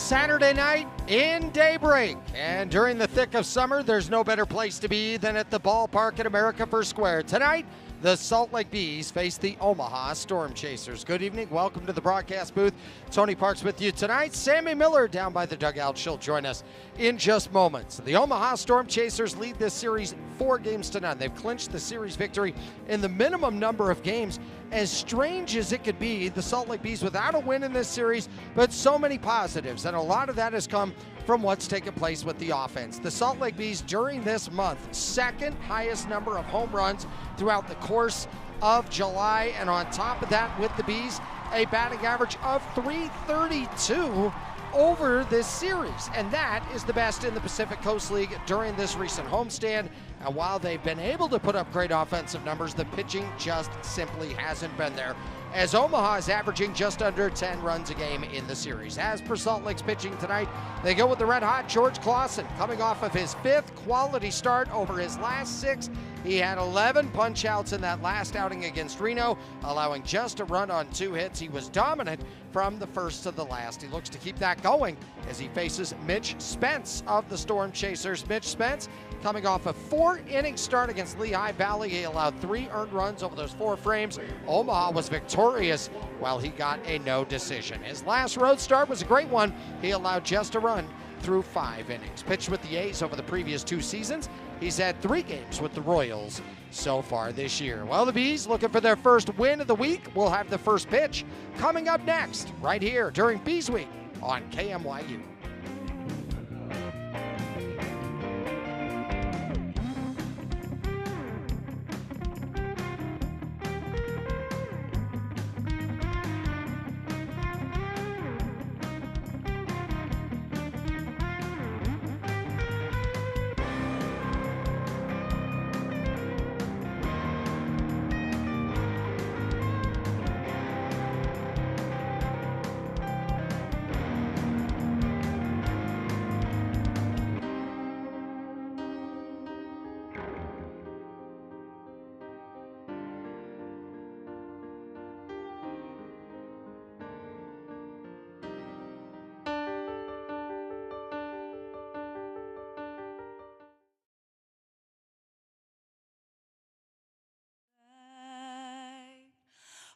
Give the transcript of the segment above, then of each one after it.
Saturday night in daybreak, and during the thick of summer, there's no better place to be than at the ballpark at America First Square. Tonight, the Salt Lake Bees face the Omaha Storm Chasers. Good evening. Welcome to the broadcast booth. Tony Parks with you tonight. Sammy Miller down by the dugout. She'll join us in just moments. The Omaha Storm Chasers lead this series 4-0. They've clinched the series victory in the minimum number of games. As strange as it could be, the Salt Lake Bees without a win in this series, but so many positives, and a lot of that has come from what's taken place with the offense. The Salt Lake Bees during this month, second highest number of home runs throughout the course of July, and on top of that, with the Bees, a batting average of .332 over this series, and that is the best in the Pacific Coast League during this recent homestand. And while they've been able to put up great offensive numbers, the pitching just simply hasn't been there, as Omaha is averaging just under 10 runs a game in the series. As per Salt Lake's pitching tonight, they go with the red-hot George Clausen, coming off of his 5th quality start over his last 6. He had 11 punch-outs in that last outing against Reno, allowing just a run on 2 hits. He was dominant from the first to the last. He looks to keep that going as he faces Mitch Spence of the Storm Chasers. Mitch Spence, coming off a 4-inning start against Lehigh Valley, he allowed 3 earned runs over those 4 frames. Omaha was victorious while he got a no decision. His last road start was a great one. He allowed just a run through 5 innings. Pitched with the A's over the previous 2 seasons. He's had 3 games with the Royals so far this year. Well, the Bees looking for their first win of the week. We'll have the first pitch coming up next, right here during Bees Week on KMYU.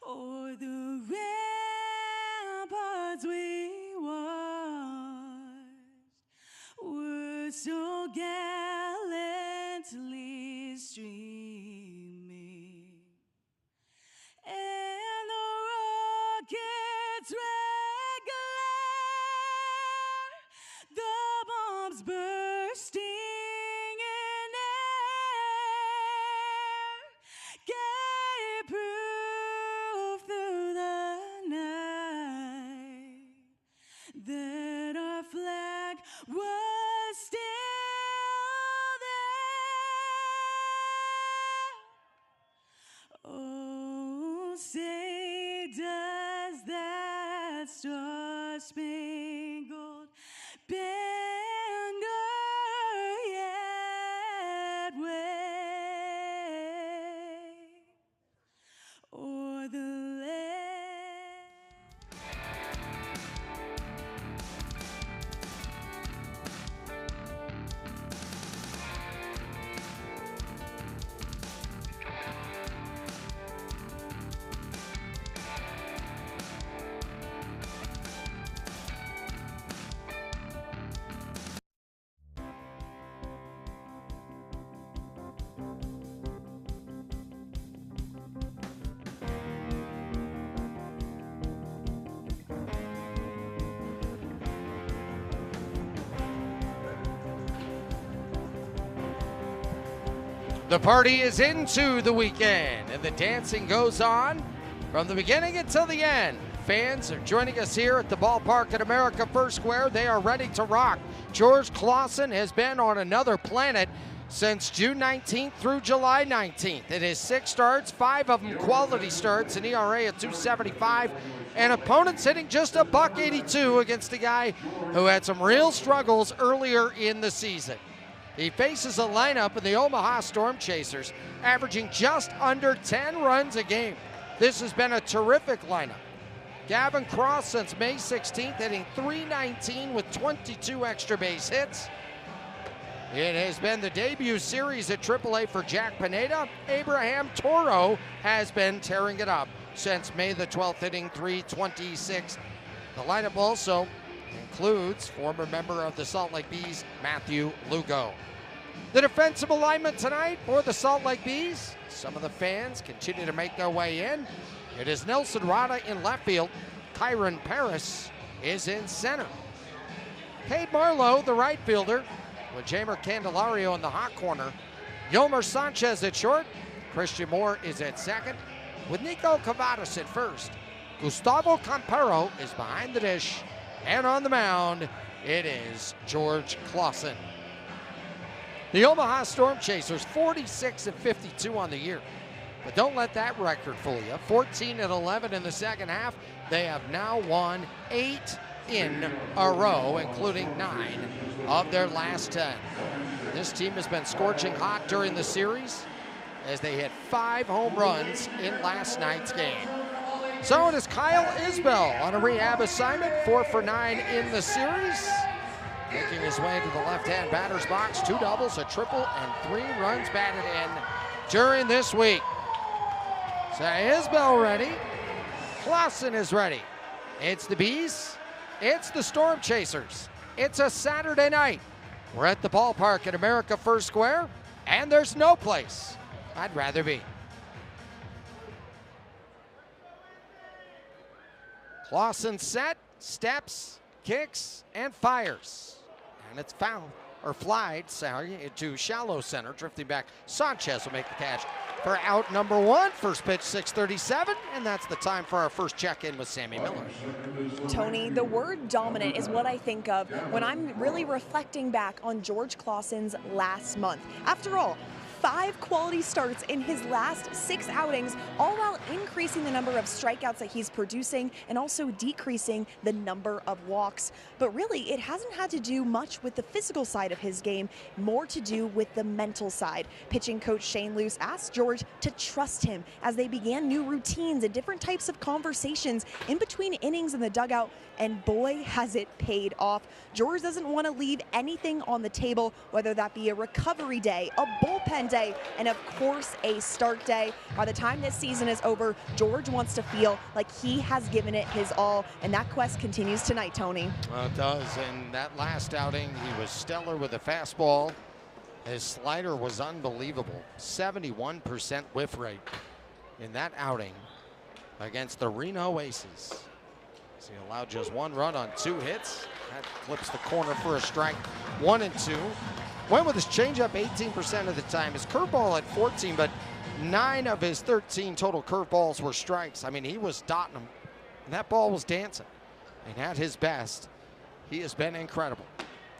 O'er the ramparts we watched were so gallantly streaming, and the rockets' red glare, the bombs bursting in air, gave proof through the night that our flag was still there. Oh, say does that star-spangled banner yet wave o'er the land? The party is into the weekend, and the dancing goes on from the beginning until the end. Fans are joining us here at the ballpark at America First Square. They are ready to rock. George Clausen has been on another planet since June 19th through July 19th. In his 6 starts, 5 of them quality starts, an ERA of .275, and opponents hitting just a .182 against a guy who had some real struggles earlier in the season. He faces a lineup in the Omaha Storm Chasers, averaging just under 10 runs a game. This has been a terrific lineup. Gavin Cross since May 16th, hitting .319 with 22 extra base hits. It has been the debut series at AAA for Jack Pineda. Abraham Toro has been tearing it up since May the 12th, hitting .326. The lineup also includes former member of the Salt Lake Bees, Matthew Lugo. The defensive alignment tonight for the Salt Lake Bees. Some of the fans continue to make their way in. It is Nelson Rada in left field. Kyron Paris is in center. Cade Marlowe, the right fielder, with Jamer Candelario in the hot corner. Yomer Sanchez at short. Christian Moore is at second, with Nico Cavadas at first. Gustavo Campero is behind the dish, and on the mound, it is George Clausen. The Omaha Storm Chasers, 46-52 on the year. But don't let that record fool you. 14-11 in the second half. They have now won 8 in a row, including 9 of their last 10. This team has been scorching hot during the series as they hit 5 home runs in last night's game. So it is Kyle Isbell on a rehab assignment, 4 for 9 in the series. Making his way to the left-hand batter's box, 2 doubles, a triple, and 3 runs batted in during this week. So Isbell ready, Clausen is ready. It's the Bees, it's the Storm Chasers. It's a Saturday night. We're at the ballpark at America First Square, and there's no place I'd rather be. Clausen set, steps, kicks, and fires. And it's fouled, or flied, sorry, into shallow center, drifting back. Sanchez will make the catch for out number 1. First pitch, 6:37, and that's the time for our first check-in with Sammy Miller. Tony, the word dominant is what I think of when I'm really reflecting back on George Clausen's last month. After all, 5 quality starts in his last 6 outings, all while increasing the number of strikeouts that he's producing and also decreasing the number of walks. But really, it hasn't had to do much with the physical side of his game, more to do with the mental side. Pitching coach Shane Luce asked George to trust him as they began new routines and different types of conversations in between innings in the dugout, and boy, has it paid off. George doesn't want to leave anything on the table, whether that be a recovery day, a bullpen day, and of course a start day. By the time this season is over, George wants to feel like he has given it his all, and that quest continues tonight, Tony. Well, it does. In that last outing, he was stellar with a fastball. His slider was unbelievable. 71% whiff rate in that outing against the Reno Aces. So he allowed just 1 run on 2 hits. That clips the corner for a strike. 1 and 2. Went with his changeup 18% of the time. His curveball at 14, but 9 of his 13 total curveballs were strikes. I mean, he was dotting them, and that ball was dancing. And at his best, he has been incredible.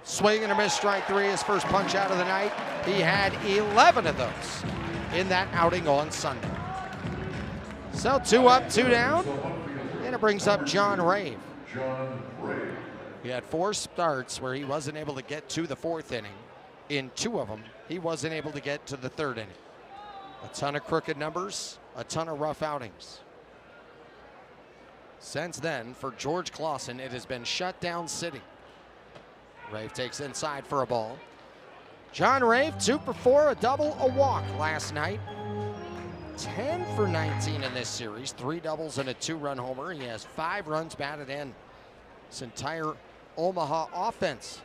Swing and a miss, strike 3, his first punch out of the night. He had 11 of those in that outing on Sunday. So 2 up, 2 down. And it brings up John Rave. He had 4 starts where he wasn't able to get to the 4th inning. In 2 of them, he wasn't able to get to the 3rd inning. A ton of crooked numbers, a ton of rough outings. Since then, for George Clausen, it has been shutdown city. Rave takes inside for a ball. John Rave, 2 for 4, a double, a walk last night. 10 for 19 in this series, 3 doubles and a 2-run homer. He has 5 runs batted in. This entire Omaha offense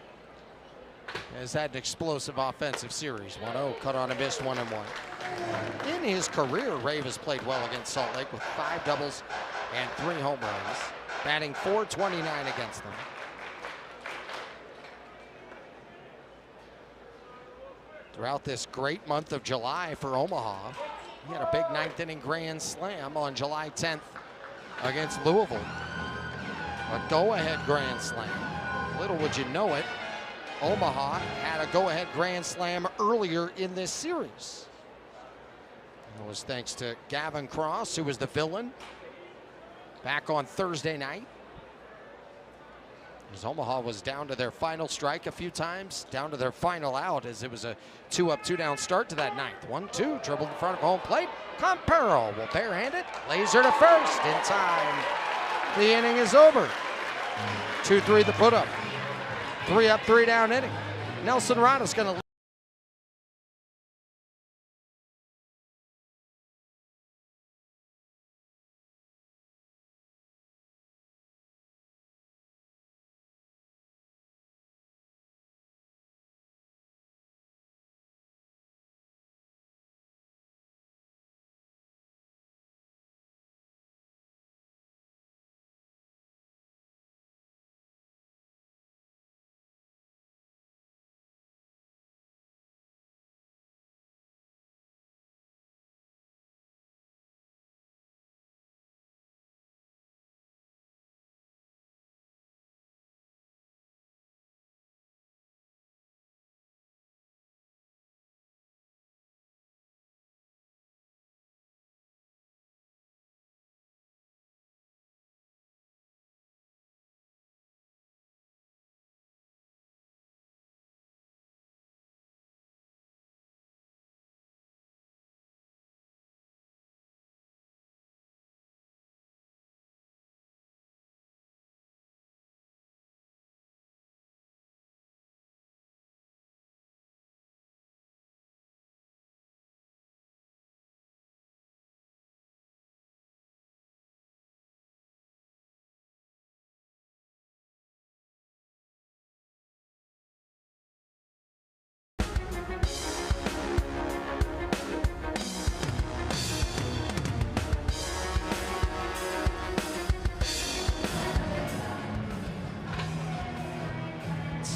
has had an explosive offensive series. 1-0, cut on a miss, 1-1. In his career, Rave has played well against Salt Lake with 5 doubles and 3 home runs, batting .429 against them. Throughout this great month of July for Omaha, he had a big 9th inning grand slam on July 10th against Louisville. A go-ahead grand slam. Little would you know it, Omaha had a go-ahead grand slam earlier in this series. It was thanks to Gavin Cross, who was the villain back on Thursday night. As Omaha was down to their final strike a few times, down to their final out, as it was a 2 up, 2 down start to that 9th. 1-2, dribbled in front of home plate. Campero will barehand it, laser to first in time. The inning is over. 2-3 the put up. 3 up, 3 down inning. Nelson Rada's going to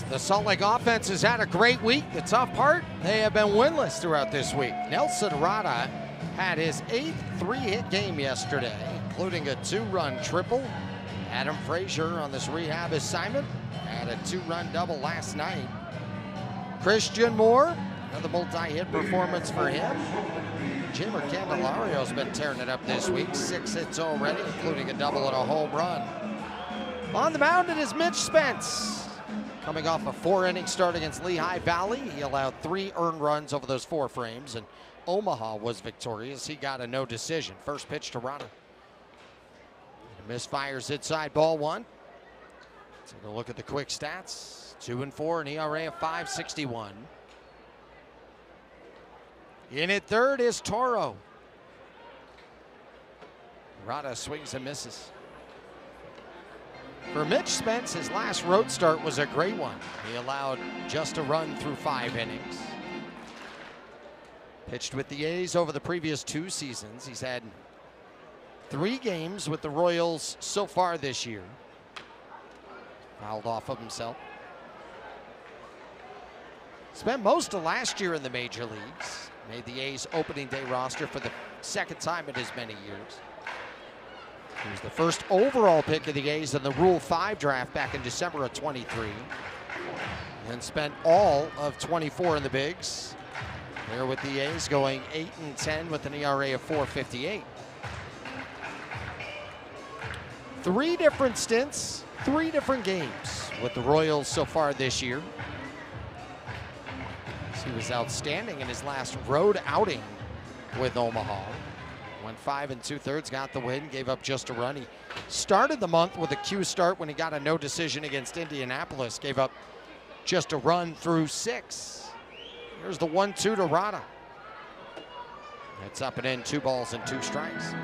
The Salt Lake offense has had a great week. The tough part, they have been winless throughout this week. Nelson Rada had his 8th 3-hit game yesterday, including a 2-run triple. Adam Frazier on this rehab assignment had a 2-run double last night. Christian Moore, another multi-hit performance for him. Jimmer Candelario's been tearing it up this week. 6 hits already, including a double and a home run. On the mound, it is Mitch Spence. Coming off a 4-inning start against Lehigh Valley, he allowed 3 earned runs over those 4 frames, and Omaha was victorious. He got a no decision. First pitch to Rada. Misfires inside, ball 1. Take a look at the quick stats. 2-4, an ERA of 5.61. In at third is Toro. Rada swings and misses. For Mitch Spence, his last road start was a great one. He allowed just a run through 5 innings. Pitched with the A's over the previous 2 seasons. He's had 3 games with the Royals so far this year. Fouled off of himself. Spent most of last year in the major leagues. Made the A's opening day roster for the 2nd time in as many years. He was the first overall pick of the A's in the Rule 5 draft back in December of 23. And spent all of 24 in the bigs. There with the A's going 8-10 with an ERA of 4.58. 3 different stints, 3 different games with the Royals so far this year. He was outstanding in his last road outing with Omaha. Went 5 2/3, got the win, gave up just a run. He started the month with a Q start when he got a no decision against Indianapolis. Gave up just a run through 6. Here's the 1-2 to Rada. It's up and in, 2 balls and 2 strikes.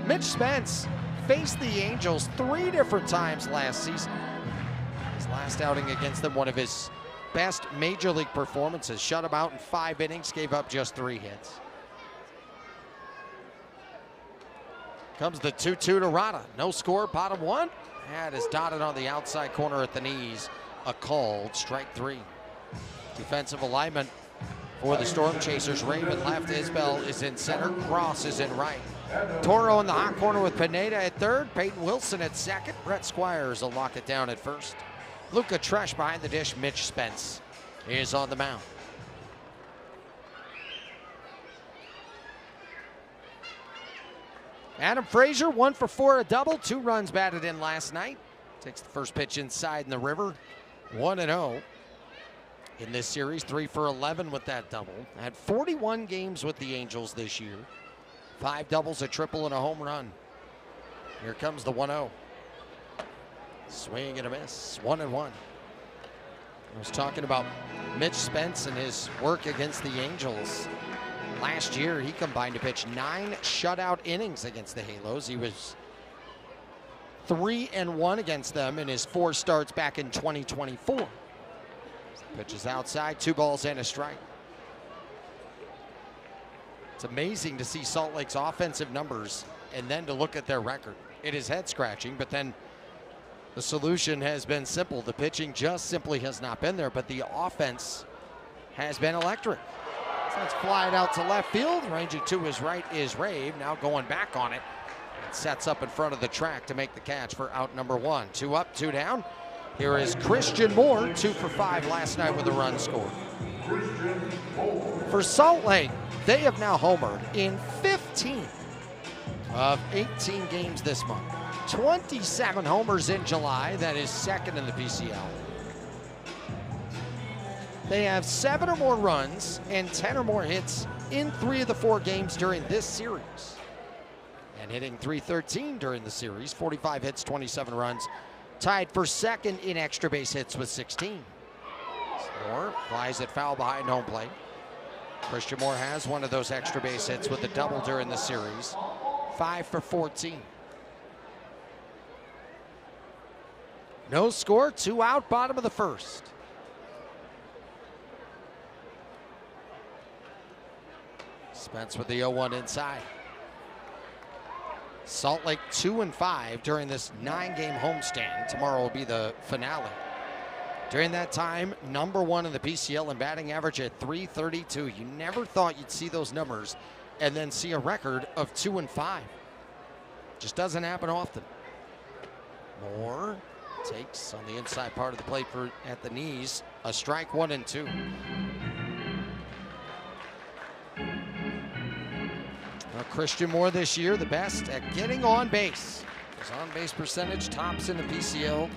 Mitch Spence faced the Angels 3 different times last season. His last outing against them, one of his best major league performances. Shut him out in 5 innings, gave up just 3 hits. Comes the 2-2 to Rada. No score, bottom 1. That is dotted on the outside corner at the knees. A called strike 3. Defensive alignment for the Storm Chasers. Raven left, Isbell is in center, Cross is in right. Toro in the hot corner with Pineda at third, Peyton Wilson at second, Brett Squires will lock it down at first. Luca Tresh behind the dish, Mitch Spence is on the mound. Adam Frazier, 1 for 4, a double, 2 runs batted in last night. Takes the first pitch inside in the river, 1-0 in this series, 3 for 11 with that double. Had 41 games with the Angels this year, 5 doubles, a triple, and a home run. Here comes the 1-0. Swing and a miss. 1-1. I was talking about Mitch Spence and his work against the Angels. Last year, he combined to pitch 9 shutout innings against the Halos. He was 3-1 against them in his 4 starts back in 2024. Pitches outside, 2 balls and a strike. It's amazing to see Salt Lake's offensive numbers and then to look at their record. It is head scratching, but then the solution has been simple. The pitching just simply has not been there, but the offense has been electric. So let's fly it out to left field. Ranging to his right is Rave, now going back on it. It sets up in front of the track to make the catch for out number 1. 2 up, 2 down. Here is Christian Moore, 2 for 5 last night with a run scored. For Salt Lake, they have now homered in 15 of 18 games this month. 27 homers in July, that is second in the PCL. They have 7 or more runs and 10 or more hits in 3 of the 4 games during this series. And hitting .313 during the series, 45 hits, 27 runs. Tied for second in extra base hits with 16. Moore flies it foul behind home plate. Christian Moore has one of those extra base hits with a double during the series. 5 for 14. No score, 2 out, bottom of the first. Spence with the 0-1 inside. Salt Lake 2-5 during this 9-game homestand. Tomorrow will be the finale. During that time, number 1 in the PCL in batting average at .332. You never thought you'd see those numbers and then see a record of 2-5. Just doesn't happen often. Moore takes on the inside part of the plate at the knees. A strike, 1-2. Christian Moore this year, the best at getting on base. His on-base percentage tops in the PCL.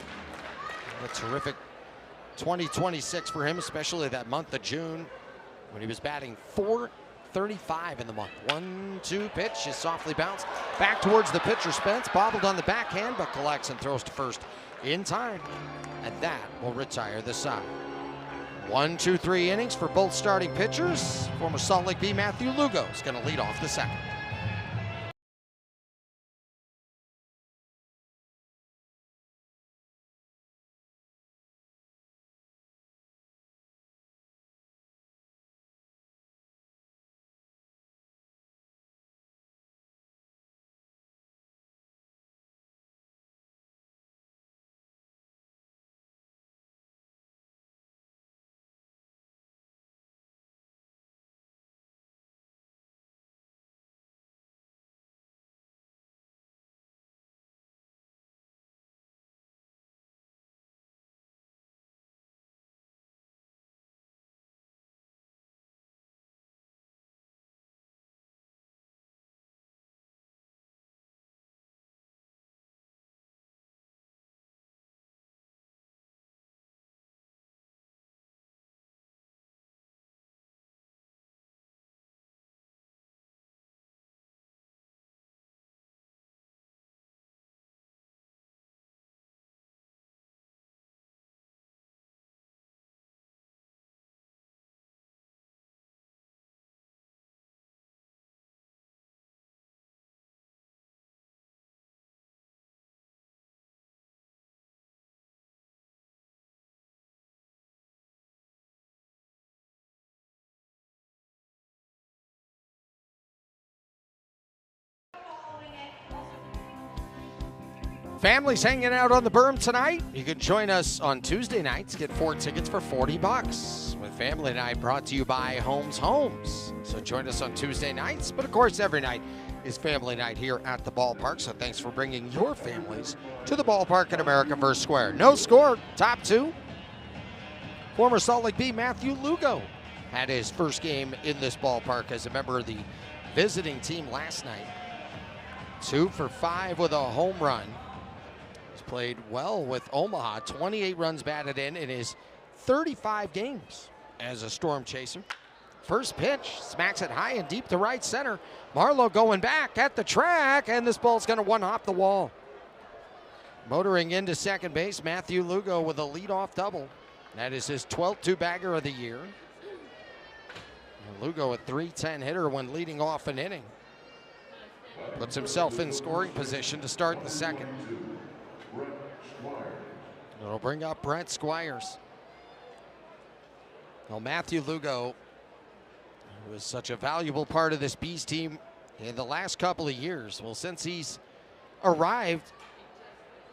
A terrific 2026 for him, especially that month of June when he was batting .435 in the month. 1-2 pitch is softly bounced back towards the pitcher. Spence bobbled on the backhand, but collects and throws to first in time. And that will retire the side. 1, 2, 3 innings for both starting pitchers. Former Salt Lake Bee Matthew Lugo is going to lead off the second. Families hanging out on the berm tonight. You can join us on Tuesday nights. Get 4 tickets for $40 with Family Night, brought to you by Holmes Homes. So join us on Tuesday nights. But of course, every night is Family Night here at the ballpark. So thanks for bringing your families to the ballpark at America First Square. No score, top 2. Former Salt Lake Bee Matthew Lugo had his first game in this ballpark as a member of the visiting team last night. 2 for 5 with a home run. He's played well with Omaha. 28 runs batted in his 35 games as a Storm Chaser. First pitch, smacks it high and deep to right center. Marlowe going back at the track, and this ball's going to one-hop the wall. Motoring into second base, Matthew Lugo with a leadoff double. That is his 12th two-bagger of the year. And Lugo, a .310 hitter when leading off an inning. Puts himself in scoring position to start the second. It'll bring up Brent Squires. Well, Matthew Lugo, who was such a valuable part of this Bees team in the last couple of years. Well, since he's arrived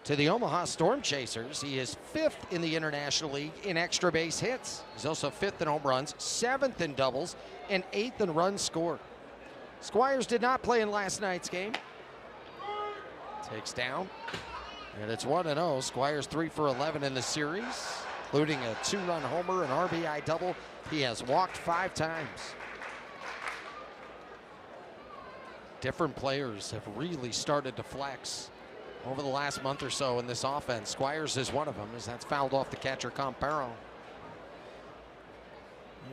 to the Omaha Storm Chasers, he is 5th in the International League in extra base hits. He's also 5th in home runs, 7th in doubles, and 8th in runs scored. Squires did not play in last night's game. Takes down, and it's 1-0. Squires 3 for 11 in the series, including a 2-run homer, an RBI double. He has walked 5 times. Different players have really started to flex over the last month or so in this offense. Squires is one of them, as that's fouled off the catcher, Comparo.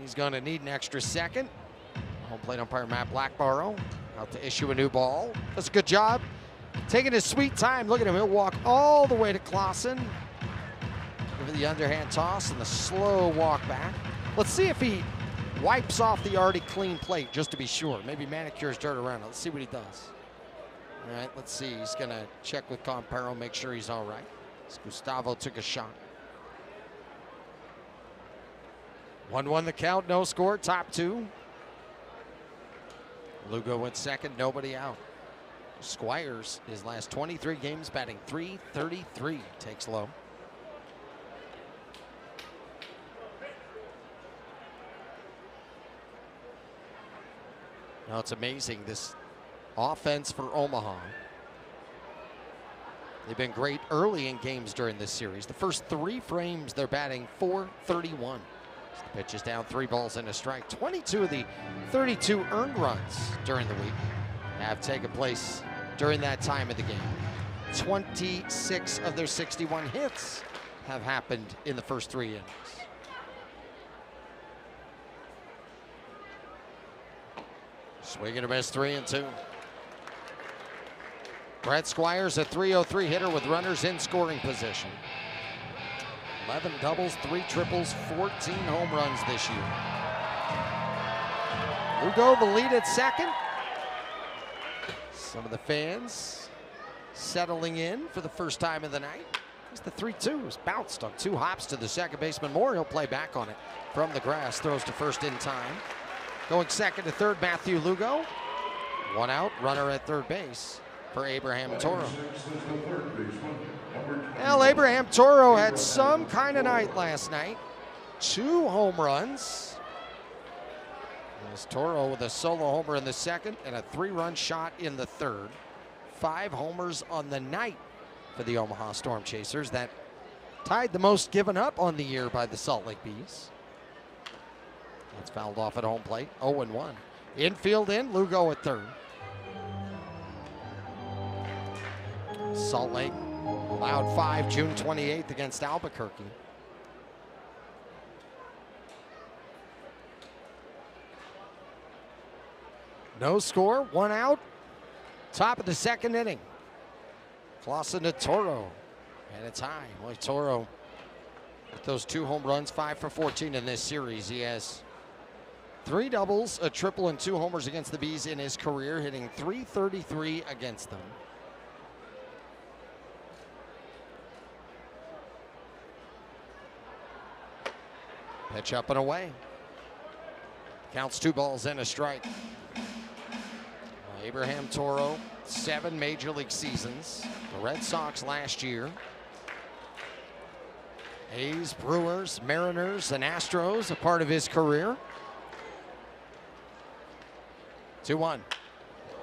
He's going to need an extra second. Home plate umpire Matt Blackborough out to issue a new ball. Does a good job taking his sweet time. Look at him, he'll walk all the way to Clausen. Give it the underhand toss and the slow walk back. Let's see if he wipes off the already clean plate, just to be sure. Maybe manicures dirt around it. Let's see what he does. All right, let's see. He's going to check with Comparo, make sure he's all right. Gustavo took a shot. 1-1 the count, no score, top 2. Lugo went second, nobody out. Squires, his last 23 games, batting .333, takes low. Now it's amazing, this offense for Omaha. They've been great early in games during this series. The first 3 frames, they're batting .431. The pitch is down, 3 balls and a strike. 22 of the 32 earned runs during the week have taken place during that time of the game. 26 of their 61 hits have happened in the first 3 innings. Swing and a miss, 3-2. Brett Squires, a .303 hitter with runners in scoring position. 11 doubles, 3 triples, 14 home runs this year. Lugo the lead at second. Some of the fans settling in for the first time of the night. As the 3-2 is bounced on 2 hops to the second baseman. Moore, he'll play back on it from the grass. Throws to first in time. Going second to third, Matthew Lugo. 1 out, runner at third base for Abraham Toro. Well, Abraham Toro had some kind of night last night. 2 home runs. There's Toro with a solo homer in the second and a 3-run shot in the third. 5 homers on the night for the Omaha Storm Chasers. That tied the most given up on the year by the Salt Lake Bees. That's fouled off at home plate. 0-1. Infield in, Lugo at third. Salt Lake allowed 5 June 28th against Albuquerque. No score, 1 out. Top of the second inning. Clausen to Toro, and it's high. Boy, Toro with those 2 home runs, 5 for 14 in this series. He has 3 doubles, a triple, and 2 homers against the Bees in his career, hitting .333 against them. Pitch up and away. Counts 2 balls and a strike. Abraham Toro, 7 major league seasons. The Red Sox last year. A's, Brewers, Mariners, and Astros, a part of his career. 2-1.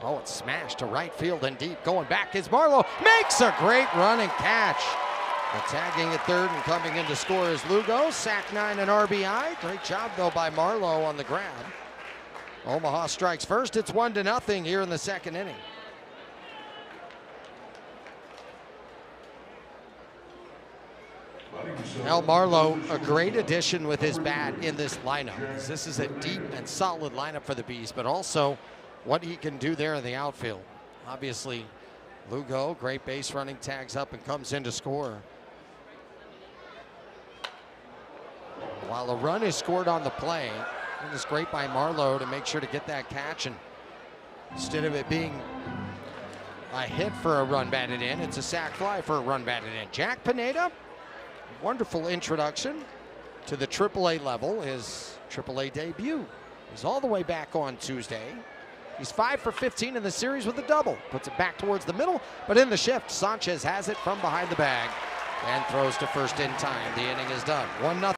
Oh, it's smashed to right field and deep. Going back is Marlowe. Makes a great run and catch. The tagging at third and coming in to score is Lugo. Sack 9 and RBI. Great job, though, by Marlowe on the grab. Omaha strikes first. It's 1-0 here in the second inning. Al Marlowe, a great addition with his bat in this lineup. This is a deep and solid lineup for the Bees, but also what he can do there in the outfield. Obviously, Lugo, great base running, tags up and comes in to score. While a run is scored on the play, it was great by Marlowe to make sure to get that catch, and instead of it being a hit for a run batted in, it's a sac fly for a run batted in. Jack Pineda, wonderful introduction to the AAA level, his AAA debut. He's all the way back on Tuesday. He's 5 for 15 in the series with a double. Puts it back towards the middle, but in the shift, Sanchez has it from behind the bag and throws to first in time. The inning is done. 1-0.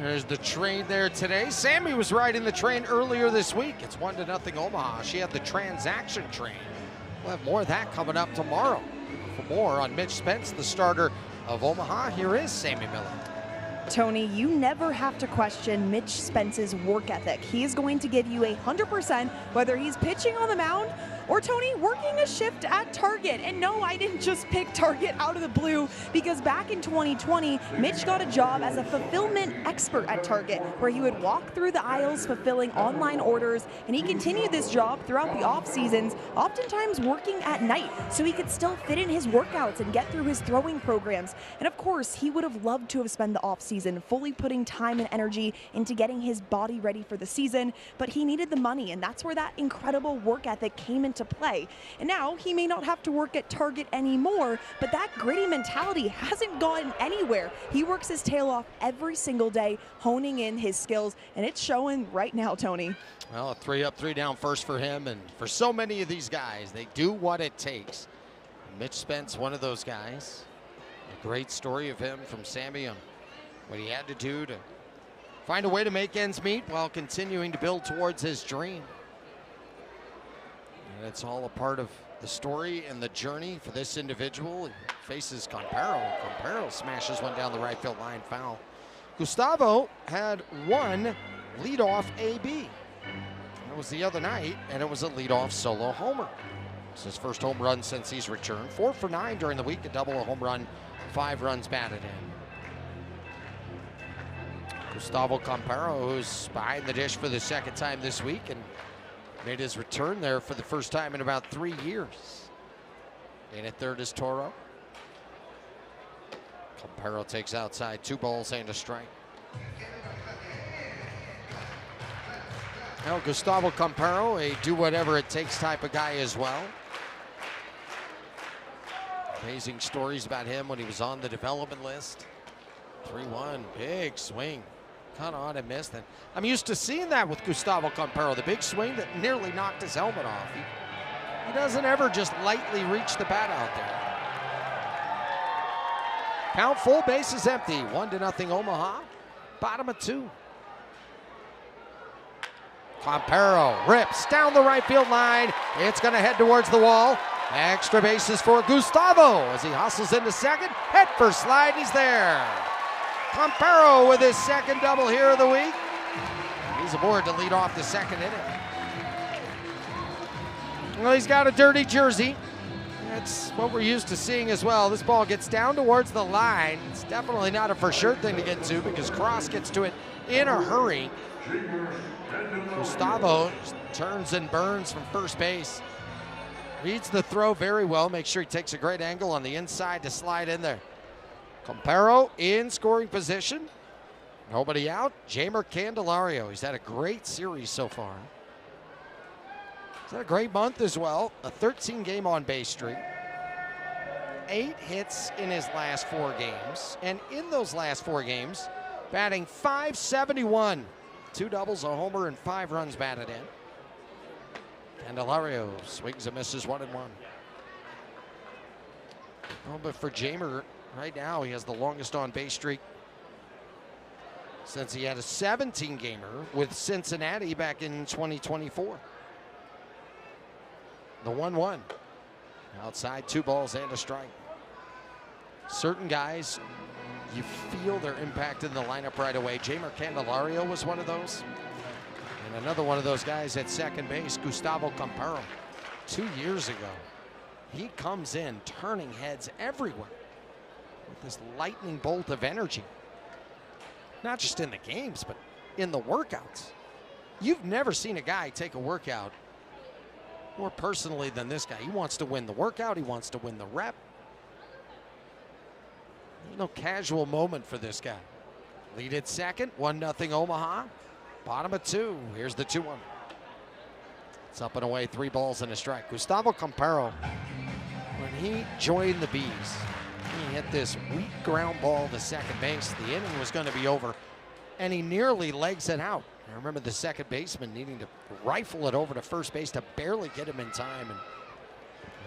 There's the train there today. Sammy was riding the train earlier this week. It's 1-0 Omaha. She had the transaction train. We'll have more of that coming up tomorrow. For more on Mitch Spence, the starter of Omaha, here is Sammy Miller. Tony, you never have to question Mitch Spence's work ethic. He is going to give you 100%, whether he's pitching on the mound or, Tony, working a shift at Target. And no, I didn't just pick Target out of the blue, because back in 2020, Mitch got a job as a fulfillment expert at Target, where he would walk through the aisles fulfilling online orders, and he continued this job throughout the off seasons, oftentimes working at night, so he could still fit in his workouts and get through his throwing programs. And of course, he would have loved to have spent the off season fully putting time and energy into getting his body ready for the season, but he needed the money, and that's where that incredible work ethic came into play. And now he may not have to work at Target anymore, but that gritty mentality hasn't gone anywhere. He works his tail off every single day, honing in his skills, and it's showing right now, Tony. Well, a 3 up, 3 down first for him, and for so many of these guys, they do what it takes. Mitch Spence, one of those guys. A great story of him from Sammy on what he had to do to find a way to make ends meet while continuing to build towards his dream. And it's all a part of the story and the journey for this individual. He faces Comparo. Comparo smashes one down the right field line, foul. Gustavo had one leadoff AB. That was the other night, and it was a leadoff solo homer. It's his first home run since he's returned. 4 for 9 during the week, a double, a home run, 5 runs batted in. Gustavo Comparo, who's behind the dish for the second time this week and made his return there for the first time in about 3 years. In at third is Toro. Comparo takes outside, 2 balls and a strike. Now Gustavo Comparo, a do-whatever-it-takes type of guy as well. Amazing stories about him when he was on the development list. 3-1, big swing. Kind of on and missed. And I'm used to seeing that with Gustavo Comparo, the big swing that nearly knocked his helmet off. He doesn't ever just lightly reach the bat out there. Count full, bases empty. 1-0 Omaha. Bottom of 2. Comparo rips down the right field line. It's going to head towards the wall. Extra bases for Gustavo as he hustles into second. Head first slide, he's there. Comparo with his second double here of the week. runs aboard to lead off the second inning. Well, he's got a dirty jersey. That's what we're used to seeing as well. This ball gets down towards the line. It's definitely not a for sure thing to get to because Cross gets to it in a hurry. Gustavo turns and burns from first base. Reads the throw very well. Makes sure he takes a great angle on the inside to slide in there. Campero in scoring position. Nobody out. Jamer Candelario. He's had a great series so far. He's had a great month as well. A 13-game on-base streak. 8 hits in his last 4 games. And in those last 4 games, batting .571. 2 doubles, a homer, and 5 runs batted in. Candelario swings and misses 1-1. Oh, but for Jamer, right now he has the longest on-base streak since he had a 17-gamer with Cincinnati back in 2024. The 1-1. Outside, 2 balls and a strike. Certain guys, you feel their impact in the lineup right away. Jamer Candelario was one of those. And another one of those guys at second base, Gustavo Campero. 2 years ago, he comes in turning heads everywhere with this lightning bolt of energy. Not just in the games, but in the workouts. You've never seen a guy take a workout more personally than this guy. He wants to win the workout. He wants to win the rep. There's no casual moment for this guy. Lead at second, 1-0 Omaha. Bottom of 2. Here's the 2-1. It's up and away, 3 balls and a strike. Gustavo Campero, when he joined the Bees, he hit this weak ground ball to second base. The inning was going to be over, and he nearly legs it out. I remember the second baseman needing to rifle it over to first base to barely get him in time, and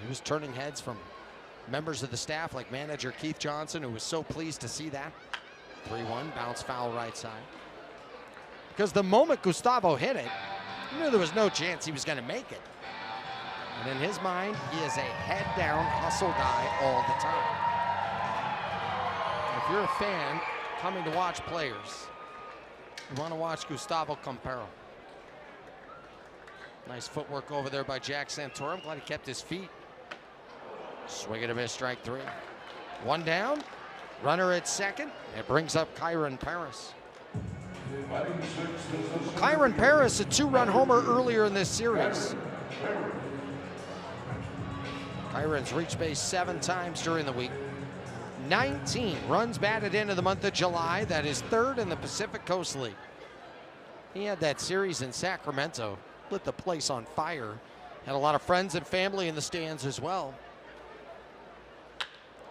he was turning heads from members of the staff like manager Keith Johnson, who was so pleased to see that. 3-1, bounce foul right side. Because the moment Gustavo hit it, he knew there was no chance he was going to make it. And in his mind, he is a head-down hustle guy all the time. If you're a fan coming to watch players, you want to watch Gustavo Campero. Nice footwork over there by Jack Santora. I'm glad he kept his feet. Swing and a miss, strike 3. 1 down, runner at second. It brings up Kyron Paris. Kyron Paris, a 2-run homer earlier in this series. Kyron's reached base 7 times during the week. 19 runs batted into the month of July. That is 3rd in the Pacific Coast League. He had that series in Sacramento, lit the place on fire. Had a lot of friends and family in the stands as well.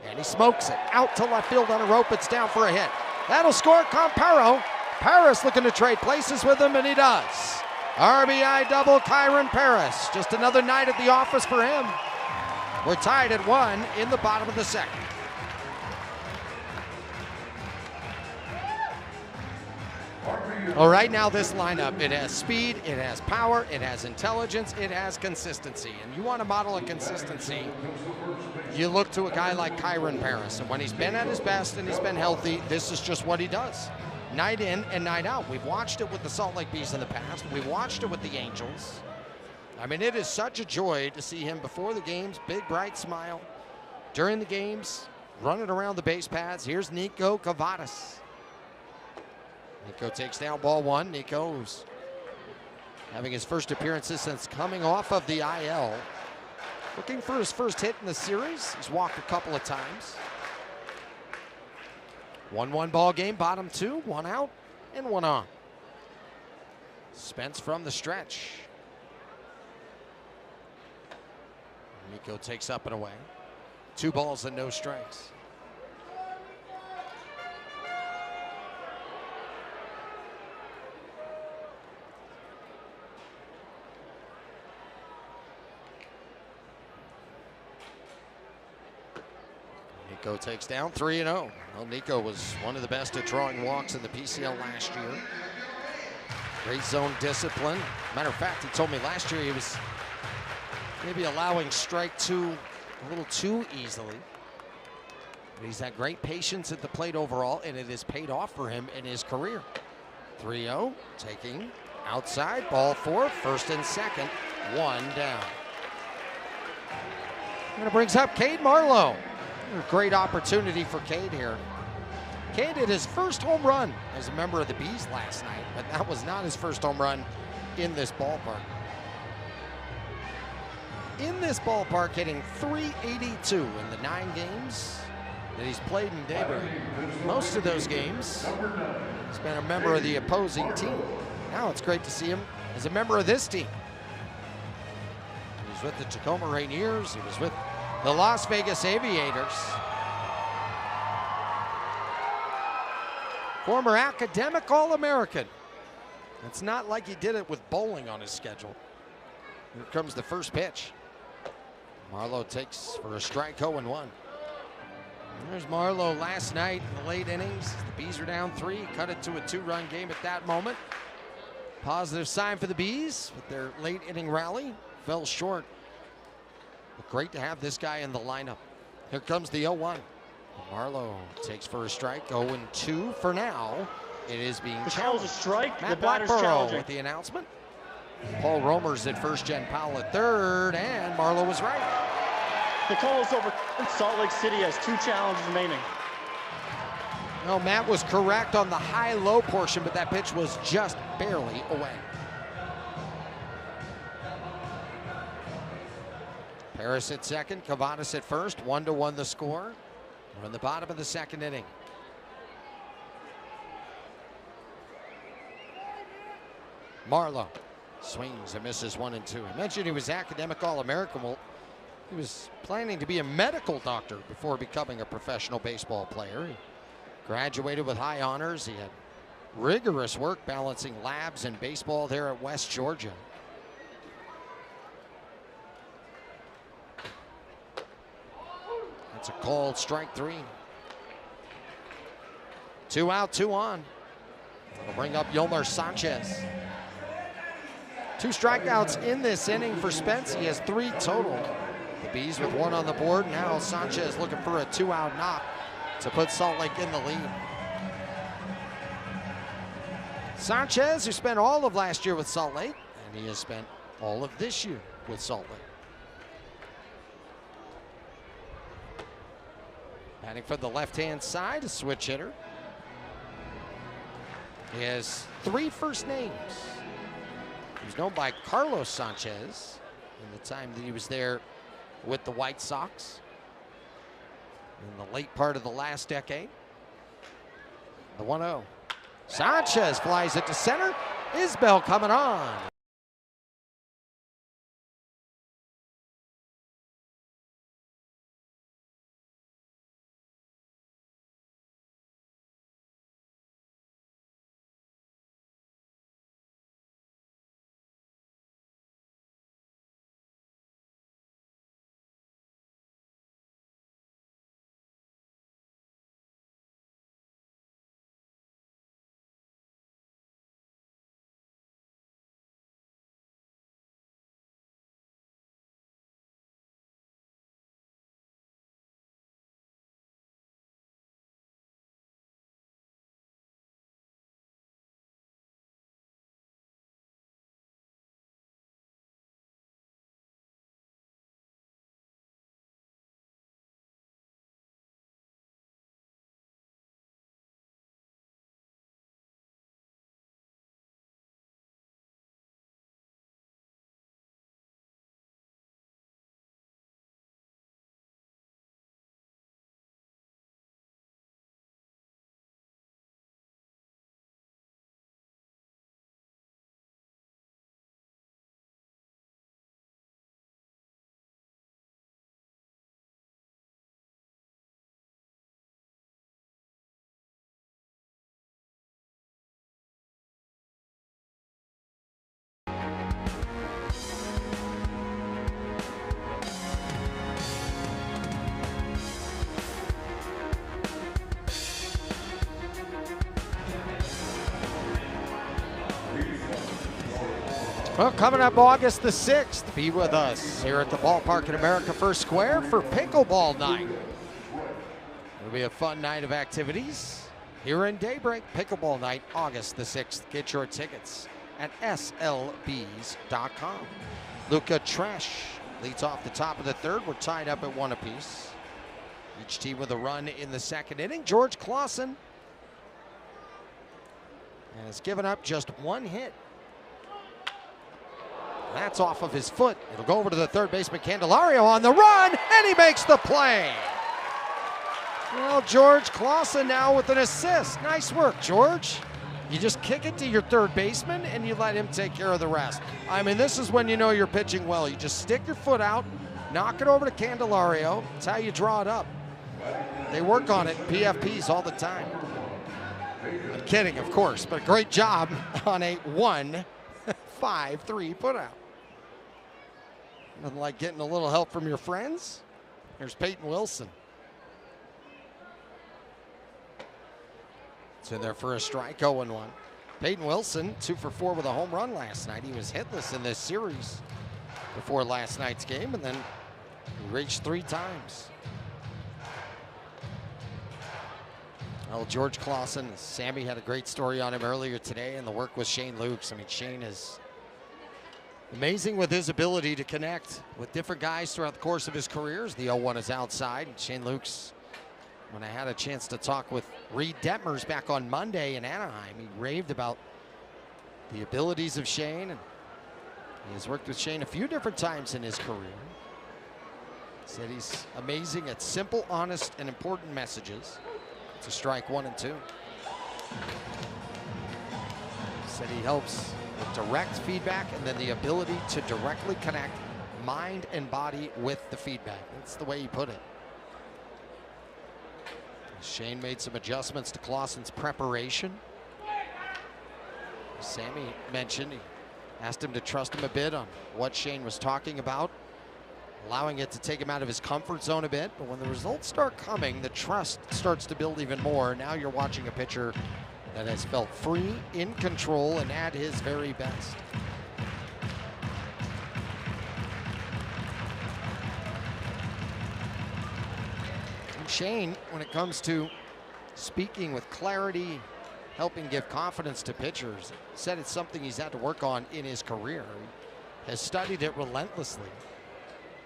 And he smokes it out to left field on a rope. It's down for a hit. That'll score Campero. Paris looking to trade places with him, and he does. RBI double, Kyron Paris. Just another night at the office for him. We're tied at 1 in the bottom of the second. Well, right now this lineup, it has speed, it has power, it has intelligence, it has consistency. And you want to model a consistency, you look to a guy like Kyron Paris. And when he's been at his best and he's been healthy, this is just what he does. Night in and night out. We've watched it with the Salt Lake Bees in the past. We've watched it with the Angels. I mean, it is such a joy to see him before the games, big bright smile. During the games, running around the base paths. Here's Nico Cavadas. Nico takes down ball 1. Nico, who's having his first appearances since coming off of the IL. Looking for his first hit in the series. He's walked a couple of times. 1-1 ball game, bottom 2, 1 out and 1 on. Spence from the stretch. Nico takes up and away. 2 balls and no strikes. Nico takes down 3-0. Well, Nico was one of the best at drawing walks in the PCL last year. Great zone discipline. Matter of fact, he told me last year he was maybe allowing strike 2 a little too easily. But he's had great patience at the plate overall, and it has paid off for him in his career. 3-0, taking outside, ball 4, first and second, 1 down. And it brings up Cade Marlowe. A great opportunity for Cade here. Cade hit his first home run as a member of the Bees last night, but that was not his first home run in this ballpark. In this ballpark, hitting .382 in the 9 games that he's played in Daybreak. Most of those games, he's been a member of the opposing team. Now it's great to see him as a member of this team. He was with the Tacoma Rainiers. He was with the Las Vegas Aviators. Former academic All-American. It's not like he did it with bowling on his schedule. Here comes the first pitch. Marlowe takes for a strike, 0-1. There's Marlowe last night in the late innings. The Bees are down 3, cut it to a 2-run game at that moment. Positive sign for the Bees with their late inning rally. Fell short. But great to have this guy in the lineup. Here comes the 0-1. Marlowe takes for a strike, 0-2 for now. It is being challenged. A strike. Matt Blackborough with the announcement. Paul Romer's at first, Jen Powell at third, and Marlowe was right. The call is over. Salt Lake City has 2 challenges remaining. No, Matt was correct on the high-low portion, but that pitch was just barely away. Paris at second, Cavadas at first, 1-1 the score. We're in the bottom of the second inning. Marlowe swings and misses 1-2. I mentioned he was academic All-American. Well, he was planning to be a medical doctor before becoming a professional baseball player. He graduated with high honors. He had rigorous work balancing labs and baseball there at West Georgia. That's a called strike 3. 2 out, 2 on. That'll bring up Yolmer Sanchez. 2 strikeouts in this inning for Spence. He has 3 total. The Bees with 1 on the board. Now Sanchez looking for a 2-out knock to put Salt Lake in the lead. Sanchez, who spent all of last year with Salt Lake, and he has spent all of this year with Salt Lake. Batting from the left-hand side, a switch hitter. He has 3 first names. He was known by Carlos Sanchez in the time that he was there with the White Sox in the late part of the last decade. The 1-0. Sanchez flies it to center. Isbell coming on. Well, coming up August the 6th, be with us here at the ballpark at America First Square for Pickleball Night. It'll be a fun night of activities here in Daybreak. Pickleball Night, August the 6th. Get your tickets at slbs.com. Luca Tresh leads off the top of the third. We're tied up at 1 apiece. Each team with a run in the second inning. George Clausen has given up just 1 hit. That's off of his foot. It'll go over to the third baseman, Candelario, on the run, and he makes the play. Well, George Clausen now with an assist. Nice work, George. You just kick it to your third baseman, and you let him take care of the rest. I mean, this is when you know you're pitching well. You just stick your foot out, knock it over to Candelario. That's how you draw it up. They work on it, PFPs, all the time. I'm kidding, of course, but a great job on a 1-5-3 putout. Nothing like getting a little help from your friends. Here's Peyton Wilson. It's in there for a strike, 0-1. Peyton Wilson, 2 for 4 with a home run last night. He was hitless in this series before last night's game, and then he reached 3 times. Well, George Clausen, Sammy had a great story on him earlier today, and the work with Shane Lukes. I mean, Shane is amazing with his ability to connect with different guys throughout the course of his career. The 0-1 is outside. Shane Lukes, when I had a chance to talk with Reed Detmers back on Monday in Anaheim, he raved about the abilities of Shane, and he has worked with Shane a few different times in his career. He said he's amazing at simple, honest, and important messages. It's a strike, 1 and 2. He said he helps with direct feedback and then the ability to directly connect mind and body with the feedback. That's the way he put it. Shane made some adjustments to Clausen's preparation. Sammy mentioned he asked him to trust him a bit on what Shane was talking about, allowing it to take him out of his comfort zone a bit. But when the results start coming, the trust starts to build even more. Now you're watching a pitcher that has felt free, in control, and at his very best. And Shane, when it comes to speaking with clarity, helping give confidence to pitchers, said it's something he's had to work on in his career. He has studied it relentlessly.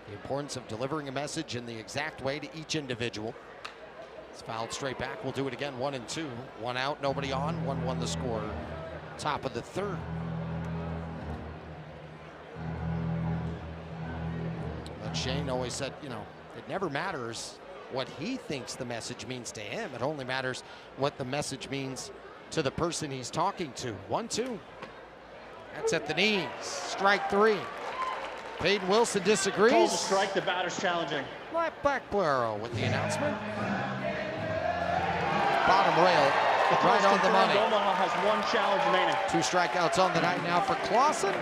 The importance of delivering a message in the exact way to each individual. It's fouled straight back. We'll do it again. 1 and 2. 1 out, nobody on. 1-1 the score. Top of the third. But Shane always said, you know, it never matters what he thinks the message means to him. It only matters what the message means to the person he's talking to. 1-2. That's at the knees. Strike 3. Peyton Wilson disagrees. Calls a strike, the batter's challenging. Back Blero with the announcement. Bottom rail, right on the money. Omaha has 1 challenge remaining. 2 strikeouts on the night now for Clausen.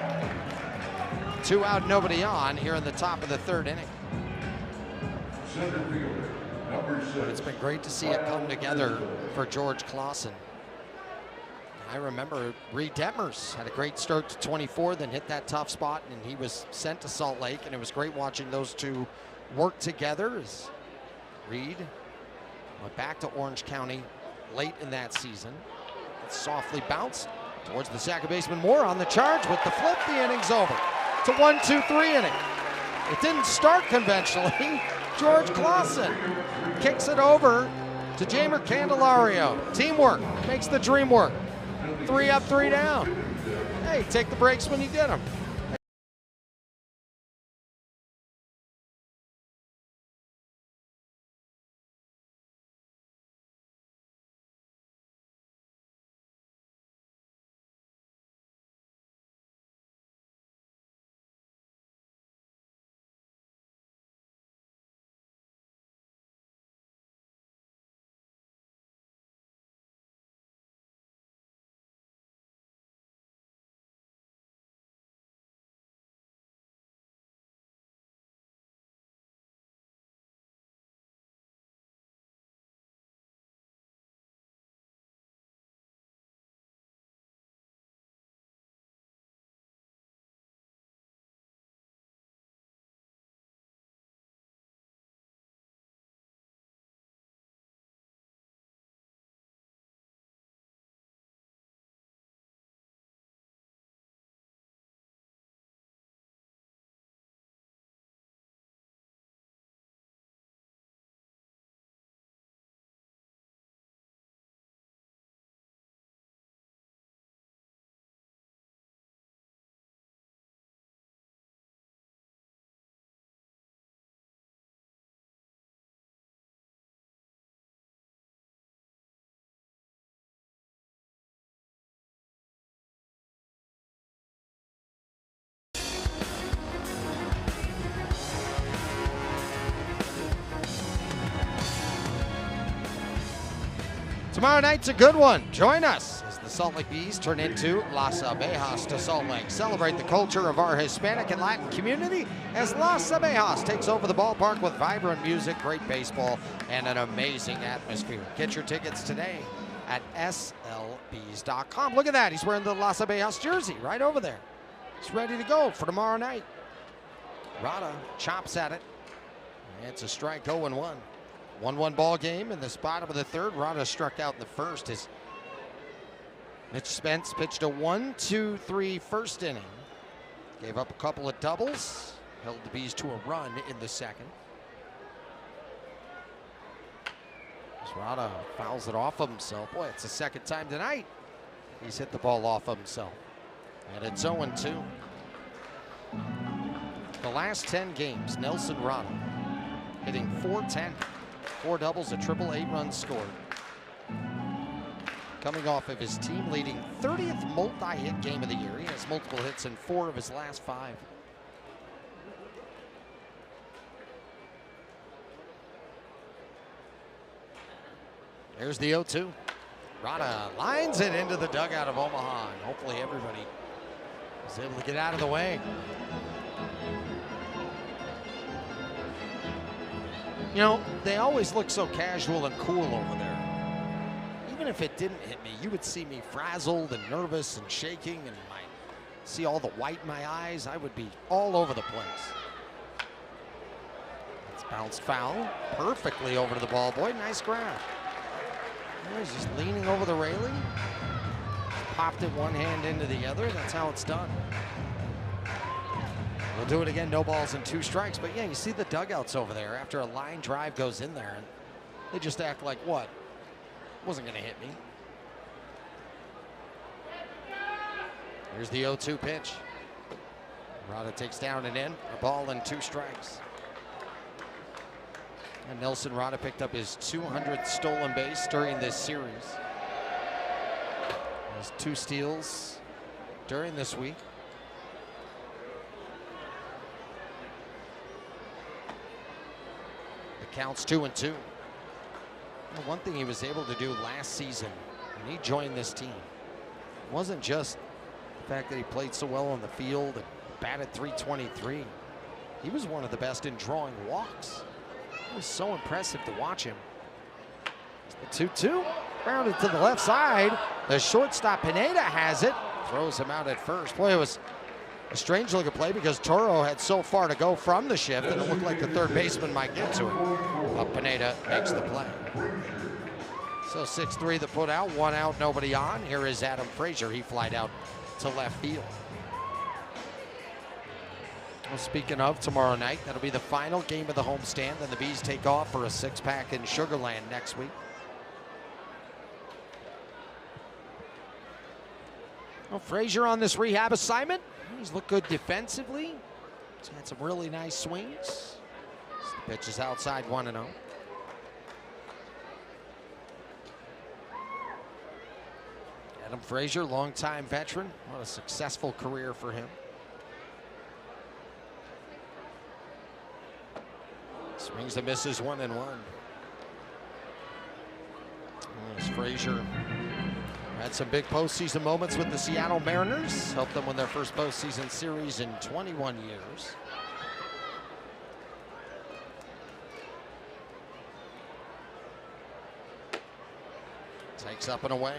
2 out, nobody on here in the top of the third inning. But it's been great to see it come together for George Clausen. I remember Reed Detmers had a great start to 24, then hit that tough spot, and he was sent to Salt Lake, and it was great watching those two work together as Reed went back to Orange County late in that season. It softly bounced towards the second baseman. Moore on the charge with the flip. The inning's over. It's a 1-2-3 inning. It didn't start conventionally. George Clausen kicks it over to Jeimer Candelario. Teamwork makes the dream work. 3 up, 3 down. Hey, take the breaks when you get them. Tomorrow night's a good one. Join us as the Salt Lake Bees turn into Las Abejas de Salt Lake. Celebrate the culture of our Hispanic and Latin community as Las Abejas takes over the ballpark with vibrant music, great baseball, and an amazing atmosphere. Get your tickets today at slbs.com. Look at that. He's wearing the Las Abejas jersey right over there. He's ready to go for tomorrow night. Rada chops at it. It's a strike, 0-1. 1-1 ball game in the bottom of the third. Rada struck out in the first. As Mitch Spence pitched a 1-2-3 first inning. Gave up a couple of doubles. Held the Bees to a run in the second. As Rada fouls it off of himself. Boy, it's the second time tonight he's hit the ball off of himself. And it's 0-2. The last 10 games, Nelson Rada hitting .410. 4 doubles, a triple, 8 runs scored. Coming off of his team-leading 30th multi-hit game of the year. He has multiple hits in 4 of his last 5. There's the 0-2. Rada lines it into the dugout of Omaha, and hopefully everybody is able to get out of the way. You know, they always look so casual and cool over there. Even if it didn't hit me, you would see me frazzled and nervous and shaking, and see all the white in my eyes. I would be all over the place. It's bounced foul perfectly over to the ball boy. Nice grab. He's just leaning over the railing. Popped it one hand into the other. That's how it's done. We'll do it again, no balls and 2 strikes. But yeah, you see the dugouts over there after a line drive goes in there, and they just act like, what? Wasn't going to hit me. Here's the 0-2 pitch. Rada takes down and in, a ball and 2 strikes. And Nelson Rada picked up his 200th stolen base during this series. Has 2 steals during this week. Counts 2-2. Well, one thing he was able to do last season when he joined this team wasn't just the fact that he played so well on the field and batted .323. He was one of the best in drawing walks. It was so impressive to watch him. The 2-2 rounded to the left side. The shortstop Pineda has it. Throws him out at first. Boy, it was a strange looking play because Toro had so far to go from the shift and it looked like the third baseman might get to him. But Pineda makes the play. So 6-3 the put out, 1 out, nobody on. Here is Adam Frazier. He flied out to left field. Well, speaking of tomorrow night, that'll be the final game of the homestand. Then the Bees take off for a 6-pack in Sugar Land next week. Well, Frazier on this rehab assignment. He's looked good defensively. He's had some really nice swings. The pitch is outside, 1-0. Adam Frazier, longtime veteran. What a successful career for him. Swings and misses, 1-1. As Frazier had some big postseason moments with the Seattle Mariners. Helped them win their first postseason series in 21 years. Takes up and away.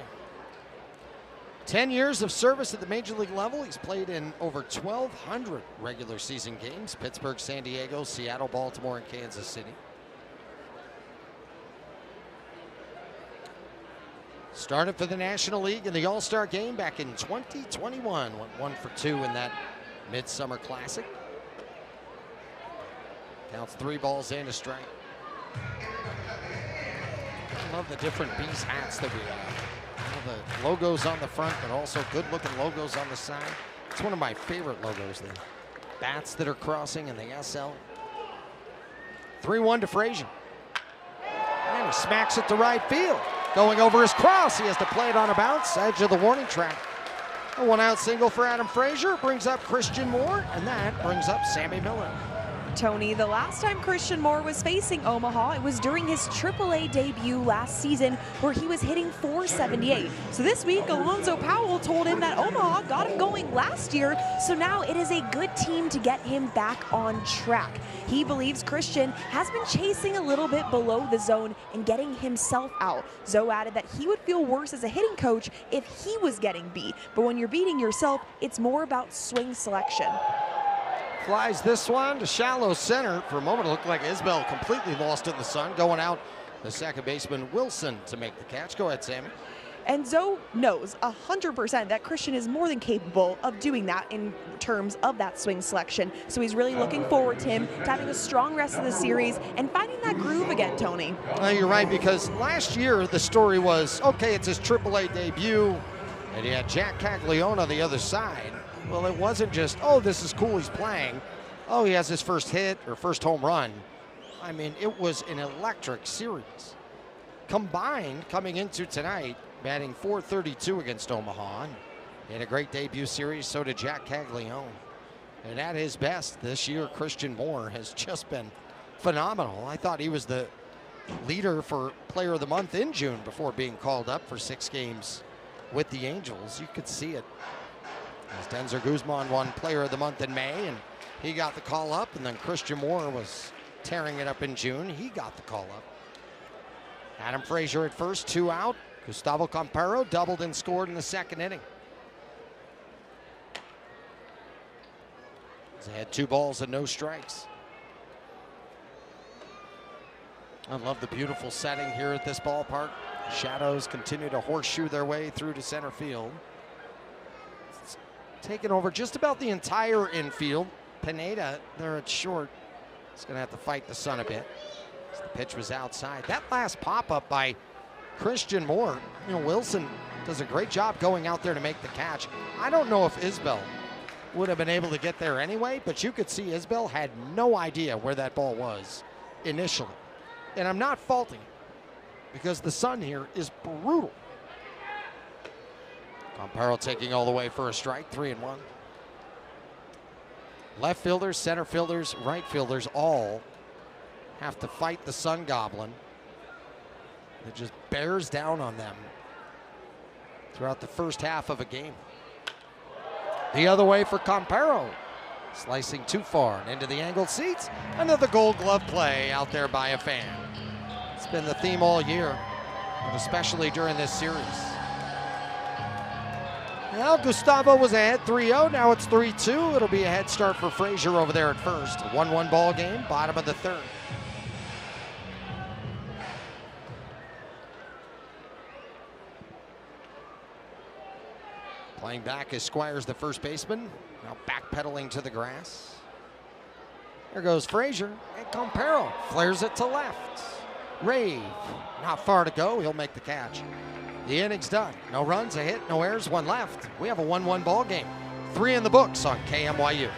10 years of service at the major league level. He's played in over 1,200 regular season games. Pittsburgh, San Diego, Seattle, Baltimore, and Kansas City. Started for the National League in the All-Star game back in 2021. Went 1 for 2 in that Midsummer Classic. Counts 3 balls and a strike. I love the different Bees hats that we have. All the logos on the front, but also good-looking logos on the side. It's one of my favorite logos, the bats that are crossing and the SL. 3-1 to Frazier. And he smacks it to right field. Going over his cross, he has to play it on a bounce, edge of the warning track. A 1-out single for Adam Frazier brings up Christian Moore, and that brings up Sammy Miller. Tony. The last time Christian Moore was facing Omaha, it was during his AAA debut last season where he was hitting .478. So this week, Alonzo Powell told him that Omaha got him going last year, so now it is a good team to get him back on track. He believes Christian has been chasing a little bit below the zone and getting himself out. Zoe added that he would feel worse as a hitting coach if he was getting beat, but when you're beating yourself, it's more about swing selection. Flies this one to shallow center. For a moment, it looked like Isbell completely lost in the sun. Going out, the second baseman Wilson to make the catch. Go ahead, Sammy. And Zoe knows 100% that Christian is more than capable of doing that in terms of that swing selection. So he's really looking forward to him to having a strong rest of the series and finding that groove again, Tony. You're right, because last year the story was, okay, it's his AAA debut, and he had Jack Caglione on the other side. Well, it wasn't just, oh, this is cool, he's playing. Oh, he has his first hit or first home run. I mean, it was an electric series. Combined, coming into tonight, batting .432 against Omaha. He had a great debut series, so did Jack Caglione. And at his best this year, Christian Moore has just been phenomenal. I thought he was the leader for Player of the Month in June before being called up for 6 games with the Angels. You could see it. As Denzer Guzman won Player of the Month in May, and he got the call up, and then Christian Moore was tearing it up in June. He got the call up. Adam Frazier at first, 2 out. Gustavo Campero doubled and scored in the second inning. They had 2 balls and no strikes. I love the beautiful setting here at this ballpark. Shadows continue to horseshoe their way through to center field. It's taken over just about the entire infield. Pineda there at short. He's going to have to fight the sun a bit. The pitch was outside. That last pop-up by Christian Moore, Wilson does a great job going out there to make the catch. I don't know if Isbell would have been able to get there anyway, but you could see Isbell had no idea where that ball was initially. And I'm not faulting him, because the sun here is brutal. Campero taking all the way for a strike, 3-1. Left fielders, center fielders, right fielders all have to fight the Sun Goblin. It just bears down on them throughout the first half of a game. The other way for Campero. Slicing too far and into the angled seats. Another Gold Glove play out there by a fan. It's been the theme all year, but especially during this series. Well, Gustavo was ahead 3-0. Now it's 3-2. It'll be a head start for Frazier over there at first. 1-1 ball game, bottom of the third. Playing back is Squires, the first baseman. Now backpedaling to the grass. There goes Frazier, and Campero flares it to left. Rave, not far to go. He'll make the catch. The inning's done. No runs, a hit, no errors, 1 left. We have a 1-1 ball game. 3 in the books on KMYU.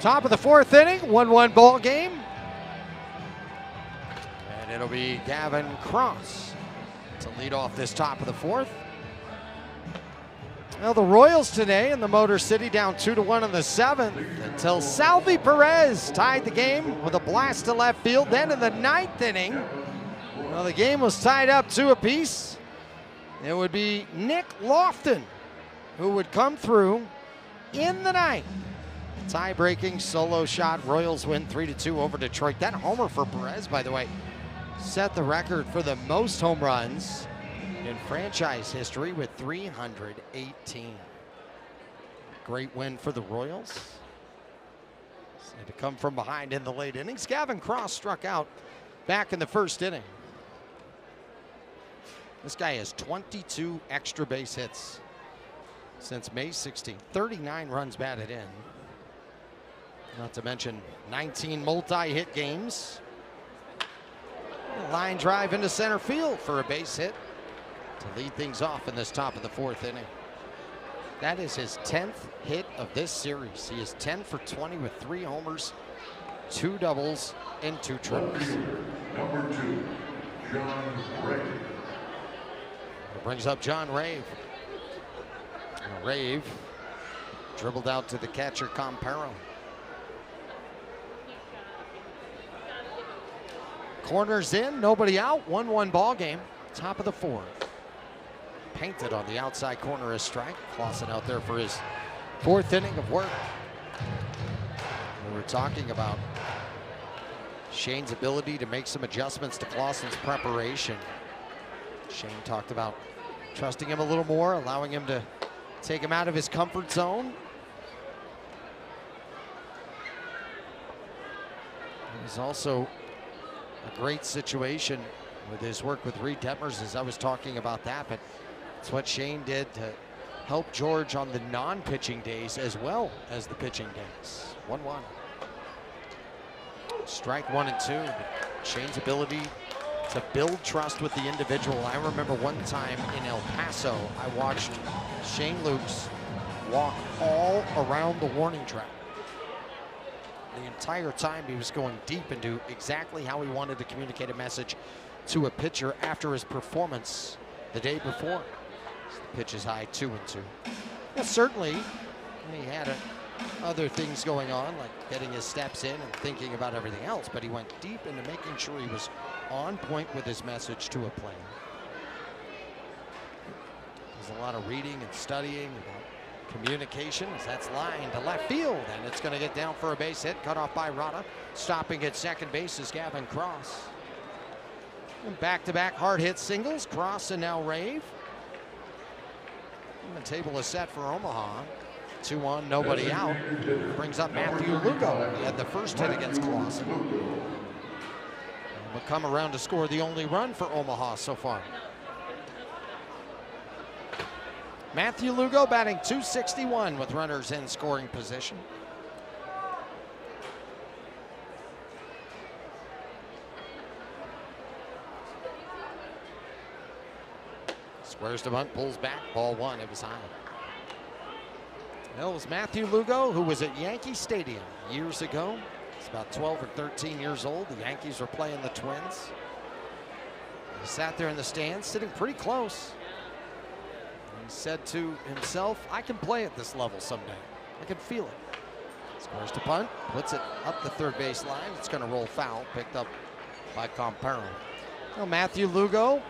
Top of the fourth inning, 1-1 ball game. And it'll be Gavin Cross to lead off this top of the fourth. Well, the Royals today in the Motor City down 2-1 in the seventh until Salvi Perez tied the game with a blast to left field. Then in the ninth inning, well, the game was tied up 2 apiece. It would be Nick Lofton who would come through in the ninth. Tie-breaking solo shot. Royals win 3-2 over Detroit. That homer for Perez, by the way, set the record for the most home runs in franchise history with 318. Great win for the Royals. And to come from behind in the late innings, Gavin Cross struck out back in the first inning. This guy has 22 extra base hits since May 16th. 39 runs batted in. Not to mention 19 multi-hit games. A line drive into center field for a base hit to lead things off in this top of the fourth inning. That is his 10th hit of this series. He is 10 for 20 with 3 homers, 2 doubles, and 2 triples. Number 2, John Ray. It brings up John Rave. Rave dribbled out to the catcher, Comparo. Corners in, nobody out, 1-1 ball game. Top of the fourth. Painted on the outside corner is strike. Clausen out there for his 4th inning of work. We were talking about Shane's ability to make some adjustments to Clausen's preparation. Shane talked about trusting him a little more, allowing him to take him out of his comfort zone. It was also a great situation with his work with Reed Detmers, as I was talking about that, but it's what Shane did to help George on the non-pitching days as well as the pitching days. 1-1. Strike 1 and 2. But Shane's ability to build trust with the individual. I remember one time in El Paso, I watched Shane Lukes walk all around the warning track. The entire time he was going deep into exactly how he wanted to communicate a message to a pitcher after his performance the day before. The pitch is high, 2-2. Yeah, certainly he had other things going on, like getting his steps in and thinking about everything else, but he went deep into making sure he was on point with his message to a player. There's a lot of reading and studying about communication, as that's line to left field, and it's going to get down for a base hit, cut off by Rada. Stopping at second base is Gavin Cross. And back-to-back hard hit singles, Cross and now Rave. And the table is set for Omaha. 2-1, nobody out. Brings up Matthew Lugo. He had the first hit against Clausen. Will come around to score the only run for Omaha so far. Matthew Lugo batting .261 with runners in scoring position. Squares to bunt, pulls back, ball 1, it was high. Well, it was Matthew Lugo, who was at Yankee Stadium years ago. He's about 12 or 13 years old. The Yankees were playing the Twins. He sat there in the stands, sitting pretty close. He said to himself, I can play at this level someday. I can feel it. Squares to punt, puts it up the third base line. It's going to roll foul, picked up by Comparo. Well, Matthew Lugo,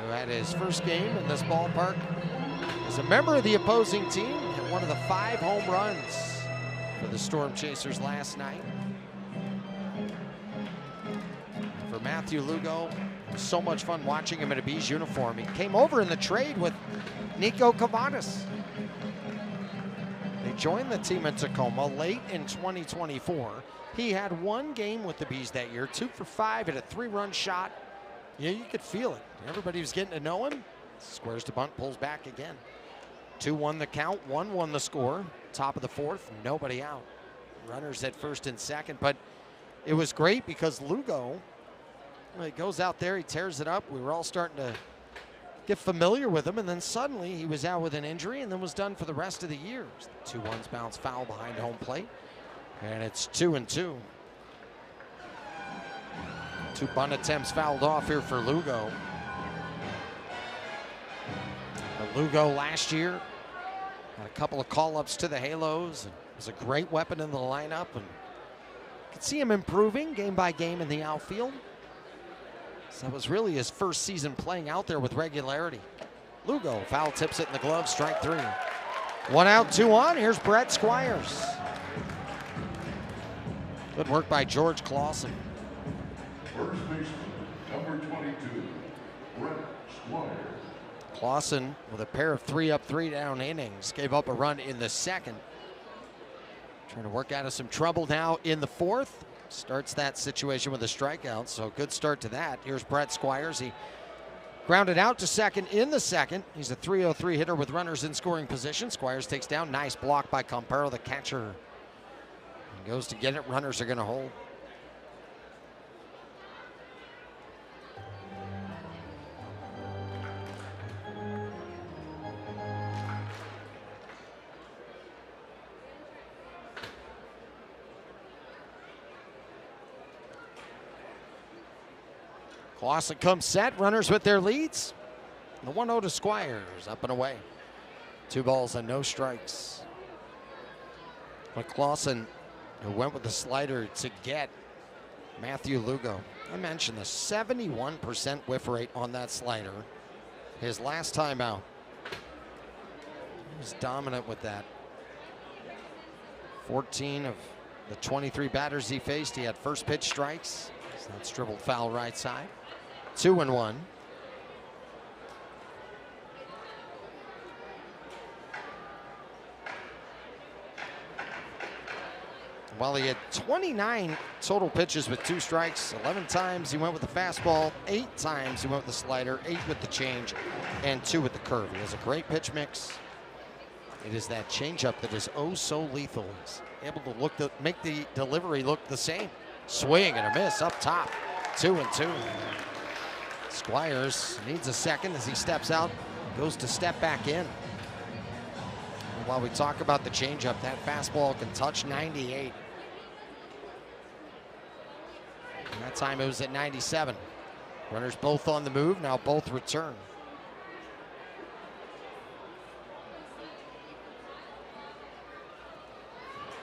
who had his first game in this ballpark as a member of the opposing team, had one of the 5 home runs for the Storm Chasers last night. For Matthew Lugo, it was so much fun watching him in a Bees uniform. He came over in the trade with Nico Cavadas. They joined the team in Tacoma late in 2024. He had 1 game with the Bees that year, 2 for 5 at a 3-run shot. Yeah, you could feel it. Everybody was getting to know him. Squares to bunt, pulls back again. 2-1 the count, 1-1 the score. Top of the fourth, nobody out. Runners at first and second, but it was great because Lugo, well, he goes out there, he tears it up. We were all starting to get familiar with him, and then suddenly he was out with an injury and then was done for the rest of the year. 2-1s bounce foul behind home plate. And it's 2-2. 2 bunt attempts fouled off here for Lugo. But Lugo last year had a couple of call-ups to the Halos and was a great weapon in the lineup, and you could see him improving game by game in the outfield. So that was really his first season playing out there with regularity. Lugo foul tips it in the glove, strike 3. 1 out, 2 on. Here's Brett Squires. Good work by George Clausen. First baseman, number 22, Brett Squires. Clausen with a pair of 3 up, 3 down innings. Gave up a run in the second. Trying to work out of some trouble now in the 4th. Starts that situation with a strikeout, so good start to that. Here's Brett Squires. He grounded out to second in the second. He's a 303 hitter with runners in scoring position. Squires takes down. Nice block by Campero, the catcher. He goes to get it. Runners are going to hold. Clausen comes set, runners with their leads. The 1-0 to Squires, up and away. 2 balls and no strikes. But Clausen, who went with the slider to get Matthew Lugo. I mentioned the 71% whiff rate on that slider. His last time out. He was dominant with that. 14 of the 23 batters he faced, he had first pitch strikes. So that's dribbled foul right side. 2-1. While he had 29 total pitches with 2 strikes, 11 times he went with the fastball, 8 times he went with the slider, 8 with the change, and 2 with the curve. He has a great pitch mix. It is that changeup that is oh so lethal. He's able to make the delivery look the same. Swing and a miss up top. 2-2. Squires needs a second as he steps out, goes to step back in. And while we talk about the changeup, that fastball can touch 98. And that time it was at 97. Runners both on the move, now both return.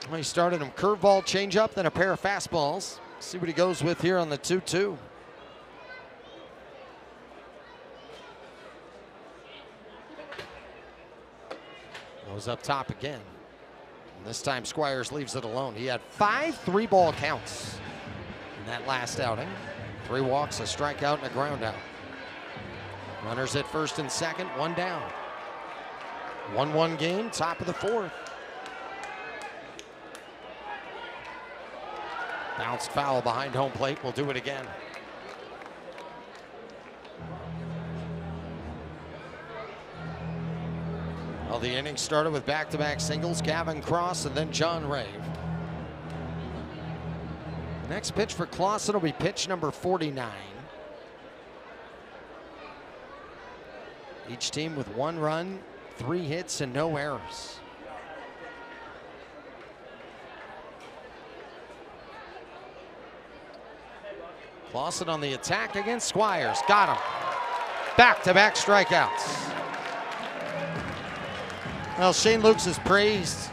Well, he started him curveball, changeup, then a pair of fastballs. See what he goes with here on the 2-2. Goes up top again. And this time Squires leaves it alone. He had 5 3-ball counts in that last outing. 3 walks, a strikeout, and a ground out. Runners at first and second, 1 down. 1-1 game, top of the 4th. Bounced foul behind home plate. We'll do it again. Well, the inning started with back-to-back singles, Gavin Cross and then John Rave. Next pitch for Clausen will be pitch number 49. Each team with 1 run, 3 hits, and no errors. Clausen on the attack against Squires. Got him. Back-to-back strikeouts. Well, Shane Lukes has praised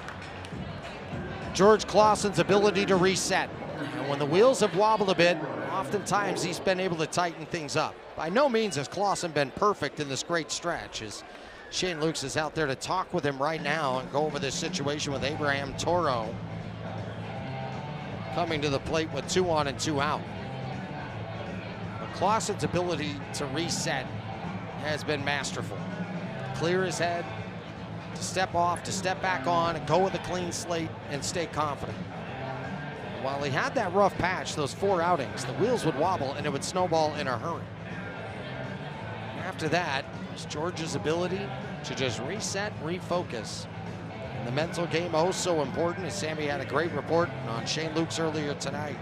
George Clausen's ability to reset. And when the wheels have wobbled a bit, oftentimes he's been able to tighten things up. By no means has Clausen been perfect in this great stretch, as Shane Lukes is out there to talk with him right now and go over this situation with Abraham Toro coming to the plate with 2 on and 2 out. But Clausen's ability to reset has been masterful. Clear his head, to step off, to step back on, and go with a clean slate and stay confident. And while he had that rough patch, those 4 outings, the wheels would wobble and it would snowball in a hurry. After that, it's George's ability to just reset, refocus. And the mental game, oh so important, as Sammy had a great report on Shane Lukes earlier tonight.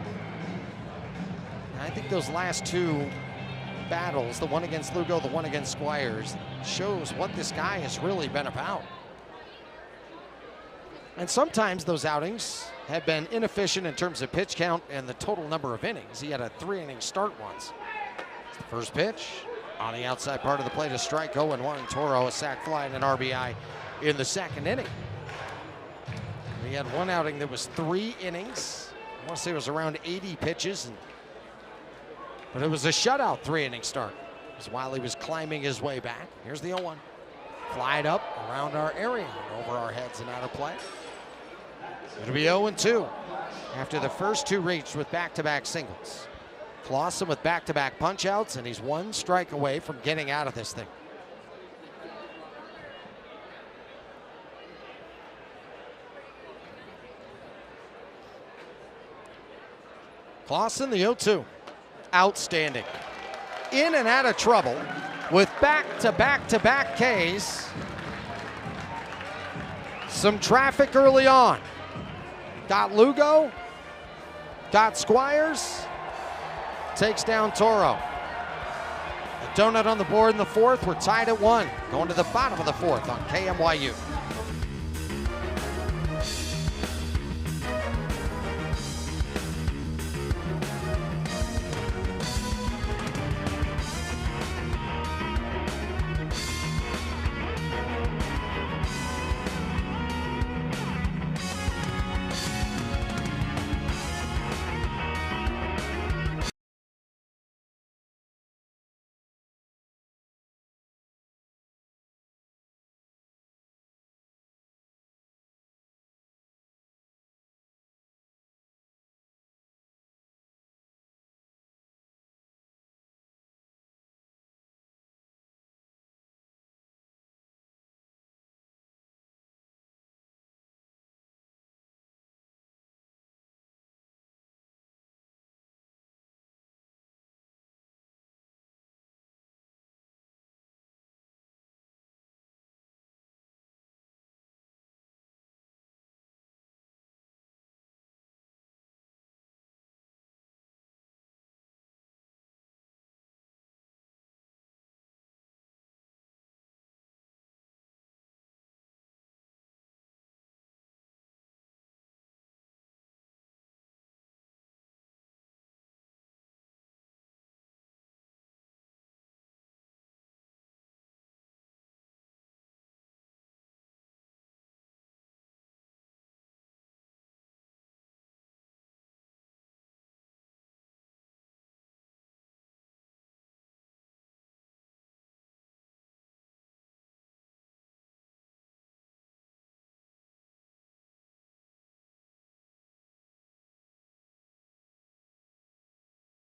And I think those last 2 battles, the one against Lugo, the one against Squires, shows what this guy has really been about. And sometimes those outings have been inefficient in terms of pitch count and the total number of innings. He had a 3-inning start once. It's the first pitch on the outside part of the plate, a strike, 0-1. Toro, a sac fly and an RBI in the second inning. He had one outing that was 3 innings. I want to say it was around 80 pitches, but it was a shutout 3-inning start. It was while he was climbing his way back. Here's the 0-1. Flied up around our area and over our heads and out of play. It'll be 0-2 after the first 2 reached with back-to-back singles. Clausen with back-to-back punch-outs, and he's 1 strike away from getting out of this thing. Clausen, the 0-2. Outstanding. In and out of trouble with back-to-back-to-back Ks. Some traffic early on. Got Lugo, got Squires, takes down Toro. A donut on the board in the 4th. We're tied at 1. Going to the bottom of the 4th on KMYU.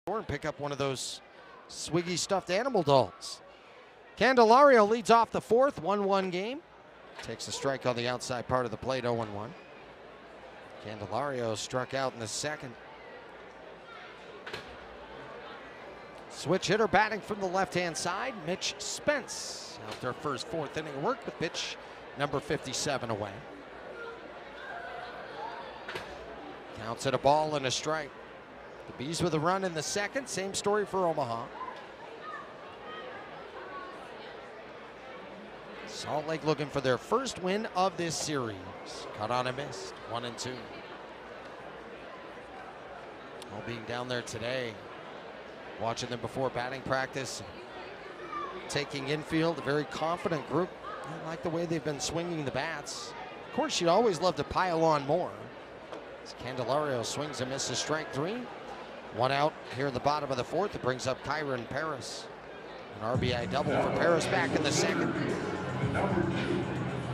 And pick up one of those Swiggy stuffed animal dolls. Candelario leads off the 4th, 1-1 game. Takes a strike on the outside part of the plate, 0-1. Candelario struck out in the 2nd. Switch hitter batting from the left-hand side, Mitch Spence. Out their first 4th inning of work with pitch number 57 away. Counts at a ball and a strike. The Bees with a run in the 2nd. Same story for Omaha. Salt Lake looking for their first win of this series. Cut on and missed. 1-2. All being down there today. Watching them before batting practice. Taking infield. A very confident group. I like the way they've been swinging the bats. Of course, you'd always love to pile on more. As Candelario swings and misses strike 3. 1 out here in the bottom of the 4th. It brings up Kyron Paris. An RBI double for Paris back in the 2nd.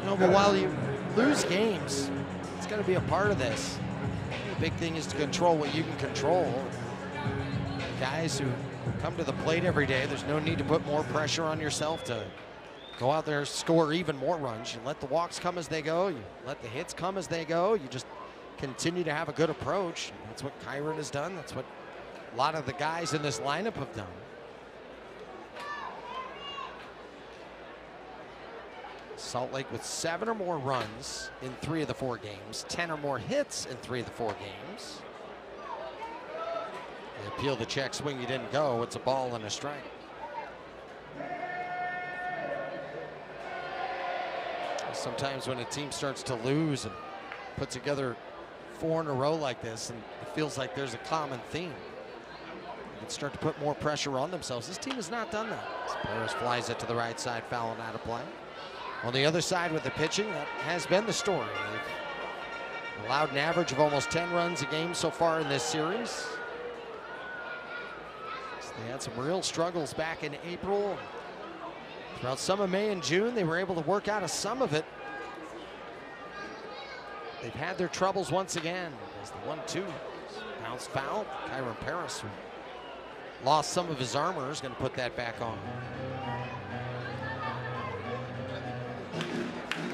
You know, but while you lose games, it's going to be a part of this. The big thing is to control what you can control. Guys who come to the plate every day, there's no need to put more pressure on yourself to go out there, score even more runs. You let the walks come as they go. You let the hits come as they go. You just continue to have a good approach. That's what Kyron has done. That's what a lot of the guys in this lineup have done. Salt Lake with 7 or more runs in 3 of the 4 games, 10 or more hits in 3 of the 4 games. They appeal the check swing, you didn't go. It's a ball and a strike. Sometimes when a team starts to lose and put together 4 in a row like this, and it feels like there's a common theme. They can start to put more pressure on themselves. This team has not done that. Paris flies it to the right side, fouling out of play. On the other side with the pitching, that has been the story. They've allowed an average of almost 10 runs a game so far in this series. So they had some real struggles back in April. Throughout some of May and June, they were able to work out of some of it. They've had their troubles once again as the 1-2 bounced foul. Kyron Paris, who lost some of his armor, is going to put that back on.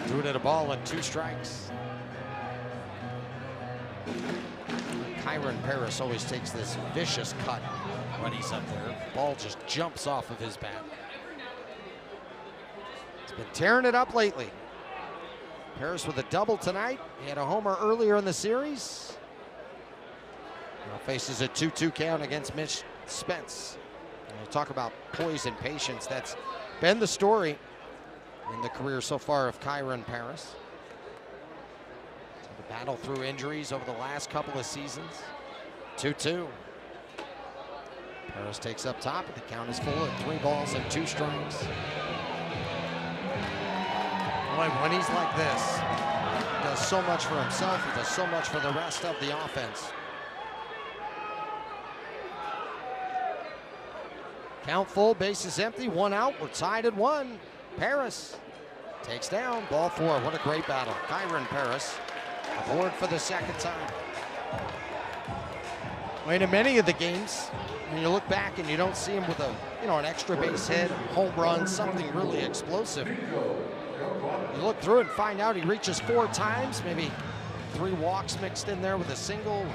Threw it at a ball and 2 strikes. Kyron Paris always takes this vicious cut when he's up there. Ball just jumps off of his bat. He's been tearing it up lately. Paris with a double tonight. He had a homer earlier in the series. Now faces a 2-2 count against Mitch Spence. And we'll talk about poise and patience. That's been the story in the career so far of Kyron Paris. So the battle through injuries over the last couple of seasons. 2-2. Paris takes up top, and the count is full at 3 balls and 2 strikes. Boy, when he's like this, he does so much for himself, he does so much for the rest of the offense. Count full, bases empty, 1 out, we're tied at 1. Paris takes down, ball 4. What a great battle. Kyron Paris aboard for the 2nd time. Well, in many of the games, when you look back and you don't see him with a, an extra base hit, home run, something really explosive. You look through and find out he reaches 4 times, maybe 3 walks mixed in there with a single,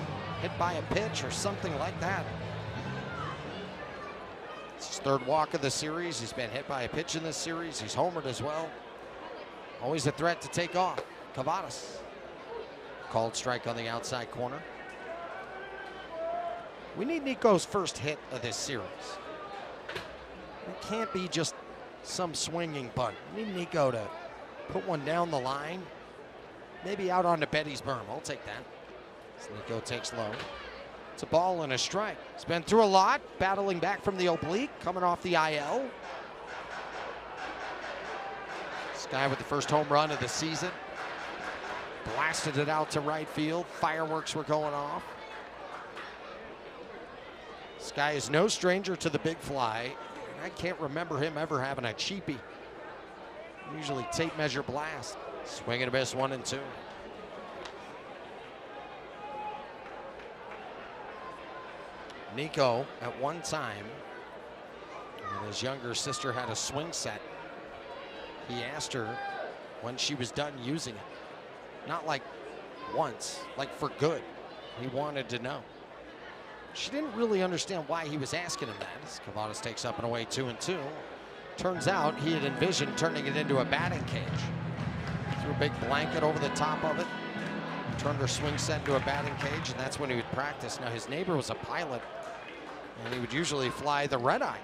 hit by a pitch or something like that. It's his 3rd walk of the series. He's been hit by a pitch in this series. He's homered as well. Always a threat to take off. Cavadas. Called strike on the outside corner. We need Nico's first hit of this series. It can't be just some swinging bunt. We need Nico to put one down the line, maybe out onto Betty's berm. I'll take that. As Nico takes low. It's a ball and a strike. He's been through a lot, battling back from the oblique, coming off the IL. This guy with the first home run of the season. Blasted it out to right field. Fireworks were going off. This guy is no stranger to the big fly. I can't remember him ever having a cheapie. Usually tape measure blast. Swing and a miss, 1 and 2. Nico, at one time, when his younger sister had a swing set, he asked her when she was done using it. Not like once, like for good. He wanted to know. She didn't really understand why he was asking him that. As Cavadas takes up and away 2 and 2. Turns out he had envisioned turning it into a batting cage. Threw a big blanket over the top of it. Turned her swing set into a batting cage, and that's when he would practice. Now his neighbor was a pilot, and he would usually fly the red eye.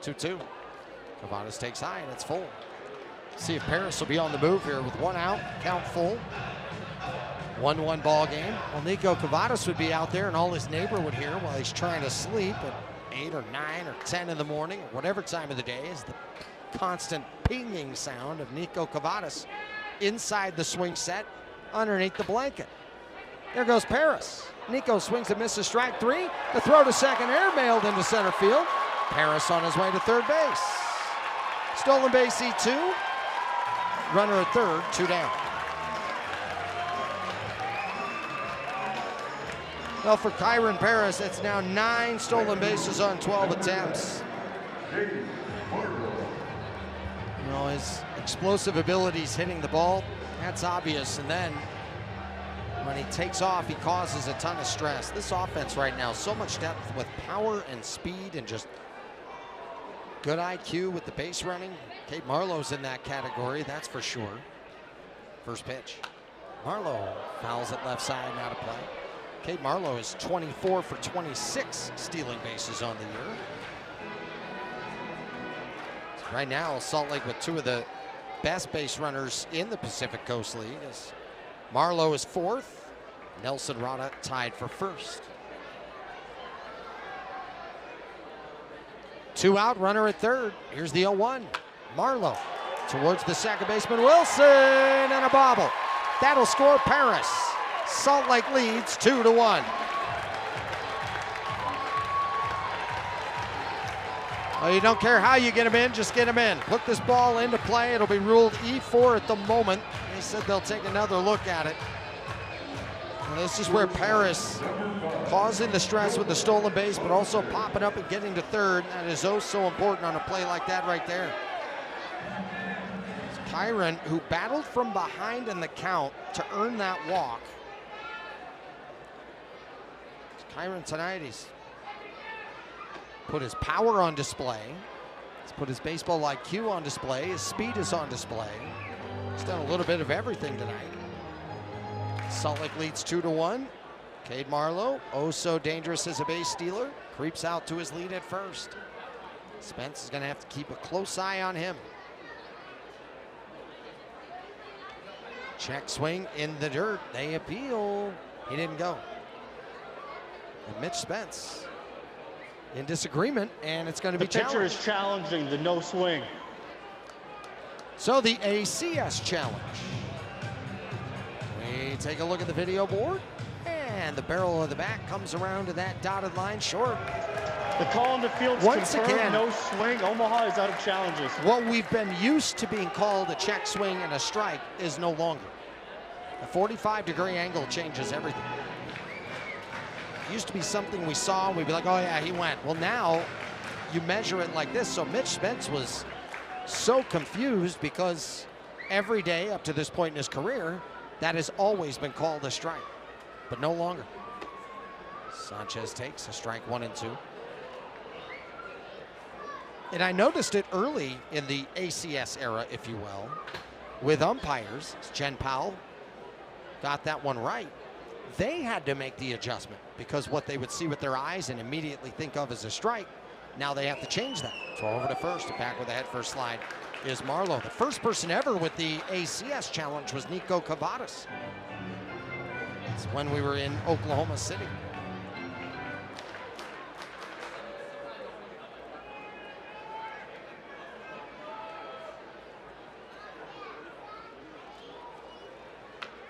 2-2. Cavadas takes high, and it's full. See if Paris will be on the move here with 1 out, count full. 1-1 ball game. Well, Nico Cavadas would be out there, and all his neighbor would hear while he's trying to sleep at 8 or 9 or 10 in the morning, or whatever time of the day, is the constant pinging sound of Nico Cavadas inside the swing set, underneath the blanket. There goes Paris. Nico swings and misses, strike 3. The throw to second, airmailed into center field. Paris on his way to third base. Stolen base E2. Runner at third, 2 down. Well, for Kyron Paris, it's now 9 stolen bases on 12 attempts. His explosive abilities hitting the ball, that's obvious. And then when he takes off, he causes a ton of stress. This offense right now, so much depth with power and speed and just good IQ with the base running. Kate Marlowe's in that category, that's for sure. First pitch. Marlowe fouls it left side and out of play. Kate Marlowe is 24 for 26 stealing bases on the year. Right now, Salt Lake with 2 of the best base runners in the Pacific Coast League. As Marlowe is 4th, Nelson Rada tied for first. 2 out, runner at third. Here's the 0-1. Marlowe towards the second baseman, Wilson, and a bobble. That'll score Paris. Salt Lake leads 2-1. Well, you don't care how you get him in, just get him in. Put this ball into play. It'll be ruled E4 at the moment. They said they'll take another look at it. And this is where Paris causing the stress with the stolen base, but also popping up and getting to third. That is oh so important on a play like that right there. It's Kyron, who battled from behind in the count to earn that walk. It's Kyron tonight, he's put his power on display. He's put his baseball IQ on display. His speed is on display. He's done a little bit of everything tonight. Salt Lake leads 2-1. Cade Marlowe, oh so dangerous as a base stealer, creeps out to his lead at first. Spence is going to have to keep a close eye on him. Check swing in the dirt. They appeal. He didn't go. And Mitch Spence in disagreement, and it's going to be challenged. The pitcher is challenging the no swing. So the ACS challenge. We take a look at the video board, and the barrel of the bat comes around to that dotted line short. The call on the field Once confirmed again, no swing. Omaha is out of challenges. What we've been used to being called a check swing and a strike is no longer. A 45-degree angle changes everything. It used to be something we saw and we'd be like, oh yeah, he went. Well, now you measure it like this. So Mitch Spence was so confused because every day up to this point in his career, that has always been called a strike, but no longer. Sanchez takes a strike 1 and 2. And I noticed it early in the ACS era, if you will, with umpires. Jen Powell got that one right. They had to make the adjustment because what they would see with their eyes and immediately think of as a strike, now they have to change that. Throw over to first, and back with a head first slide is Marlowe. The first person ever with the ACS challenge was Nico Cavadas. It's when we were in Oklahoma City.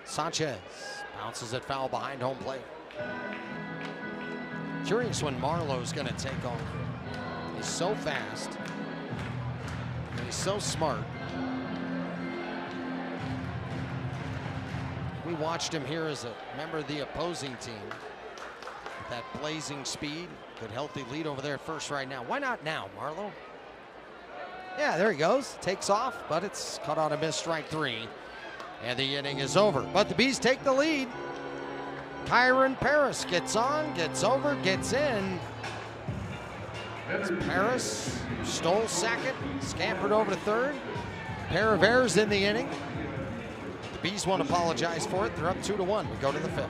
Sanchez bounces it foul behind home plate. Curious when Marlowe's going to take off. He's so fast. And he's so smart. We watched him here as a member of the opposing team. With that blazing speed. Good healthy lead over there at first right now. Why not now, Marlowe? Yeah, there he goes. Takes off, but it's cut on a miss, strike 3. And the inning is over. But the Bees take the lead. Kyron Paris gets on, gets over, gets in. It's Paris, stole second, scampered over to third. Pair of errors in the inning. The Bees won't apologize for it. They're up 2-1. We go to the 5th.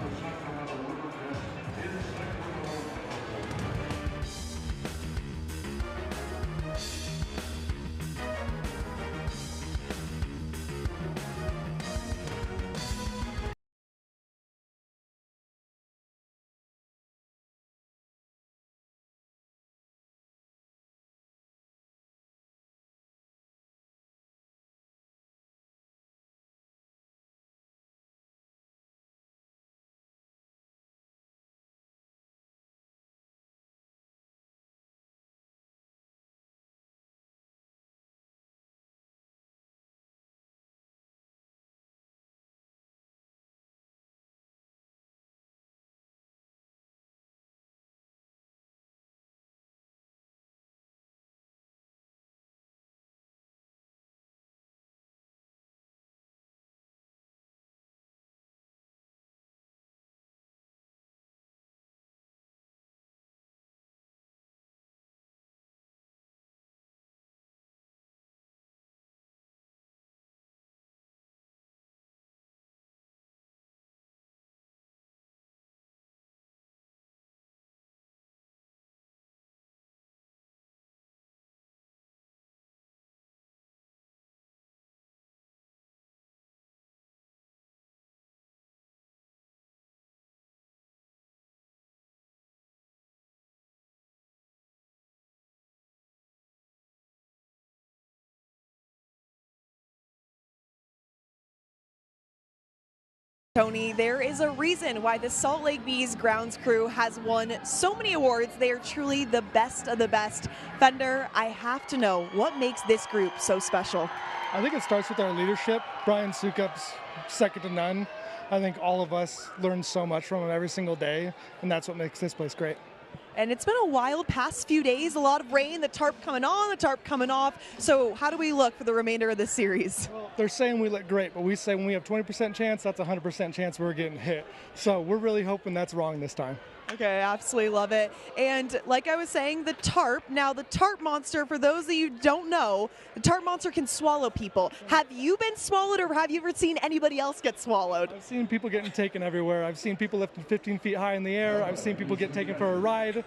Tony, there is a reason why the Salt Lake Bees grounds crew has won so many awards. They are truly the best of the best. Fender, I have to know, what makes this group so special? I think it starts with our leadership. Brian Sukup's second to none. I think all of us learn so much from him every single day, and that's what makes this place great. And it's been a wild past few days, a lot of rain, the tarp coming on, the tarp coming off. So how do we look for the remainder of this series? Well, they're saying we look great, but we say when we have 20% chance, that's 100% chance we're getting hit. So we're really hoping that's wrong this time. Okay, I absolutely love it. And like I was saying, the tarp. Now, the tarp monster, for those of you who don't know, the tarp monster can swallow people. Have you been swallowed, or have you ever seen anybody else get swallowed? I've seen people getting taken everywhere. I've seen people lifted 15 feet high in the air. I've seen people get taken for a ride.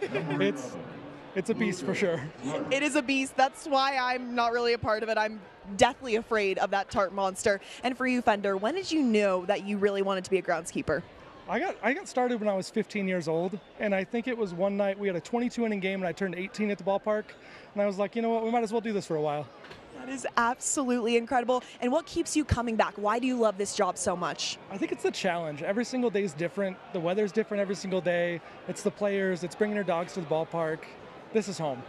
It's a beast for sure. It is a beast. That's why I'm not really a part of it. I'm deathly afraid of that tarp monster. And for you, Fender, when did you know that you really wanted to be a groundskeeper? I got started when I was 15 years old, and I think it was one night we had a 22-inning game, and I turned 18 at the ballpark, and I was like, you know what, we might as well do this for a while. That is absolutely incredible. And what keeps you coming back? Why do you love this job so much? I think it's the challenge. Every single day is different. The weather's different every single day. It's the players. It's bringing your dogs to the ballpark. This is home.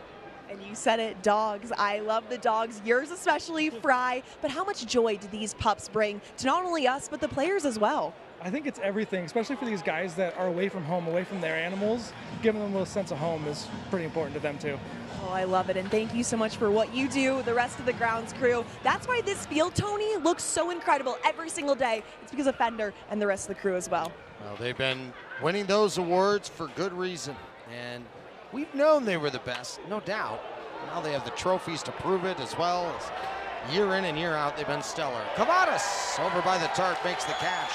And you said it, dogs. I love the dogs, yours especially, Fry. But how much joy do these pups bring to not only us, but the players as well? I think it's everything, especially for these guys that are away from home, away from their animals. Giving them a little sense of home is pretty important to them too. Oh, I love it, and thank you so much for what you do, the rest of the grounds crew. That's why this field, Tony, looks so incredible every single day. It's because of Fender and the rest of the crew as well. Well, they've been winning those awards for good reason, and we've known they were the best, no doubt. Now they have the trophies to prove it, as well as year in and year out, they've been stellar. Cavadas over by the tarp makes the catch.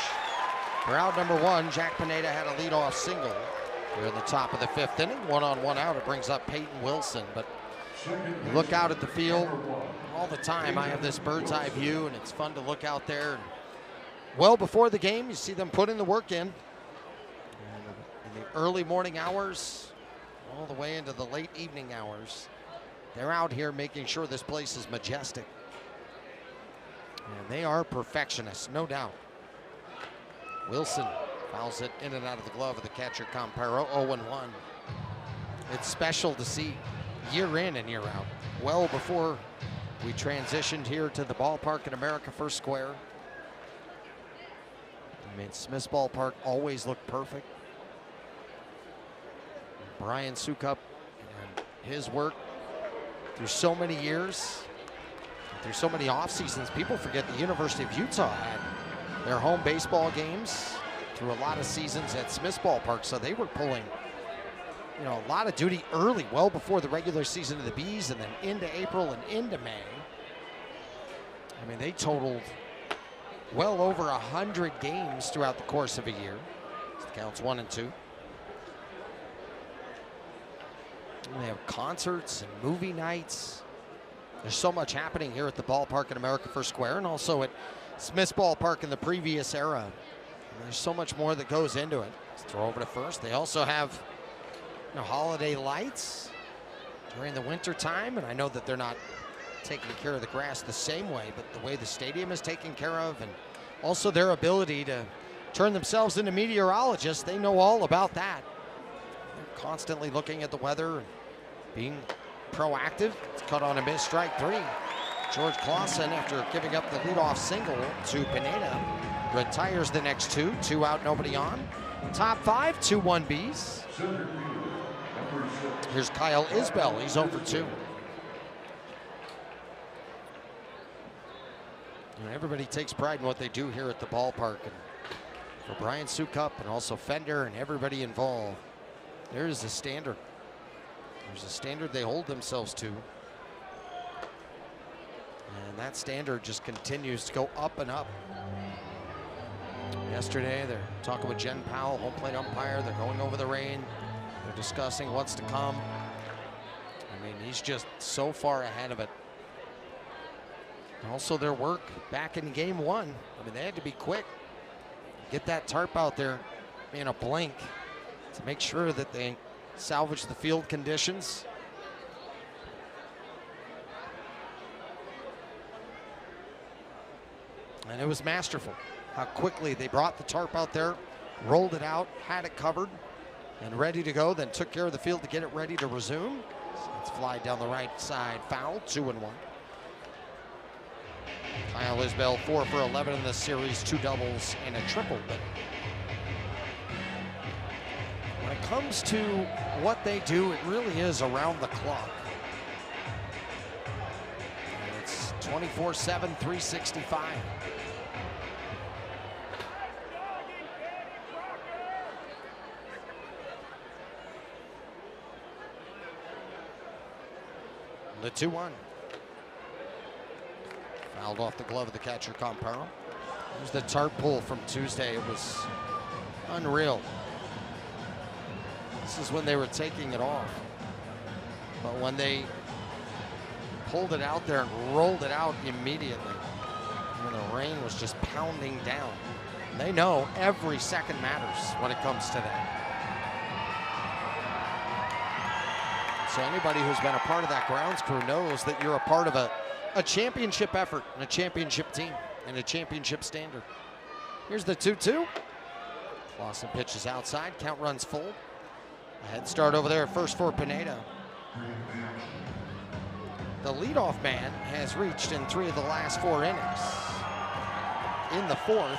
For out number one, Jack Pineda had a leadoff single here in the top of the fifth inning. 1-on-1 out, it brings up Peyton Wilson. But you look out at the field all the time. I have this bird's eye view, and it's fun to look out there. Well before the game, you see them putting the work in. And in the early morning hours, all the way into the late evening hours, they're out here making sure this place is majestic. And they are perfectionists, no doubt. Wilson fouls it in and out of the glove of the catcher, Campero, 0-1. It's special to see year in and year out. Well before we transitioned here to the ballpark in America First Square. I mean, Smith's Ballpark always looked perfect. Brian Sukup and his work through so many years, through so many off seasons. People forget the University of Utah had their home baseball games through a lot of seasons at Smith's Ballpark, so they were pulling, you know, a lot of duty early, well before the regular season of the Bees, and then into April and into May. I mean, they totaled well over 100 games throughout the course of a year. Counts 1 and 2. And they have concerts and movie nights. There's so much happening here at the ballpark in America First Square, and also at Smith's Ballpark in the previous era. And there's so much more that goes into it. Let's throw over to first. They also have, you know, holiday lights during the winter time, and I know that they're not taking care of the grass the same way, but the way the stadium is taken care of, and also their ability to turn themselves into meteorologists, they know all about that. They're constantly looking at the weather and being proactive. It's cut on a miss, strike three. George Clausen, after giving up the leadoff single to Pineda, retires the next two. 2 out, nobody on. Top 5, 2-1 Bees. Here's Kyle Isbell. He's 0 for 2. You know, everybody takes pride in what they do here at the ballpark. And for Brian Sukup and also Fender and everybody involved, there is a standard. There's a standard they hold themselves to. And that standard just continues to go up and up. Yesterday, they're talking with Jen Powell, home plate umpire. They're going over the rain. They're discussing what's to come. I mean, he's just so far ahead of it. Also, their work back in game one. I mean, they had to be quick. Get that tarp out there in a blink to make sure that they salvage the field conditions. And it was masterful. how quickly they brought the tarp out there, rolled it out, had it covered, and ready to go, then took care of the field to get it ready to resume. So it's fly down the right side, foul, 2-1. Kyle Isbell 4 for 11 in this series, 2 doubles and a triple. But when it comes to what they do, it really is around the clock. And it's 24/7, 365. The 2-1. Fouled off the glove of the catcher, Comparo. There's the tarp pull from Tuesday. It was unreal. This is when they were taking it off. But when they pulled it out there and rolled it out immediately, when the rain was just pounding down, they know every second matters when it comes to that. So anybody who's been a part of that grounds crew knows that you're a part of a championship effort and a championship team and a championship standard. Here's the 2-2. Clausen pitches outside, count runs full. A head start over there, first for Pineda. The leadoff man has reached in 3 of the last 4 innings. In the 4th,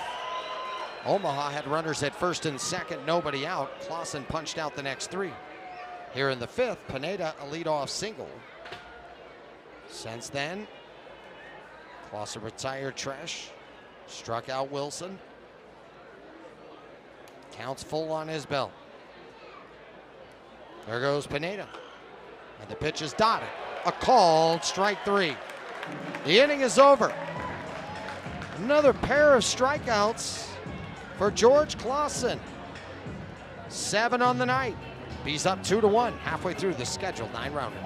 Omaha had runners at first and second, nobody out. Clausen punched out the next 3. Here in the 5th, Pineda a leadoff single. Since then, Clausen retired Tresh, struck out Wilson. Counts full on his belt. There goes Pineda. And the pitch is dotted. A called strike 3. The inning is over. Another pair of strikeouts for George Clausen. 7 on the night. B's up 2-1, halfway through the scheduled 9-rounder.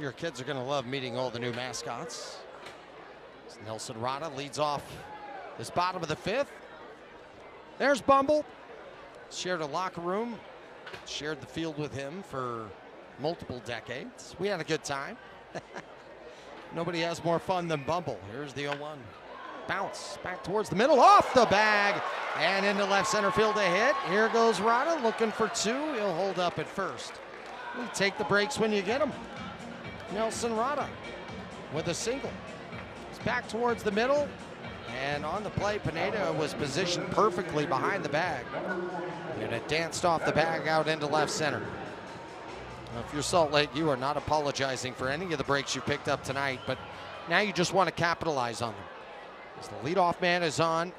Your kids are going to love meeting all the new mascots. Nelson Rada leads off this bottom of the 5th. There's Bumble. Shared a locker room. Shared the field with him for multiple decades. We had a good time. Nobody has more fun than Bumble. Here's the 0-1. Bounce back towards the middle, off the bag, and into left center field a hit. Here goes Rada looking for 2. He'll hold up at first. You take the breaks when you get them. Nelson Rada with a single. It's back towards the middle, and on the play, Pineda was positioned perfectly behind the bag, and it danced off the bag out into left center. Now, if you're Salt Lake, you are not apologizing for any of the breaks you picked up tonight, but Now you just want to capitalize on them. As the leadoff man is on,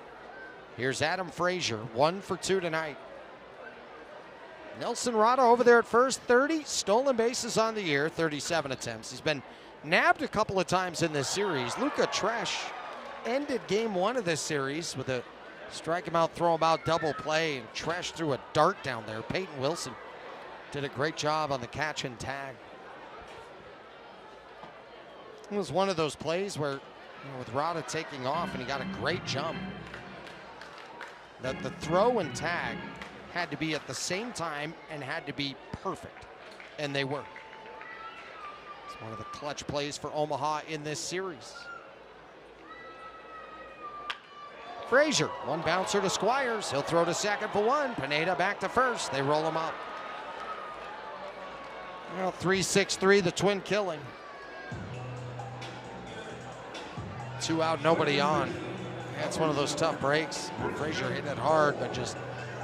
here's Adam Frazier, 1 for 2 tonight. Nelson Rada over there at first, 30 stolen bases on the year, 37 attempts. He's been nabbed a couple of times in this series. Luca Tresh ended game 1 of this series with a strike him out, throw him out double play, and Tresh threw a dart down there. Peyton Wilson did a great job on the catch and tag. It was one of those plays where, with Rada taking off and he got a great jump, that the throw and tag had to be at the same time and had to be perfect, and they were. It's one of the clutch plays for Omaha in this series. Frazier, one bouncer to Squires. He'll throw to second for 1. Pineda back to first. They roll him up. Well, 3-6-3, the twin killing. 2 out, nobody on. That's one of those tough breaks. Frazier hit it hard, but just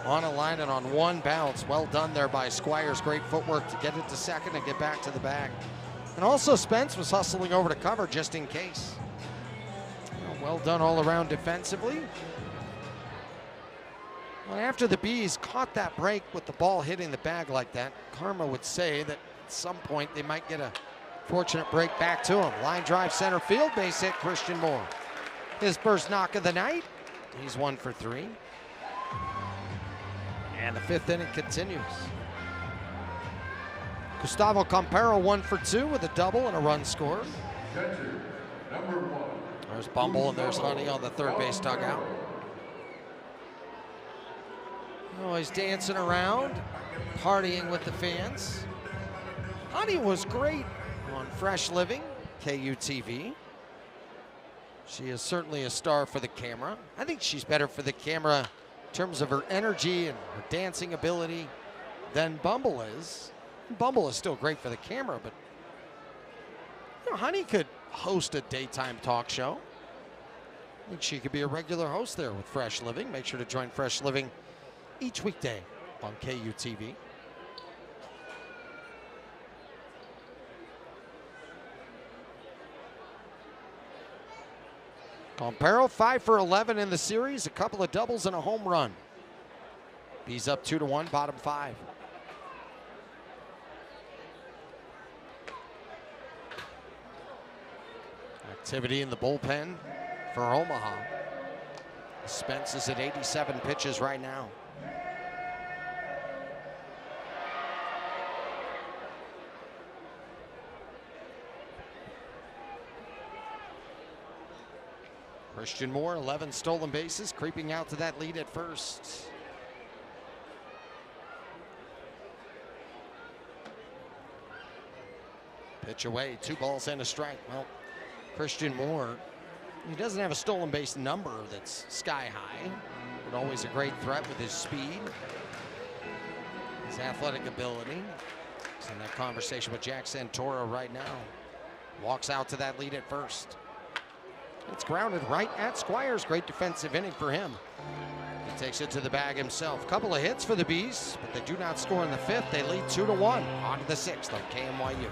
on a line and on one bounce. Well done there by Squires. Great footwork to get it to second and get back to the bag. And also Spence was hustling over to cover just in case. Well done all around defensively. Well, after the Bees caught that break with the ball hitting the bag like that, karma would say that at some point they might get a fortunate break back to him. Line drive center field, base hit Christian Moore. His first knock of the night. He's 1 for 3. And the 5th inning continues. Gustavo Campero 1 for 2 with a double and a run scored. Catcher, number 1. There's Bumble and there's Honey on the third base dugout. Oh, he's dancing around, partying with the fans. Honey was great on Fresh Living, KUTV. She is certainly a star for the camera. I think she's better for the camera in terms of her energy and her dancing ability than Bumble is. Bumble is still great for the camera, but Honey could host a daytime talk show. I think she could be a regular host there with Fresh Living. Make sure to join Fresh Living each weekday on KUTV. Campero 5 for 11 in the series, a couple of doubles and a home run. Bees up 2-1, bottom 5. Activity in the bullpen for Omaha. Spence is at 87 pitches right now. Christian Moore, 11 stolen bases, creeping out to that lead at first. Pitch away, 2 balls and a strike. Well, Christian Moore, he doesn't have a stolen base number that's sky high, but always a great threat with his speed, his athletic ability. He's in that conversation with Jack Santoro right now. Walks out to that lead at first. It's grounded right at Squires. Great defensive inning for him. He takes it to the bag himself. Couple of hits for the Bees, but they do not score in the 5th. They lead 2-1 on to the 6th on KMYU.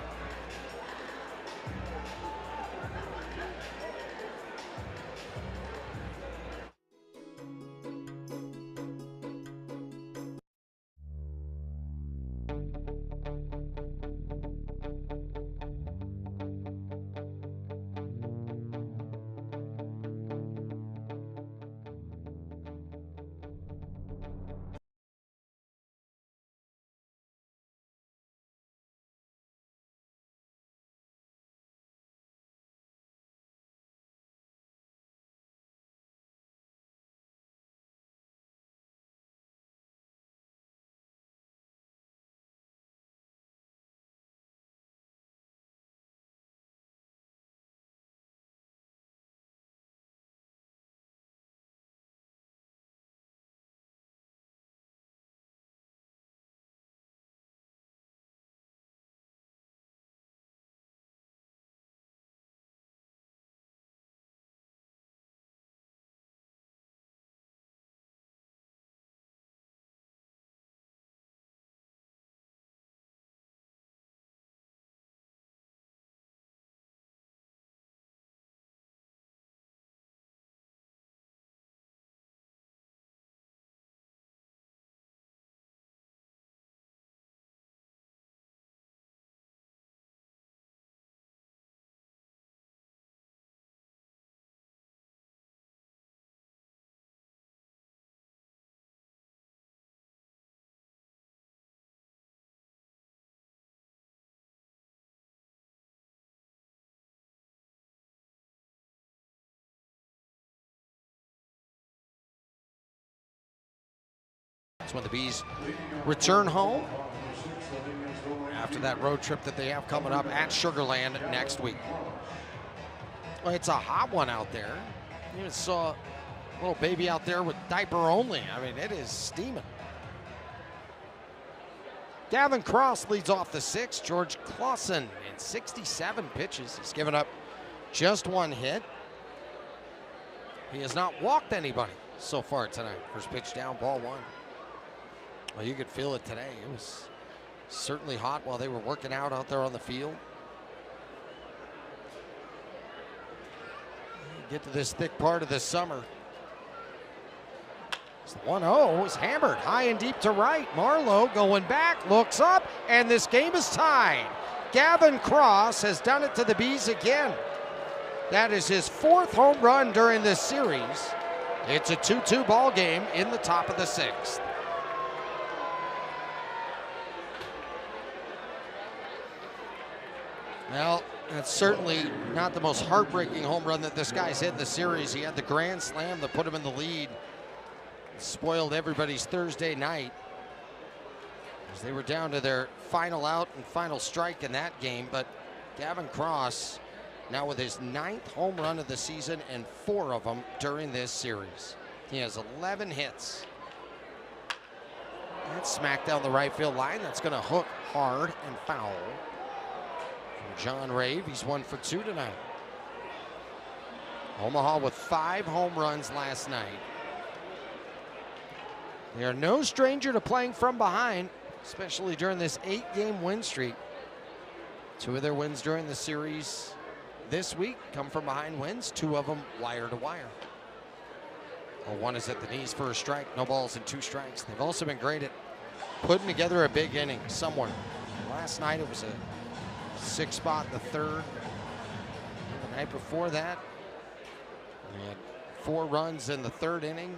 when the Bees return home after that road trip that they have coming up at Sugar Land next week. Well, it's a hot one out there. You even saw a little baby out there with diaper only. I mean, it is steaming. Gavin Cross leads off the sixth. George Clausen in 67 pitches. He's given up just one hit. He has not walked anybody so far tonight. First pitch down, ball one. Well, you could feel it today. It was certainly hot while they were working out there on the field. Get to this thick part of the summer. It's 1-0 is hammered high and deep to right. Marlowe going back, looks up, and this game is tied. Gavin Cross has done it to the Bees again. That is his fourth home run during this series. It's a 2-2 ball game in the top of the sixth. Well, that's certainly not the most heartbreaking home run that this guy's hit in the series. He had the grand slam that put him in the lead. It spoiled everybody's Thursday night as they were down to their final out and final strike in that game. But Gavin Cross now with his 9th home run of the season and 4 of them during this series. He has 11 hits. That's smacked down the right field line. That's going to hook hard and foul. John Rave, he's 1 for 2 tonight. Omaha with 5 home runs last night. They are no stranger to playing from behind, especially during this 8-game win streak. 2 of their wins during the series this week come from behind wins, 2 of them wire to wire. Well, 1 is at the knees for a strike, no balls and 2 strikes. They've also been great at putting together a big inning somewhere. Last night it was a 6 spot in the 3rd. The night before that, they had 4 runs in the 3rd inning.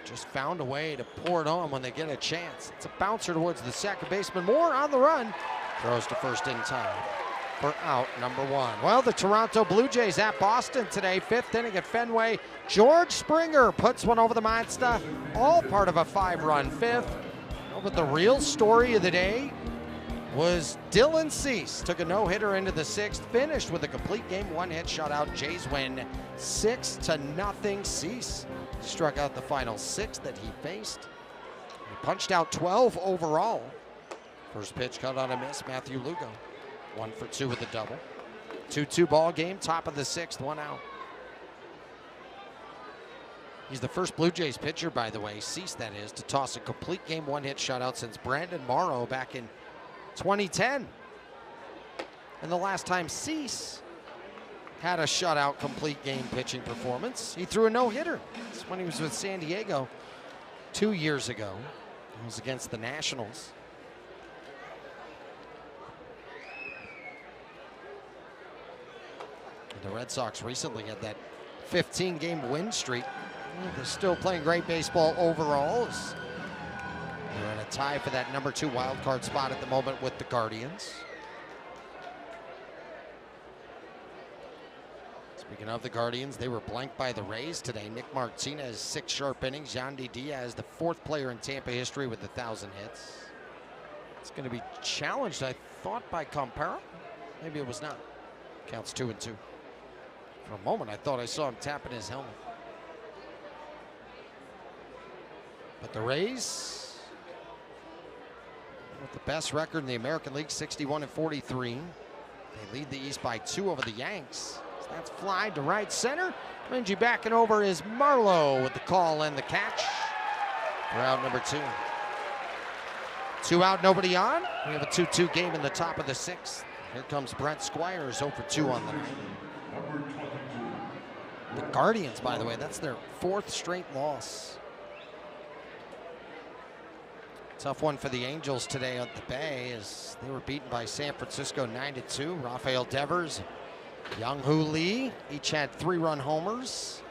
Just found a way to pour it on when they get a chance. It's a bouncer towards the second baseman. Moore on the run. Throws to first in time for out number 1. Well, the Toronto Blue Jays at Boston today. 5th inning at Fenway. George Springer puts one over the monster. All part of a 5-run 5th. But the real story of the day was Dylan Cease. Took a no-hitter into the 6th, finished with a complete game 1-hit shutout. Jays win 6-0. Cease struck out the final 6 that he faced. He punched out 12 overall. First pitch cut on a miss. Matthew Lugo 1 for 2 with a double. 2-2 ball game, top of the 6th, 1 out. He's the first Blue Jays pitcher, by the way, Cease that is, to toss a complete game 1-hit shutout since Brandon Morrow back in 2010. And the last time Cease had a shutout complete game pitching performance, he threw a no-hitter. That's when he was with San Diego 2 years ago. It was against the Nationals. And the Red Sox recently had that 15-game win streak. They're still playing great baseball overall. They're in a tie for that number 2 wild card spot at the moment with the Guardians. Speaking of the Guardians, they were blanked by the Rays today. Nick Martinez, 6 sharp innings. Yandy Diaz, the 4th player in Tampa history with 1,000 hits. It's going to be challenged, I thought, by Campera. Maybe it was not. Counts 2-2. For a moment, I thought I saw him tapping his helmet. But the Rays, with the best record in the American League, 61-43. They lead the East by 2 over the Yanks. So that's fly to right center. Minji backing over is Marlowe with the call and the catch. For out number 2. 2 out, nobody on. We have a 2-2 game in the top of the 6th. Here comes Brent Squires, 0 for 2 on the night. The Guardians, by the way, that's their 4th straight loss. Tough one for the Angels today at the Bay as they were beaten by San Francisco 9-2. Rafael Devers, Young-Hoo Lee each had 3-run homers.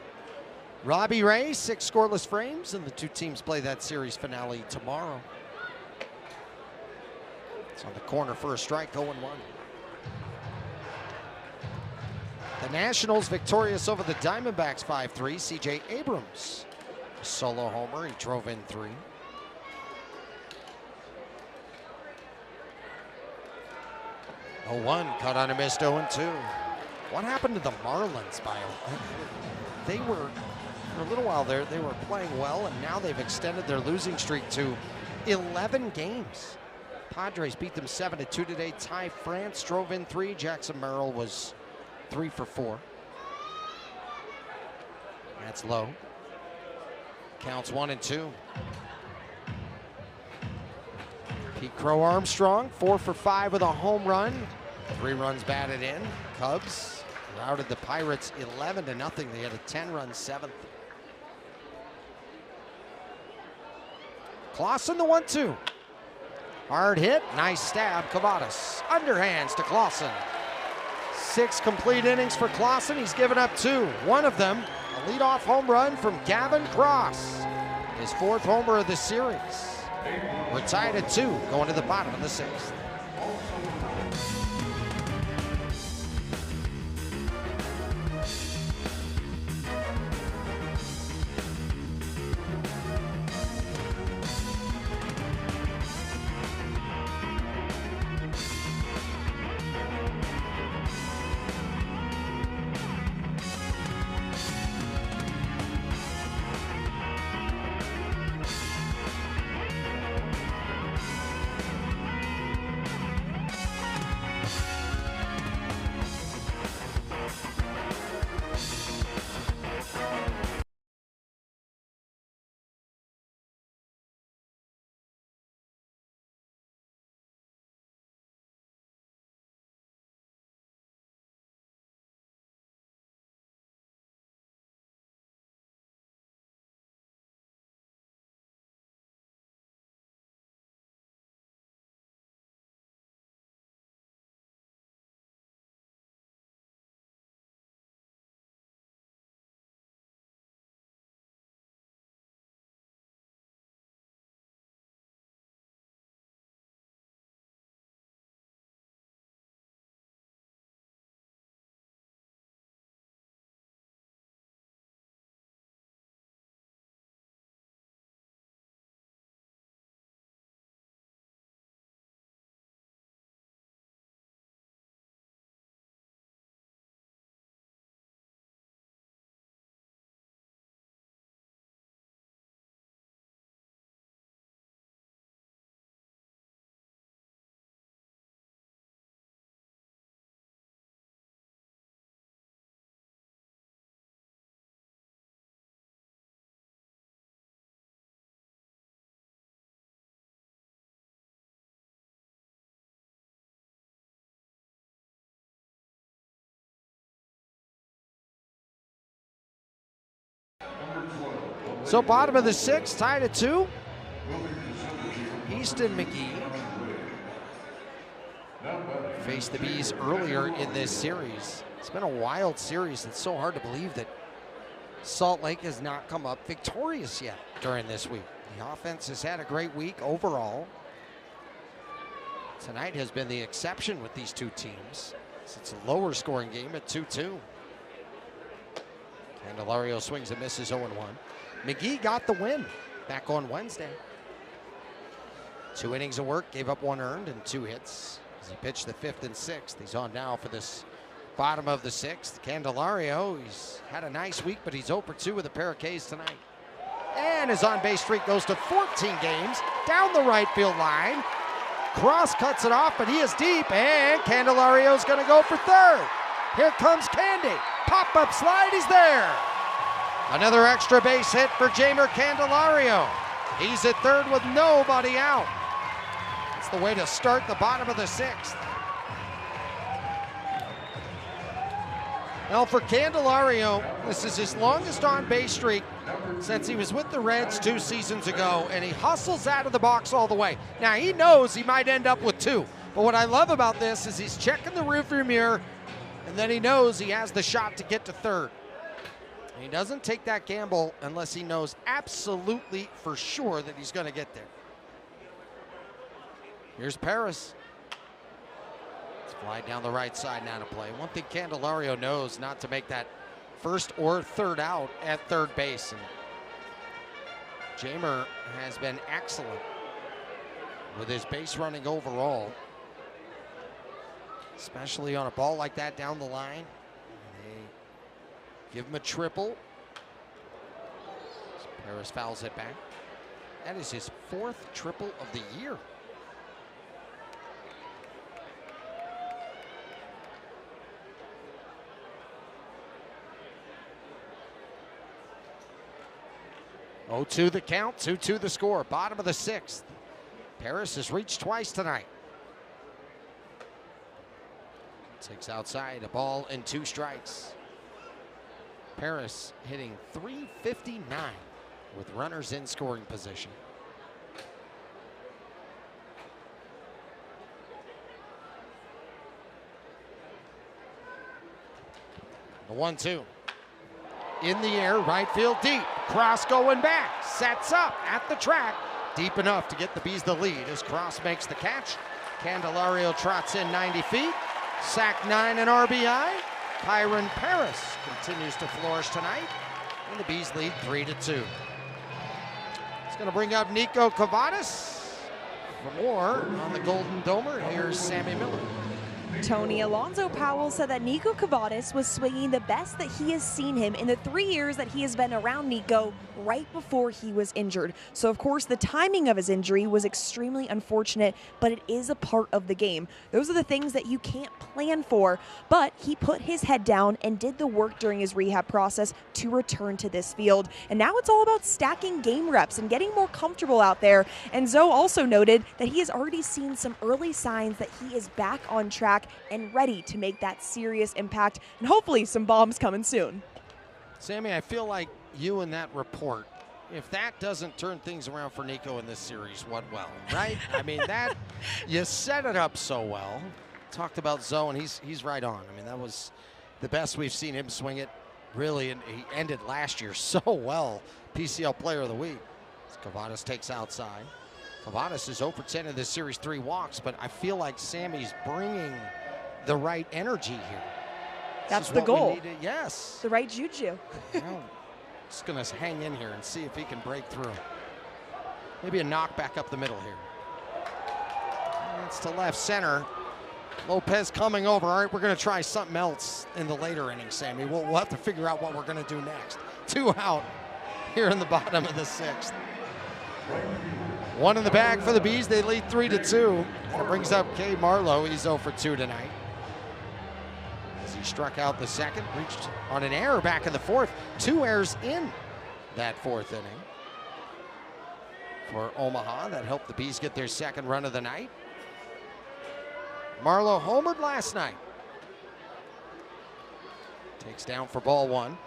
Robbie Ray, 6 scoreless frames, and the 2 teams play that series finale tomorrow. It's on the corner for a strike, 0-1. The Nationals victorious over the Diamondbacks 5-3. C.J. Abrams Solo homer, he drove in 3. Oh, 1 cut on a missed 0-2. What happened to the Marlins, They were, for a little while there, they were playing well, and now they've extended their losing streak to 11 games. Padres beat them 7-2 today. Ty France drove in 3. Jackson Merrill was 3 for 4. That's low. Counts 1-2. Pete Crow Armstrong, 4 for 5 with a home run. 3 runs batted in. Cubs routed the Pirates 11-0. They had a 10-run 7th. Clausen the 1-2. Hard hit, nice stab, Cavadas. Underhands to Clausen. 6 complete innings for Clausen. He's given up 2. One of them, a leadoff home run from Gavin Cross. His 4th homer of the series. We're tied at 2, going to the bottom of the 6th. So bottom of the 6th, tied at 2. Easton McGee faced the Bees earlier in this series. It's been a wild series. It's so hard to believe that Salt Lake has not come up victorious yet during this week. The offense has had a great week overall. Tonight has been the exception with these two teams. It's a lower scoring game at 2-2. Candelario swings and misses 0-1. McGee got the win back on Wednesday. 2 innings of work, gave up 1 earned and 2 hits as he pitched the 5th and 6th. He's on now for this bottom of the 6th. Candelario, he's had a nice week, but he's 0 for 2 with a pair of Ks tonight. And his on-base streak goes to 14 games down the right field line. Cross cuts it off, but he is deep, and Candelario's gonna go for 3rd. Here comes Candy. Pop-up slide, he's there. Another extra base hit for Jamer Candelario. He's at 3rd with nobody out. It's the way to start the bottom of the 6th. Now for Candelario, this is his longest on-base streak since he was with the Reds 2 seasons ago, and he hustles out of the box all the way. Now he knows he might end up with 2, but what I love about this is he's checking the rearview mirror, and then he knows he has the shot to get to 3rd. And he doesn't take that gamble unless he knows absolutely for sure that he's going to get there. Here's Paris. Let's fly down the right side now to play. One thing Candelario knows, not to make that 1st or 3rd out at 3rd base. And Jamer has been excellent with his base running overall, especially on a ball like that down the line. They give him a triple. Paris fouls it back. That is his 4th triple of the year. Oh, 2 the count, 2-2 the score. Bottom of the 6th. Paris has reached twice tonight. Takes outside, a ball and 2 strikes. Paris hitting .359 with runners in scoring position. The 1-2. In the air, right field deep. Cross going back, sets up at the track. Deep enough to get the Bees the lead as Cross makes the catch. Candelario trots in 90 feet. Sack 9 and RBI. Kyron Paris continues to flourish tonight. And the Bees lead 3-2. It's going to bring up Nico Cavadas. For more on the Golden Domer, here's Sammy Miller. Tony Alonso Powell said that Nico Cavadas was swinging the best that he has seen him in the 3 years that he has been around Nico right before he was injured. So, of course, the timing of his injury was extremely unfortunate, but it is a part of the game. Those are the things that you can't plan for, but he put his head down and did the work during his rehab process to return to this field. And now it's all about stacking game reps and getting more comfortable out there. And Zoe also noted that he has already seen some early signs that he is back on track and ready to make that serious impact, and hopefully some bombs coming soon. Sammy, I feel like you and that report, if that doesn't turn things around for Nico in this series, what will, right? I mean, that, you set it up so well. Talked about Zoe, and he's right on. I mean, that was the best we've seen him swing it, really, and he ended last year so well. PCL Player of the Week. As Cavadas takes outside. Cavadas is 0 for 10 in this series, 3 walks, but I feel like Sammy's bringing the right energy here. That's the goal. Yes. The right juju. Just going to hang in here and see if he can break through. Maybe a knock back up the middle here. It's to left center. Lopez coming over. All right, we're going to try something else in the later innings, Sammy. We'll have to figure out what we're going to do next. 2 out here in the bottom of the 6th. 1 in the bag for the Bees. They lead 3-2. And it brings up Cade Marlowe. He's 0 for 2 tonight. As he struck out the 2nd, reached on an error back in the 4th. 2 errors in that 4th inning for Omaha. That helped the Bees get their 2nd run of the night. Marlowe homered last night. Takes down for ball 1.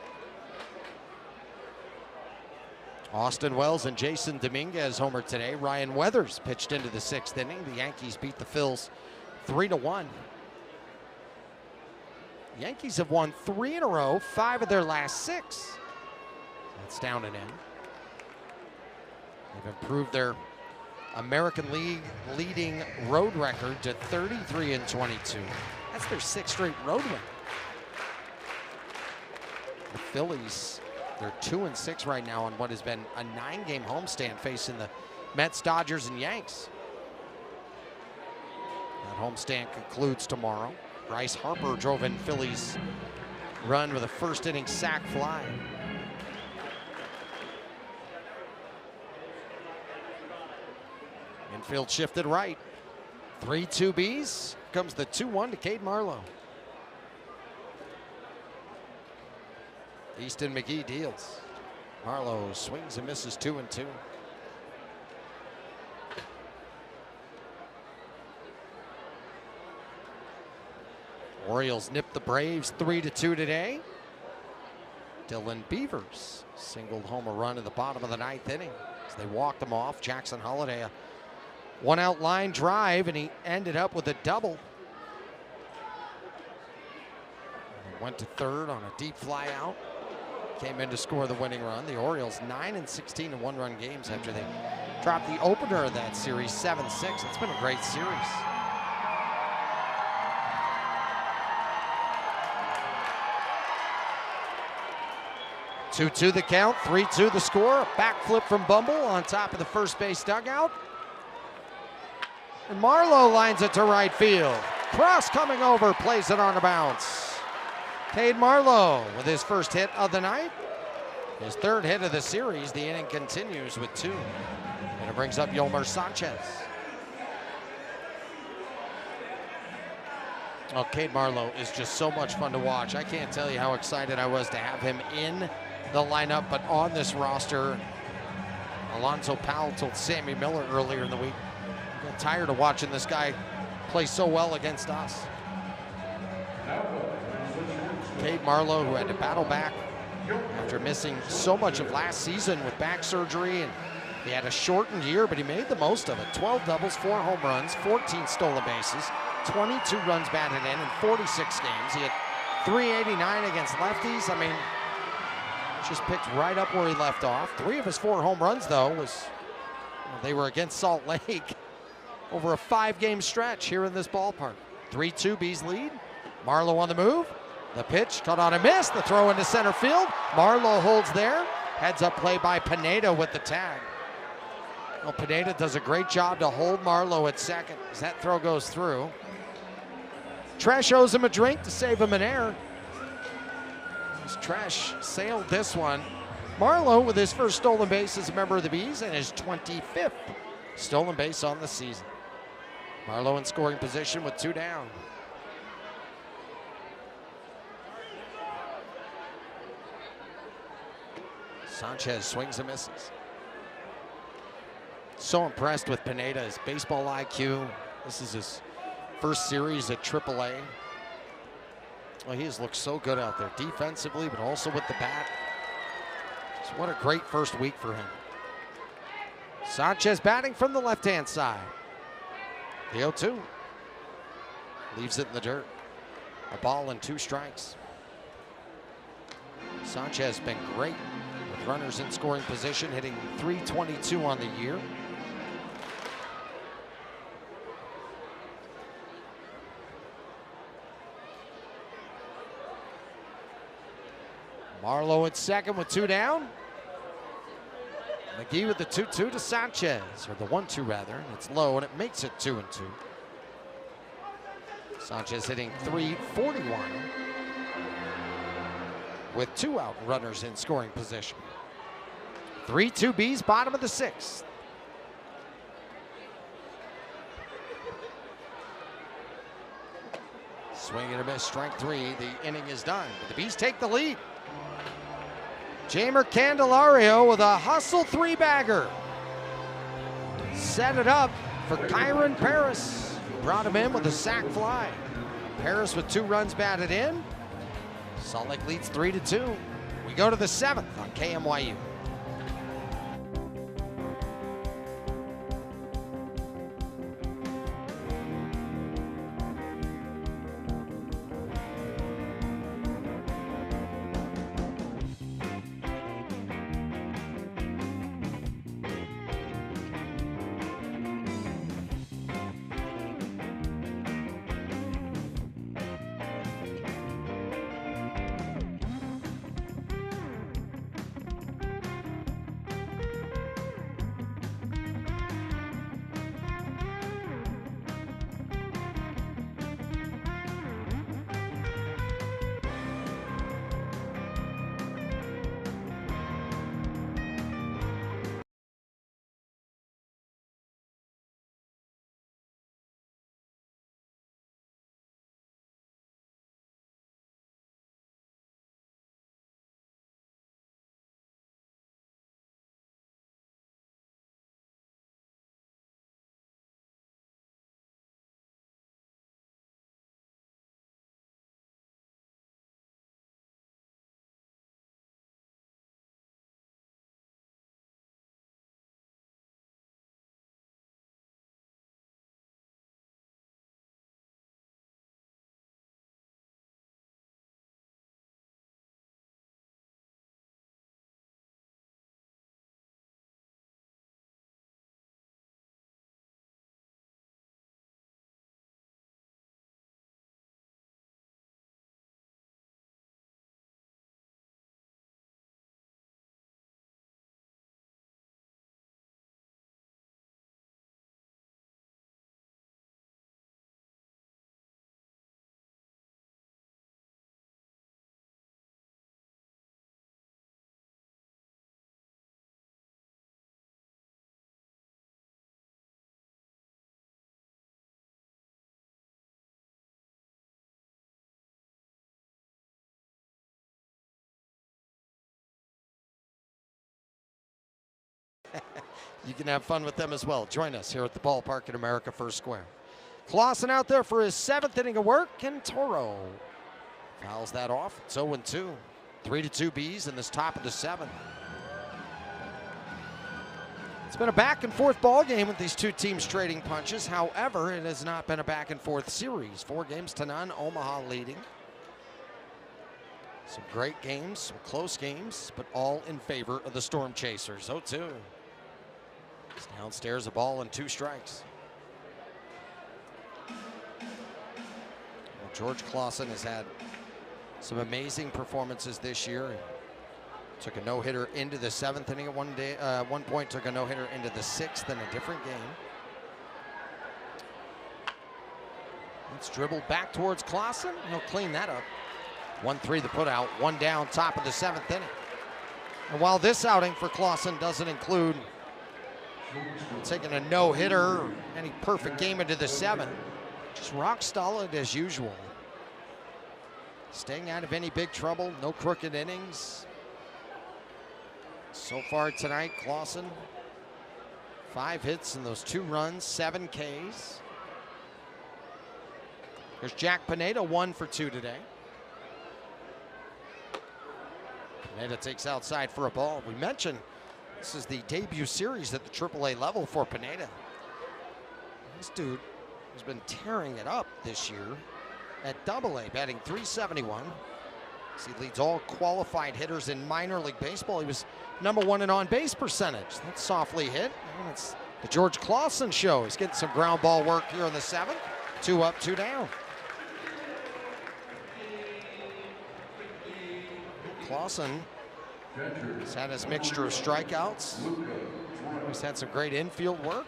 Austin Wells and Jason Dominguez homered today. Ryan Weathers pitched into the 6th inning. The Yankees beat the Phils 3-1. The Yankees have won 3 in a row, 5 of their last 6. That's down and in. They've improved their American League leading road record to 33-22. That's their 6th straight road win. The Phillies, they're 2-6 right now on what has been a 9-game homestand facing the Mets, Dodgers, and Yanks. That homestand concludes tomorrow. Bryce Harper drove in Phillies' run with a 1st inning sac fly. Infield shifted right. 3-2 Bees. Comes the 2-1 to Cade Marlowe. Easton McGee deals. Marlowe swings and misses 2-2. Orioles nip the Braves 3-2 today. Dylan Beavers singled home a run in the bottom of the 9th inning as they walked him off. Jackson Holliday, a 1-out line drive, and he ended up with a double. Went to 3rd on a deep fly out. Came in to score the winning run. The Orioles 9-16 in 1-run games after they dropped the opener of that series 7-6. It's been a great series. 2-2 the count, 3-2 the score. A backflip from Bumble on top of the first base dugout. And Marlowe lines it to right field. Cross coming over, plays it on a bounce. Cade Marlowe with his first hit of the night. His third hit of the series. The inning continues with 2. And it brings up Yolmer Sanchez. Oh, Cade Marlowe is just so much fun to watch. I can't tell you how excited I was to have him in the lineup, but on this roster. Alonzo Powell told Sammy Miller earlier in the week, I got tired of watching this guy play so well against us. Cade Marlowe, who had to battle back after missing so much of last season with back surgery, and he had a shortened year, but he made the most of it. 12 doubles, 4 home runs, 14 stolen bases, 22 runs batted in 46 games. He had 389 against lefties. I mean, just picked right up where he left off. 3 of his 4 home runs, though, they were against Salt Lake over a 5-game stretch here in this ballpark. 3-2 Bees lead. Marlowe on the move. The pitch, cut on a miss. The throw into center field. Marlowe holds there. Heads up play by Pineda with the tag. Well, Pineda does a great job to hold Marlowe at second as that throw goes through. Tresh owes him a drink to save him an error. As Tresh sailed this one. Marlowe with his first stolen base as a member of the Bees and his 25th stolen base on the season. Marlowe in scoring position with 2 down. Sanchez swings and misses. So impressed with Pineda's baseball IQ. This is his first series at AAA. Well, he has looked so good out there defensively, but also with the bat. So what a great first week for him. Sanchez batting from the left-hand side. The 0-2. Leaves it in the dirt. A ball and 2 strikes. Sanchez has been great with runners in scoring position, hitting .322 on the year. Marlowe at second with 2 down. McGee with the 2-2 to Sanchez, or the 1-2 rather, and it's low and it makes it 2-2. Sanchez hitting .341 with 2 out runners in scoring position. 3-2 Bees, bottom of the 6th. Swing and a miss, strike 3. The inning is done. But the Bees take the lead. Jamer Candelario with a hustle 3-bagger. Set it up for Kyron Paris. Brought him in with a sac fly. Paris with 2 runs batted in. Salt Lake leads 3-2. We go to the 7th on KMYU. you can have fun with them as well. Join us here at the ballpark at America First Square. Clausen out there for his 7th inning of work, and Toro fouls that off. It's 0-2. 3-2 Bees in this top of the 7th. It's been a back-and-forth ball game with these two teams trading punches. However, it has not been a back-and-forth series. 4-0 Omaha leading. Some great games, some close games, but all in favor of the Storm Chasers. 0-2. It's downstairs, a ball and 2 strikes. Well, George Clausen has had some amazing performances this year. Took a no-hitter into the 7th inning at one point, took a no-hitter into the 6th in a different game. It's dribbled back towards Clausen. He'll clean that up. 1-3 the put out, 1 down, top of the 7th inning. And while this outing for Clausen doesn't include taking a no-hitter or any perfect game into the 7th, just rock solid as usual. Staying out of any big trouble, no crooked innings. So far tonight, Clausen, 5 hits and those 2 runs, 7 Ks. There's Jack Pineda, 1 for 2 today. Pineda takes outside for a ball. We mentioned this is the debut series at the AAA level for Pineda. This dude has been tearing it up this year at AA, batting .371. He leads all qualified hitters in minor league baseball. He was #1 in on-base percentage. That's softly hit. And it's the George Clausen show. He's getting some ground ball work here in the 7th. 2 up, 2 down. Clausen has had his mixture of strikeouts. He's had some great infield work.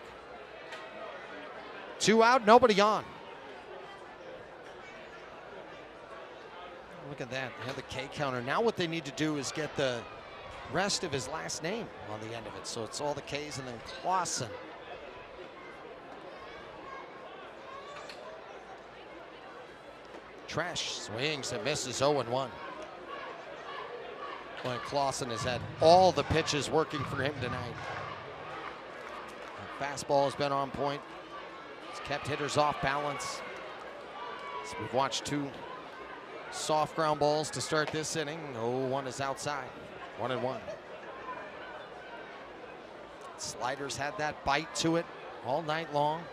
2 out, nobody on. Look at that, they have the K counter. Now what they need to do is get the rest of his last name on the end of it. So it's all the Ks and then Clausen. Trash swings and misses 0-1. Well, Clausen has had all the pitches working for him tonight. The fastball has been on point. It's kept hitters off balance. So we've watched 2 soft ground balls to start this inning. 0-1 is outside. 1-1. Sliders had that bite to it all night long.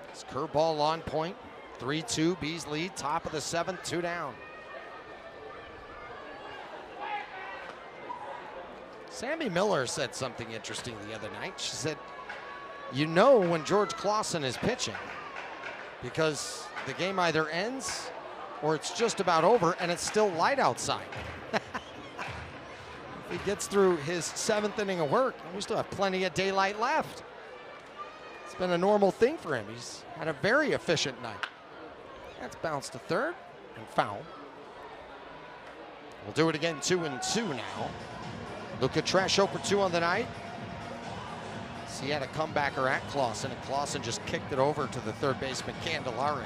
It's curveball on point. 3-2, Bees lead, top of the 7th, 2 down. Sammy Miller said something interesting the other night. She said, you know when George Clausen is pitching because the game either ends or it's just about over and it's still light outside. If he gets through his 7th inning of work, we still have plenty of daylight left. It's been a normal thing for him. He's had a very efficient night. That's bounced to 3rd and foul. We'll do it again, 2-2 now. Luca Tresh 0 for 2 on the night. So he had a comebacker at Clausen, and Clausen just kicked it over to the 3rd baseman, Candelario.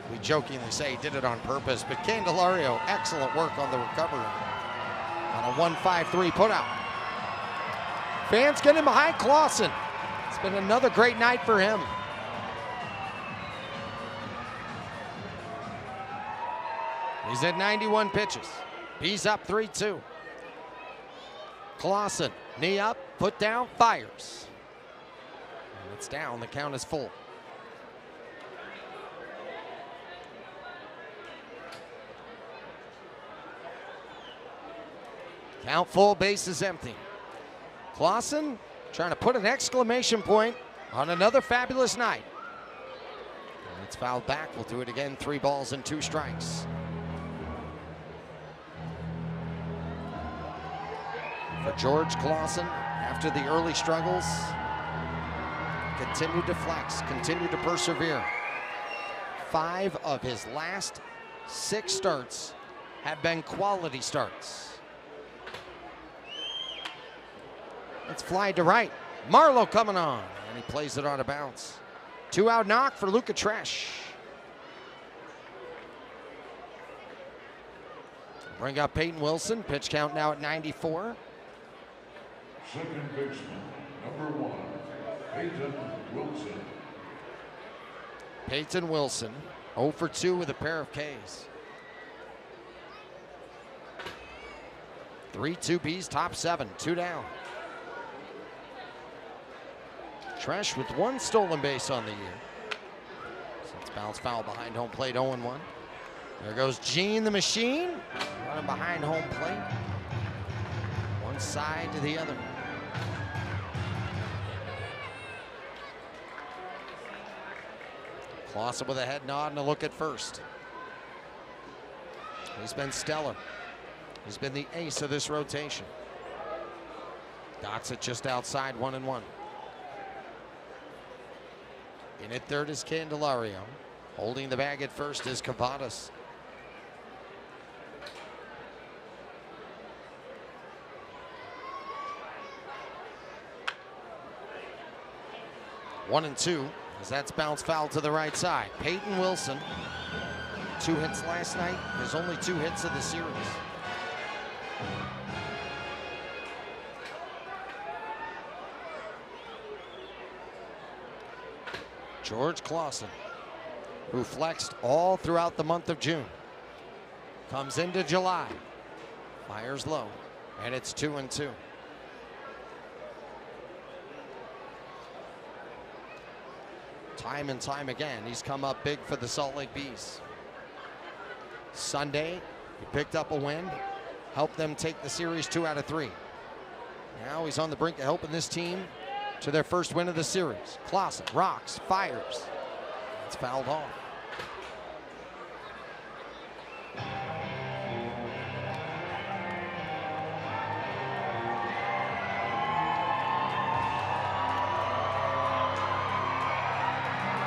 We jokingly say he did it on purpose, but Candelario, excellent work on the recovery on a 1-5-3 putout. Fans getting behind Clausen. It's been another great night for him. He's at 91 pitches. He's up 3-2. Clausen, knee up, foot down, fires. And it's down, the count is full. Count full, base is empty. Clausen trying to put an exclamation point on another fabulous night. And it's fouled back, we'll do it again, 3 balls and 2 strikes. For George Clausen, after the early struggles, continued to flex, continued to persevere. 5 of his last 6 starts have been quality starts. It's fly to right. Marlowe coming on, and he plays it on a bounce. 2 out knock for Luca Tresh. Bring up Peyton Wilson, pitch count now at 94. Second baseman, number 1, Peyton Wilson. Peyton Wilson, 0 for 2 with a pair of Ks. 3-2 Bs, top 7, 2 down. Tresh with 1 stolen base on the year. Since bounce foul behind home plate, 0-1. There goes Gene the Machine, running behind home plate. One side to the other. Clausen with a head nod and a look at first. He's been stellar. He's been the ace of this rotation. Dots it just outside, 1-1. In at third is Candelario. Holding the bag at first is Cavadas. One and two, as that's bounced foul to the right side. Peyton Wilson, 2 hits last night. His only 2 hits of the series. George Clausen, who flexed all throughout the month of June, comes into July, fires low, and it's 2-2. Time and time again, he's come up big for the Salt Lake Bees. Sunday, he picked up a win, helped them take the series 2 out of 3. Now he's on the brink of helping this team to their first win of the series. Clausen rocks, fires. It's fouled off.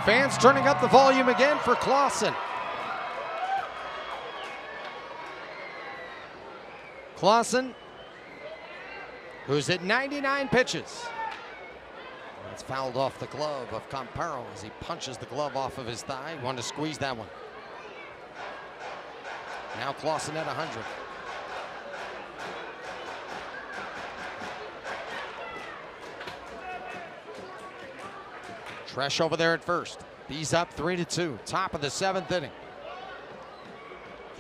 Fans turning up the volume again for Clausen. Clausen, who's hit 99 pitches. It's fouled off the glove of Campero as he punches the glove off of his thigh. He wanted to squeeze that one. Now Clausen at 100. Tresh over there at first. Bees up 3-2. Top of the 7th inning.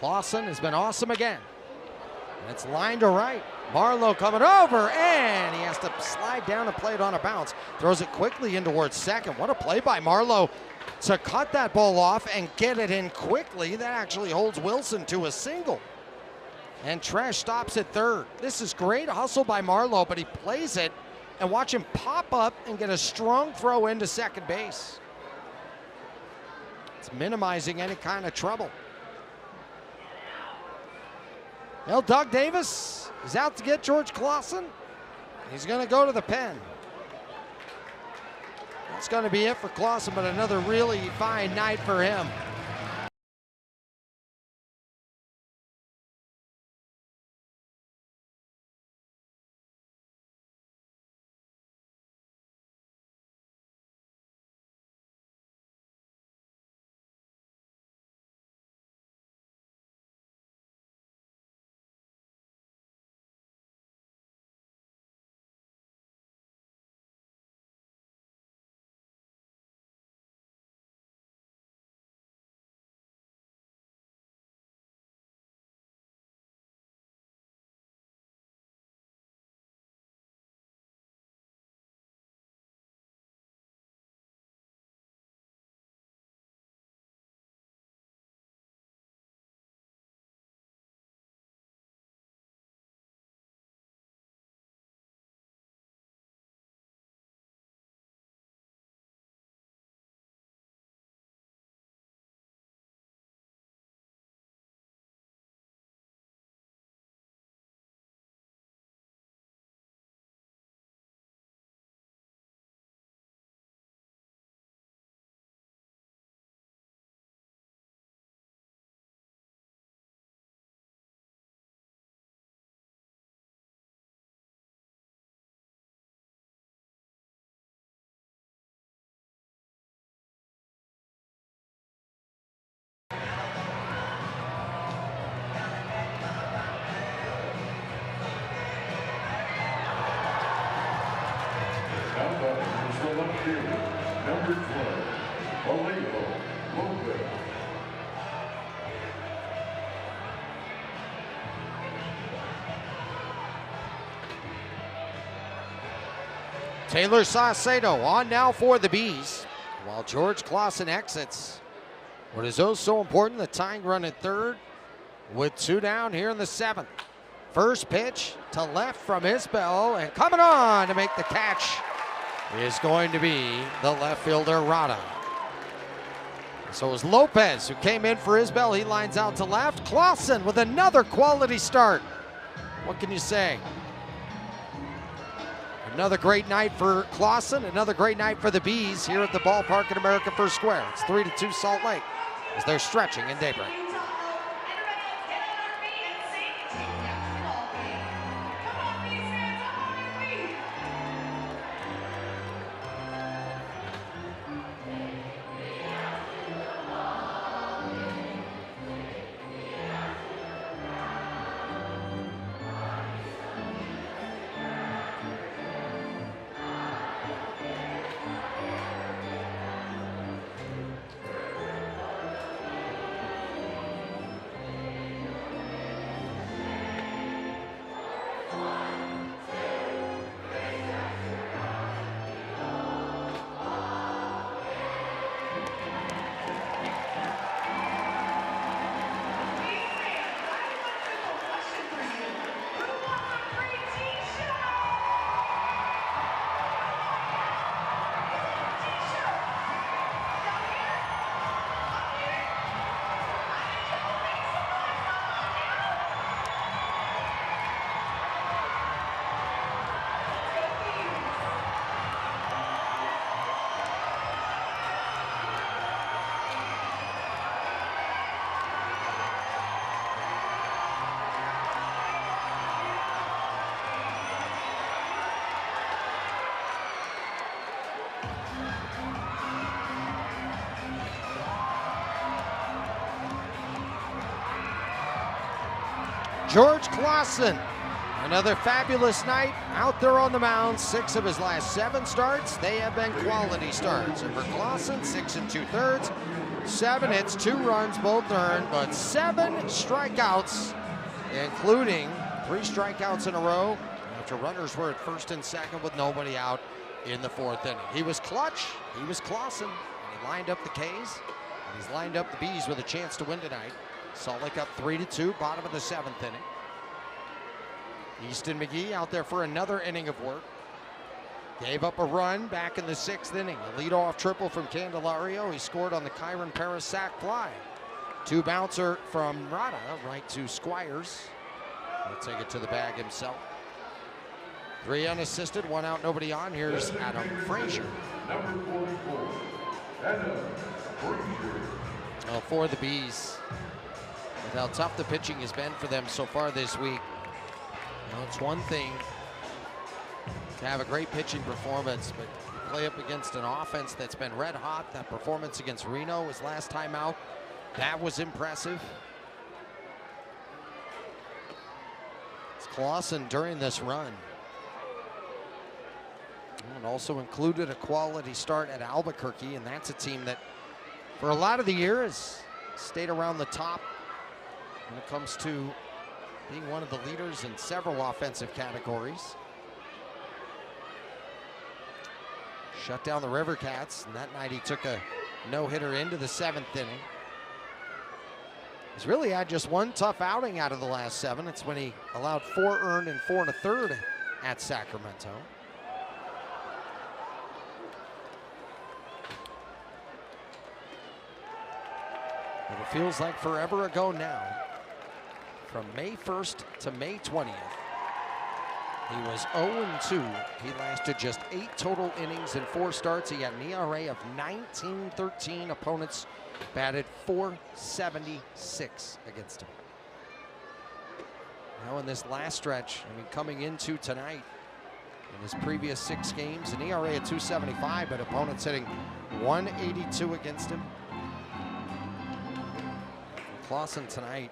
Clausen has been awesome again. And it's lined to right. Marlowe coming over, and he has to slide down and play it on a bounce. Throws it quickly in towards second. What a play by Marlowe to cut that ball off and get it in quickly. That actually holds Wilson to a single. And Tresh stops at third. This is great hustle by Marlowe, but he plays it, and watch him pop up and get a strong throw into second base. It's minimizing any kind of trouble. Well, Doug Davis is out to get George Clausen. He's going to go to the pen. That's going to be it for Clausen, but another really fine night for him. field, number 12, Alejo Lopez. Taylor Saucedo on now for the Bees, while George Clausen exits. What is oh so important, the tying run at third with 2 down here in the 7th. First pitch to left from Isbell, and coming on to make the catch is going to be the left fielder Rada. So it was Lopez who came in for Isbell. He lines out to left. Clausen with another quality start. What can you say? Another great night for Clausen, another great night for the Bees here at the ballpark at America First Square. It's 3-2 Salt Lake as they're stretching in daybreak. George Clausen, another fabulous night out there on the mound. 6 of his last 7 starts, they have been quality starts. And for Clausen, 6 2/3, 7 hits, 2 runs, both earned, but 7 strikeouts, including 3 strikeouts in a row after runners were at first and second with nobody out in the 4th inning. He was clutch, he was Clausen, and he lined up the K's, and he's lined up the Bees with a chance to win tonight. Salt Lake up 3-2, bottom of the 7th inning. Easton McGee out there for another inning of work. Gave up a run back in the 6th inning. A leadoff triple from Candelario. He scored on the Kyron Paris sac fly. 2 bouncer from Rada, right to Squires. He'll take it to the bag himself. 3 unassisted, 1 out, nobody on. Here's Adam Frazier. Number 44, Adam Frazier. Well, for the Bees, with how tough the pitching has been for them so far this week, you know, it's one thing to have a great pitching performance, but you play up against an offense that's been red hot. That performance against Reno was last time out. That was impressive. It's Clausen during this run. And also included a quality start at Albuquerque, and that's a team that for a lot of the year has stayed around the top when it comes to being one of the leaders in several offensive categories. Shut down the River Cats, and that night he took a no-hitter into the 7th inning. He's really had just 1 tough outing out of the last 7. It's when he allowed 4 earned and 4 1/3 at Sacramento. But it feels like forever ago now. From May 1st to May 20th, he was 0-2. He lasted just 8 total innings in 4 starts. He had an ERA of 19.13. Opponents batted .476 against him. Now in this last stretch, I mean, coming into tonight, in his previous 6 games, an ERA of 2.75, but opponents hitting .182 against him. Clausen tonight,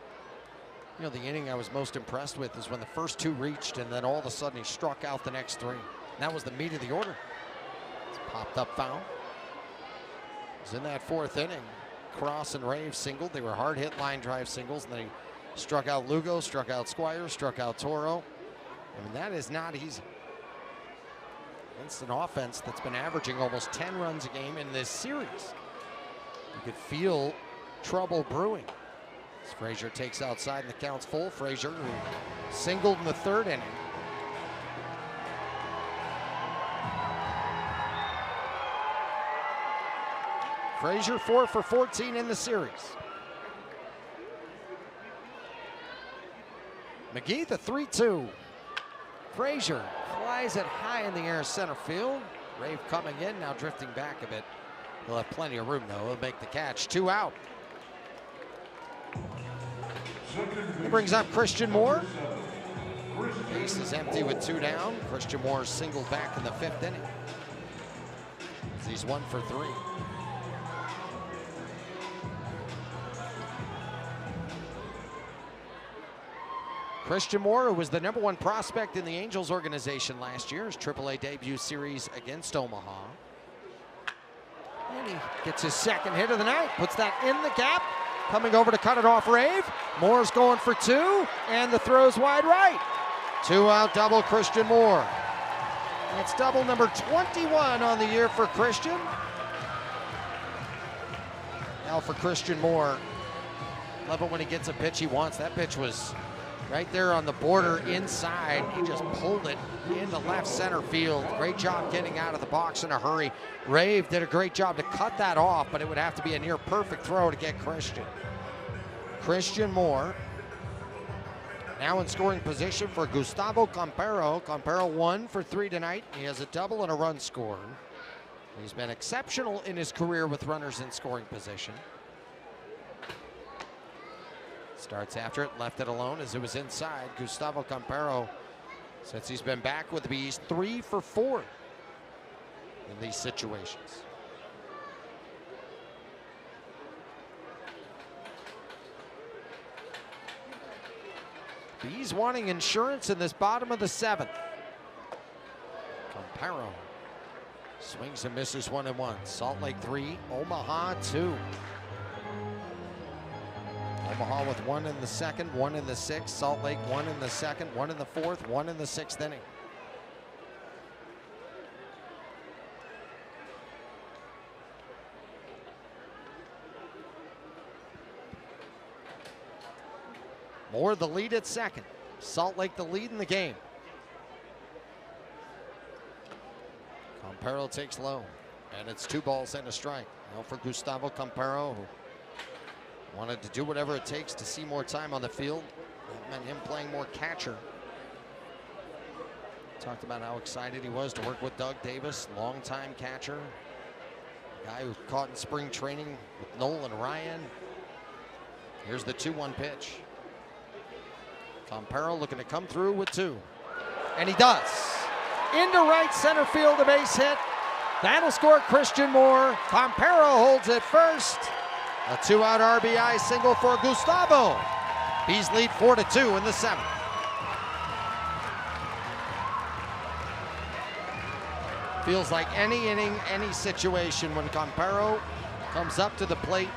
you know, the inning I was most impressed with is when the first 2 reached, and then all of a sudden he struck out the next 3. And that was the meat of the order. Popped up foul. It was in that fourth inning. Cross and Rave singled. They were hard hit line drive singles, and they struck out Lugo, struck out Squire, struck out Toro. I mean, that is not easy. Against an offense that's been averaging almost 10 runs a game in this series. You could feel trouble brewing. As Frazier takes outside and the count's full. Frazier, who singled in the third inning. Frazier 4 for 14 in the series. McGee the 3-2. Frazier flies it high in the air center field. Rave coming in, now drifting back a bit. He'll have plenty of room though. He'll make the catch. 2 out. He brings up Christian Moore. Base is empty with 2 down. Christian Moore singled back in the 5th inning. He's 1 for 3. Christian Moore, who was the #1 prospect in the Angels organization last year, his AAA debut series against Omaha. And he gets his 2nd hit of the night, puts that in the gap. Coming over to cut it off Rave. Moore's going for 2, and the throw's wide right. 2 out double Christian Moore. That's double number 21 on the year for Christian. Now for Christian Moore. Love it when he gets a pitch he wants. That pitch was right there on the border inside. He just pulled it into left center field. Great job getting out of the box in a hurry. Rave did a great job to cut that off, but it would have to be a near perfect throw to get Christian. Christian Moore now in scoring position for Gustavo Campero. Campero 1 for 3 tonight. He has a double and a run scored. He's been exceptional in his career with runners in scoring position. Starts after it, left it alone as it was inside. Gustavo Campero, since he's been back with the Bees, 3 for 4 in these situations. Bees wanting insurance in this bottom of the 7th. Campero swings and misses 1-1. Salt Lake 3, Omaha 2. Omaha with 1 in the 2nd, 1 in the 6th. Salt Lake 1 in the 2nd, 1 in the 4th, 1 in the 6th inning. Moore the lead at 2nd. Salt Lake the lead in the game. Campero takes low, and it's 2 balls and a strike. Now for Gustavo Campero, who wanted to do whatever it takes to see more time on the field. That meant him playing more catcher. Talked about how excited he was to work with Doug Davis, longtime catcher. A guy who caught in spring training with Nolan Ryan. Here's the 2-1 pitch. Campero looking to come through with 2. And he does. Into right center field, a base hit. That'll score Christian Moore. Campero holds it first. A 2-out RBI single for Gustavo. Bees lead 4-2 in the 7th. Feels like any inning, any situation when Campero comes up to the plate.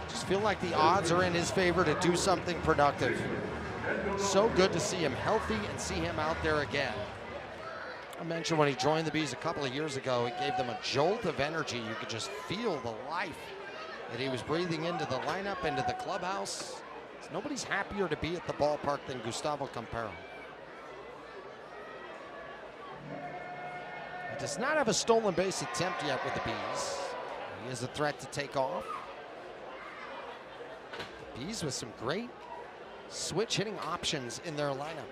Just feel like the odds are in his favor to do something productive. So good to see him healthy and see him out there again. I mentioned when he joined the Bees a couple of years ago, it gave them a jolt of energy. You could just feel the life that he was breathing into the lineup, into the clubhouse. So nobody's happier to be at the ballpark than Gustavo Campero. He does not have a stolen base attempt yet with the Bees. He is a threat to take off. The Bees with some great switch hitting options in their lineup.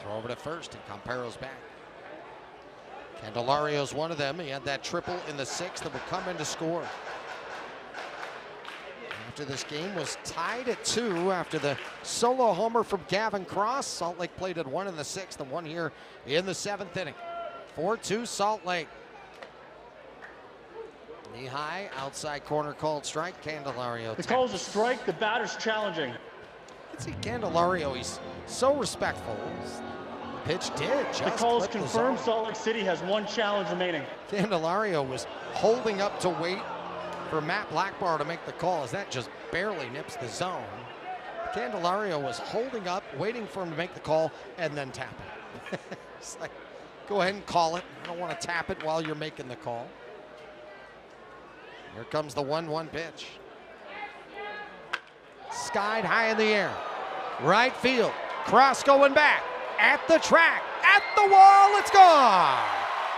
Throw over to first, and Campero's back. Candelario's one of them. He had that triple in the 6th that would come in to score. After this game was tied at 2 after the solo homer from Gavin Cross. Salt Lake played at 1 in the 6th and 1 here in the 7th inning. 4-2 Salt Lake. Knee high, outside corner called strike. Candelario. The call's a strike, the batter's challenging. You can see Candelario, he's so respectful. pitch did The just call is clip the confirmed. zone. Salt Lake City has one challenge remaining. Candelario was holding up to wait for Matt Blackbar to make the call as that just barely nips the zone. Candelario was holding up, waiting for him to make the call, and then tap it. It's like, go ahead and call it. I don't want to tap it while you're making the call. Here comes the 1-1 pitch. Skied high in the air. Right field. Cross going back. At the track. At the wall. It's gone.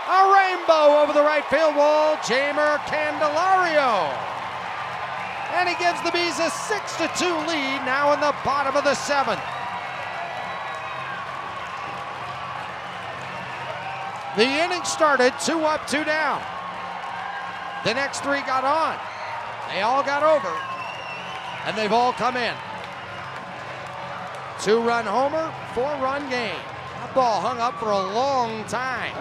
A rainbow over the right field wall. Jamer Candelario. And he gives the Bees a 6-2 lead now in the bottom of the 7th. The inning started 2 up, 2 down. The next 3 got on. They all got over, and they've all come in. 2-run homer, 4-run game. That ball hung up for a long time.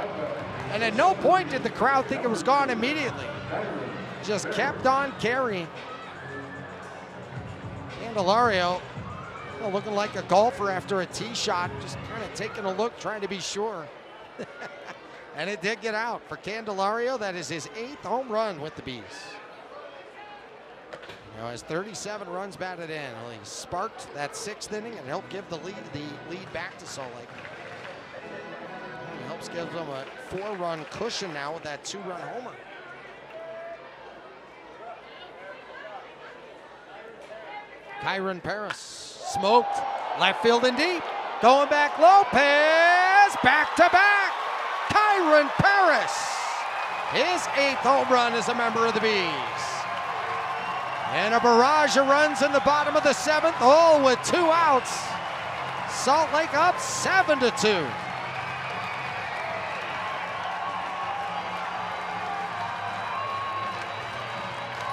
And at no point did the crowd think it was gone immediately. Just kept on carrying. Candelario looking like a golfer after a tee shot, just kind of taking a look, trying to be sure. And it did get out for Candelario. That is his 8th home run with the Bees. Now has 37 runs batted in. Well, he sparked that 6th inning and helped give the lead back to Salt Lake. He helps give them a 4-run cushion now with that 2-run homer. Kyron Paris smoked left field and deep. Going back, Lopez back to back. Kyron Paris, his 8th home run as a member of the Bees. And a barrage of runs in the bottom of the 7th, all with 2 outs. Salt Lake up 7-2.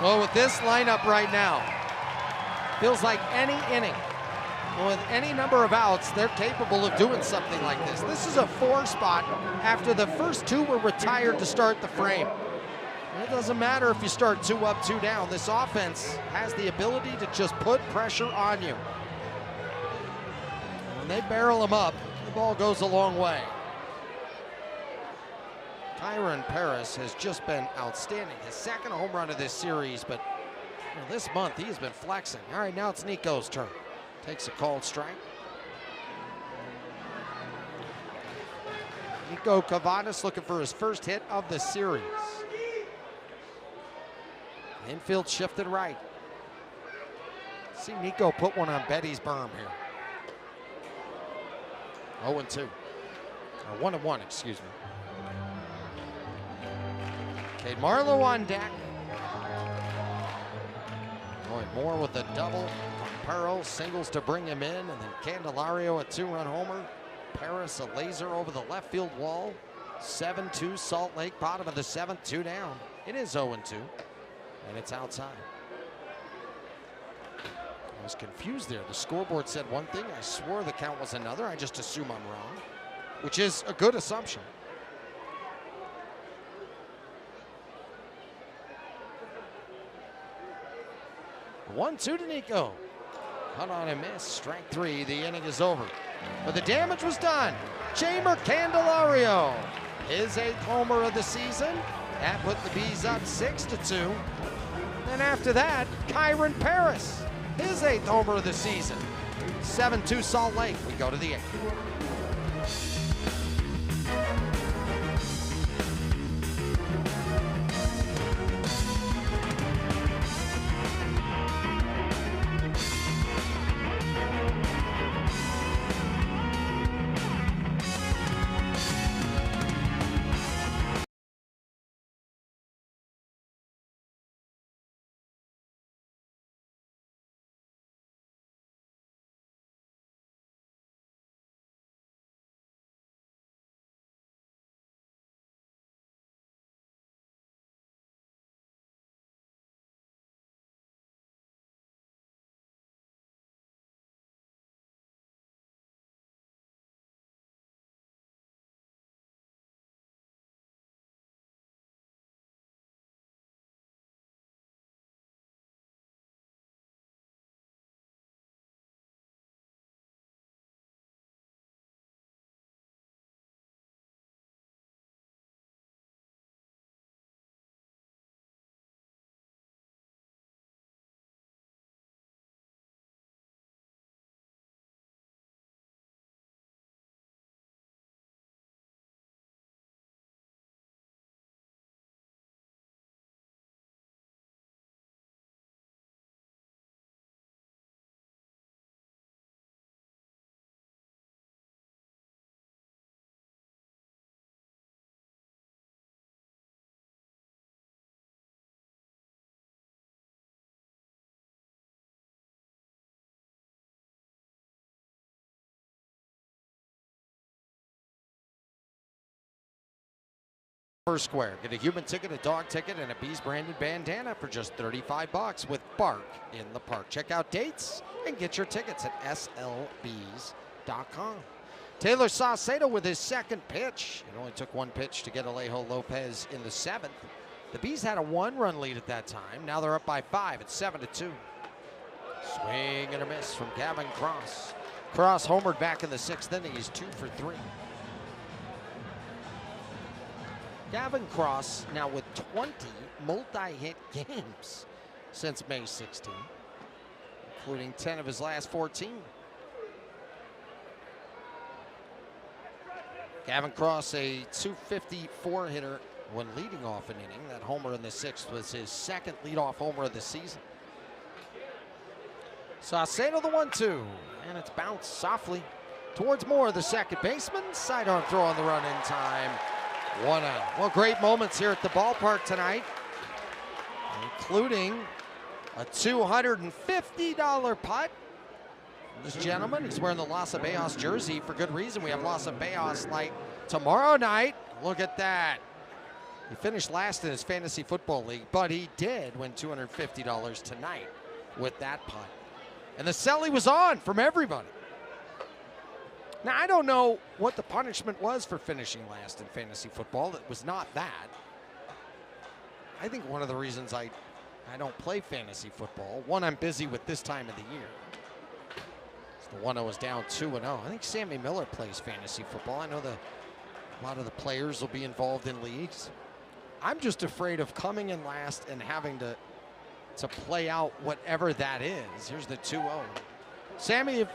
Well, with this lineup right now, feels like any inning, with any number of outs, they're capable of doing something like this. This is a 4 spot after the first 2 were retired to start the frame. It doesn't matter if you start 2 up, 2 down. This offense has the ability to just put pressure on you. When they barrel them up, the ball goes a long way. Kyron Paris has just been outstanding. His 2nd home run of this series, but this month he has been flexing. All right, now it's Nico's turn. Takes a called strike. Nico Cavadas looking for his first hit of the series. Infield shifted right. See Nico put one on Betty's berm here. 0-2. Or 1-1, excuse me. Cade Marlowe on deck. Going Moore with a double. Pearl singles to bring him in, and then Candelario a 2-run homer. Paris a laser over the left field wall. 7-2 Salt Lake, bottom of the 7th, 2 down. It is 0-2, and it's outside. I was confused there. The scoreboard said one thing. I swore the count was another. I just assume I'm wrong, which is a good assumption. 1-2 to Nico. Hung on and missed. Strike 3. The inning is over. But the damage was done. Jamer Candelario, his 8th homer of the season. That put the Bees up 6-2. And after that, Kyron Paris, his 8th homer of the season. 7-2 Salt Lake. We go to the 8th. per square. Get a human ticket, a dog ticket, and a Bees branded bandana for just $35 with Bark in the Park. Check out dates and get your tickets at slbees.com. Taylor Saucedo with his second pitch. It only took one pitch to get Alejo Lopez in the 7th. The Bees had a 1-run lead at that time. Now they're up by 5. It's 7-2. Swing and a miss from Gavin Cross. Cross homered back in the 6th inning. He's 2 for 3. Gavin Cross now with 20 multi-hit games since May 16, including 10 of his last 14. Gavin Cross, a .254 hitter when leading off an inning. That homer in the 6th was his second leadoff homer of the season. Saucedo the 1-2, and it's bounced softly towards Moore, the second baseman. Sidearm throw on the run in time. 1 out. Well, great moments here at the ballpark tonight, including a $250 putt. This gentleman, he's wearing the Los Abejos jersey for good reason. We have Los Abejos night tomorrow night. Look at that. He finished last in his fantasy football league, but he did win $250 tonight with that putt. And the celly was on from everybody. Now, I don't know what the punishment was for finishing last in fantasy football. It was not that. I think one of the reasons I don't play fantasy football, one, I'm busy with this time of the year. It's the one I was down 2-0. I think Sammy Miller plays fantasy football. I know a lot of the players will be involved in leagues. I'm just afraid of coming in last and having to play out whatever that is. Here's the 2-0. Sammy, have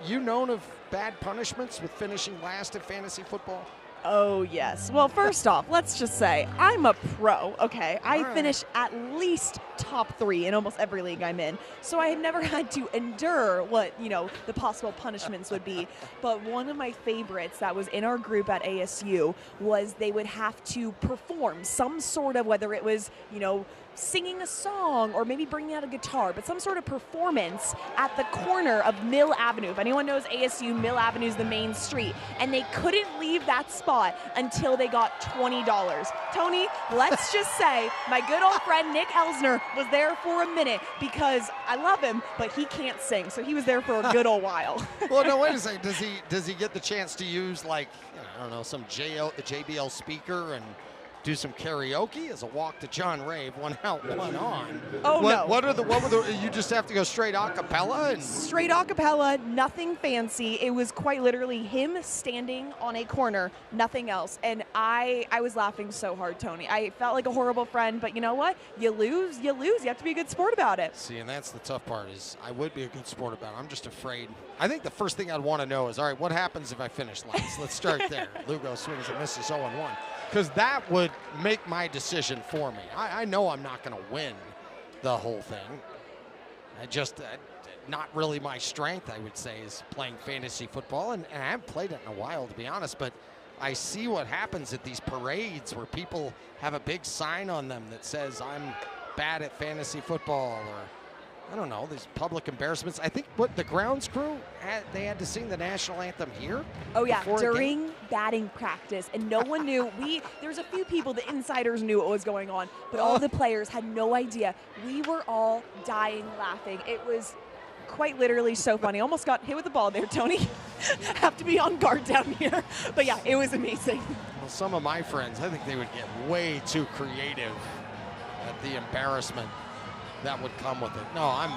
you known of bad punishments with finishing last in fantasy football? Oh, yes. Well, first off, let's just say I'm a pro, okay? I finish at least top 3 in almost every league I'm in. So I had never had to endure what, the possible punishments would be. But one of my favorites that was in our group at ASU was they would have to perform some sort of, whether it was, singing a song or maybe bringing out a guitar, but some sort of performance at the corner of Mill Avenue. If anyone knows ASU, Mill Avenue is the main street, and they couldn't leave that spot until they got $20. Tony, let's just say my good old friend Nick Elsner was there for a minute because I love him, but he can't sing, so he was there for a good old while. Well, no, wait a second. Does he get the chance to use, like, I don't know, some JBL speaker and do some karaoke as a walk to John Rave, 1 out, 1 on? Oh, no. What were the, you just have to go straight a cappella? Straight a cappella, nothing fancy. It was quite literally him standing on a corner, nothing else. And I was laughing so hard, Tony. I felt like a horrible friend, but you know what? You lose, you lose. You have to be a good sport about it. See, and that's the tough part is I would be a good sport about it. I'm just afraid. I think the first thing I'd want to know is, all right, what happens if I finish last? Let's start there. Lugo swings and misses 0-1. Because that would make my decision for me. I know I'm not going to win the whole thing. Not really my strength, I would say, is playing fantasy football. And I haven't played it in a while, to be honest. But I see what happens at these parades where people have a big sign on them that says, I'm bad at fantasy football, or I don't know, these public embarrassments. I think what the grounds crew they had to sing the national anthem here. Oh yeah, during batting practice, and no one knew. There's a few people, the insiders knew what was going on, but all the players had no idea. We were all dying laughing. It was quite literally so funny. Almost got hit with the ball there, Tony. Have to be on guard down here. But yeah, it was amazing. Well, some of my friends, I think they would get way too creative at the embarrassment that would come with it. No, I'm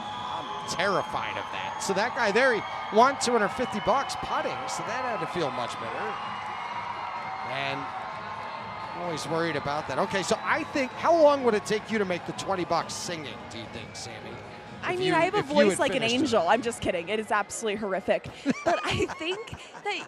terrified of that. So that guy there, he won $250 putting, so that had to feel much better. And I'm always worried about that. Okay, so I think, how long would it take you to make the $20 singing, do you think, Sammy? I mean, I have a voice like an angel. I'm just kidding. It is absolutely horrific. But I think that,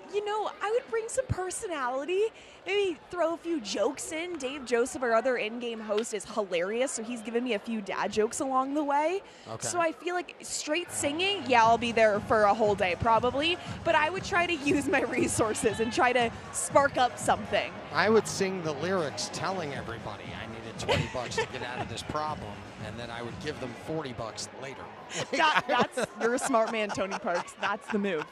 I would bring some personality, maybe throw a few jokes in. Dave Joseph, our other in-game host, is hilarious, so he's given me a few dad jokes along the way. Okay. So I feel like straight singing, yeah, I'll be there for a whole day probably, but I would try to use my resources and try to spark up something. I would sing the lyrics telling everybody I needed $20 to get out of this problem, and then I would give them $40 later. You're a smart man, Tony Parks. That's the move.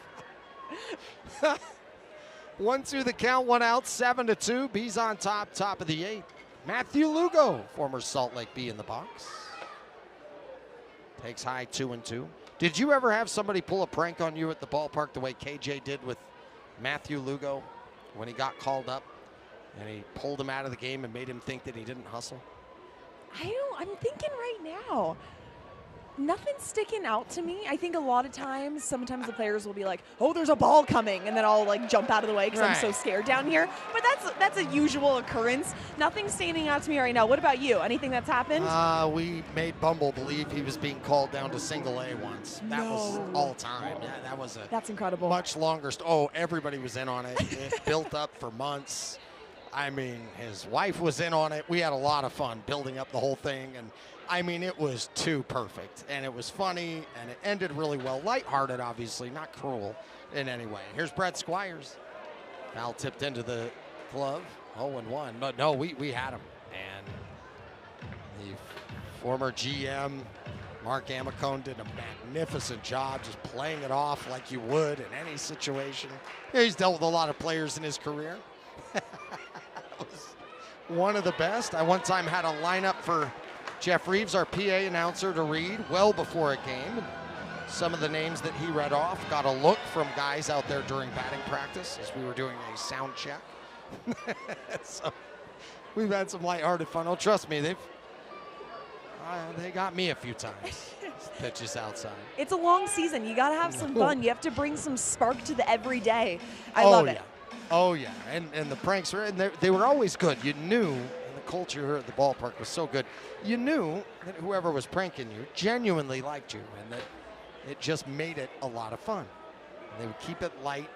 1-2 the count, 1 out, 7-2. Bees on top, top of the 8th. Matthew Lugo, former Salt Lake Bee in the box. Takes high 2-2. Did you ever have somebody pull a prank on you at the ballpark the way KJ did with Matthew Lugo when he got called up and he pulled him out of the game and made him think that he didn't hustle? I'm thinking right now. Nothing's sticking out to me. I think a lot of times, sometimes the players will be like, "Oh, there's a ball coming," and then I'll like jump out of the way because I'm so scared down here. But that's a usual occurrence. Nothing's standing out to me right now. What about you? Anything that's happened? We made Bumble believe he was being called down to single A once. That was all time. Yeah, that's incredible. Much longer. Everybody was in on it. It built up for months. I mean, his wife was in on it. We had a lot of fun building up the whole thing, and I mean, it was too perfect, and it was funny, and it ended really well. Lighthearted, obviously, not cruel in any way. Here's Brett Squires. Foul tipped into the glove, 0-1. But no, we had him, and the former GM, Mark Amicone, did a magnificent job just playing it off like you would in any situation. Yeah, he's dealt with a lot of players in his career. One of the best. I one time had a lineup for Jeff Reeves, our PA announcer, to read well before a game. Some of the names that he read off got a look from guys out there during batting practice as we were doing a sound check. So we've had some lighthearted fun. Oh, trust me, they got me a few times. Pitches outside. It's a long season. You got to have some fun. You have to bring some spark to the everyday. I love it. Oh, yeah. And the pranks, they were always good. You knew, and the culture here at the ballpark was so good, you knew that whoever was pranking you genuinely liked you and that it just made it a lot of fun. And they would keep it light,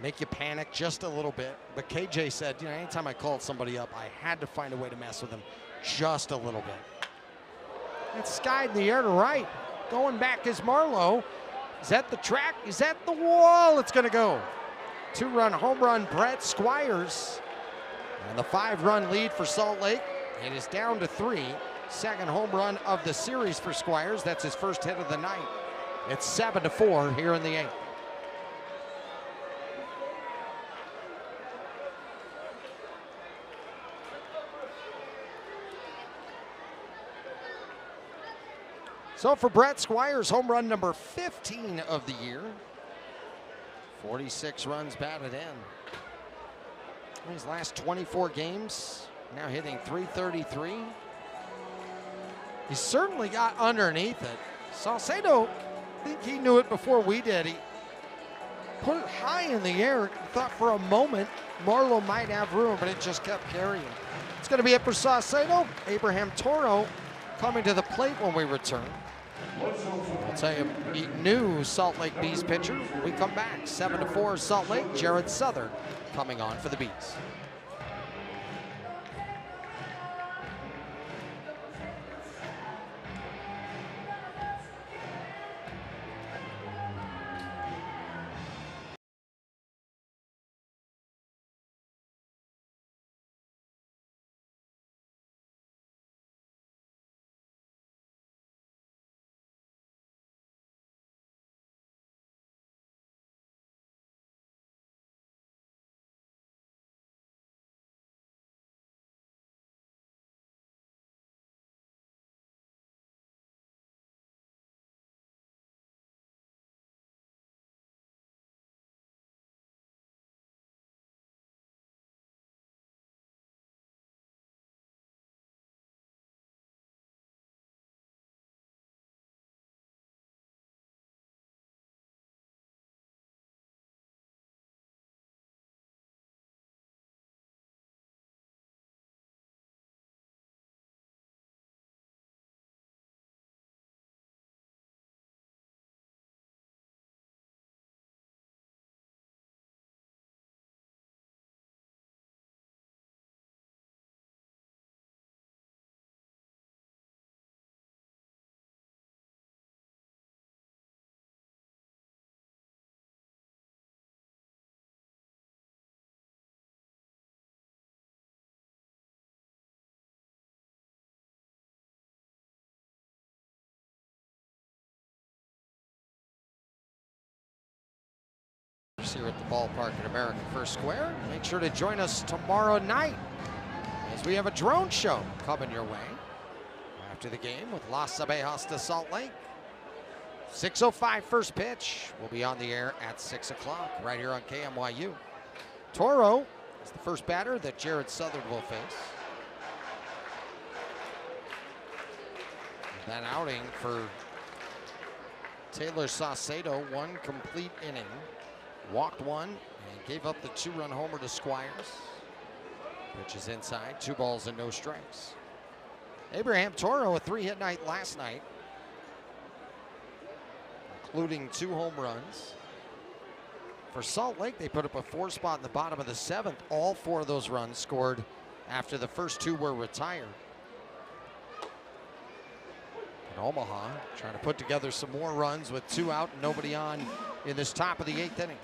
make you panic just a little bit. But KJ said, anytime I called somebody up, I had to find a way to mess with them just a little bit. It's skied in the air to right. Going back is Marlowe. Is that the track? Is that the wall? It's going to go. 2-run home run, Brett Squires. And the 5-run lead for Salt Lake. It is down to 3. Second home run of the series for Squires. That's his first hit of the night. It's 7-4 here in the 8th. So for Brett Squires, home run number 15 of the year. 46 runs batted in. His last 24 games, now hitting .333. He certainly got underneath it. Salcedo, I think he knew it before we did. He put it high in the air. Thought for a moment Marlowe might have room, but it just kept carrying. It's going to be it for Salcedo. Abraham Toro coming to the plate when we return. I'll tell you, new Salt Lake Bees pitcher. We come back, 7-4 Salt Lake. Jared Southern coming on for the Bees. Sports here at the ballpark at America First Square. Make sure to join us tomorrow night as we have a drone show coming your way after the game with Las Abejas de Salt Lake. 6:05 first pitch. We'll be on the air at 6 o'clock right here on KMYU. Toro is the first batter that Jared Southard will face. That outing for Taylor Saucedo, one complete inning, walked one, and gave up the 2-run homer to Squires. Pitch is inside, 2 balls and no strikes. Abraham Toro, a 3-hit night last night, including 2 home runs. For Salt Lake, they put up a 4 spot in the bottom of the 7th. All 4 of those runs scored after the first 2 were retired. And Omaha trying to put together some more runs with 2 out and nobody on in this top of the 8th inning.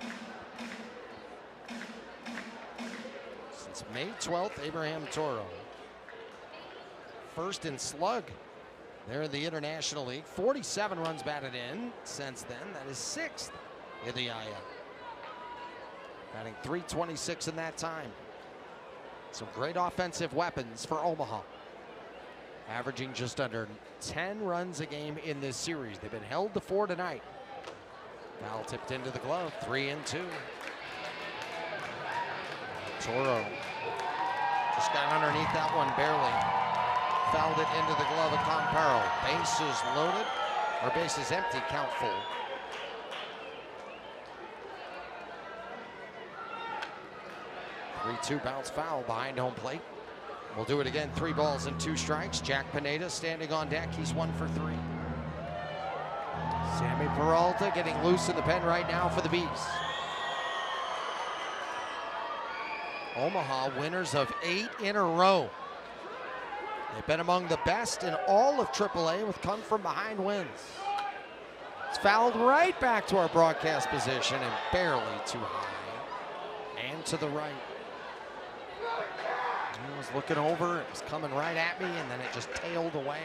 Since May 12th, Abraham Toro, first in slug there in the International League. 47 runs batted in since then. That is 6th in the IL. Batting .326 in that time. Some great offensive weapons for Omaha. Averaging just under 10 runs a game in this series. They've been held to 4 tonight. Foul tipped into the glove, 3-2. Toro just got underneath that one barely. Fouled it into the glove of Campero. Bases loaded, or bases empty, count full. .3-2 bounce foul behind home plate. We'll do it again, 3 balls and 2 strikes. Jack Pineda standing on deck, he's 1 for 3. Sammy Peralta getting loose in the pen right now for the Bees. Omaha winners of 8 in a row. They've been among the best in all of AAA with come from behind wins. It's fouled right back to our broadcast position and barely too high and to the right. I was looking over, it was coming right at me, and then it just tailed away.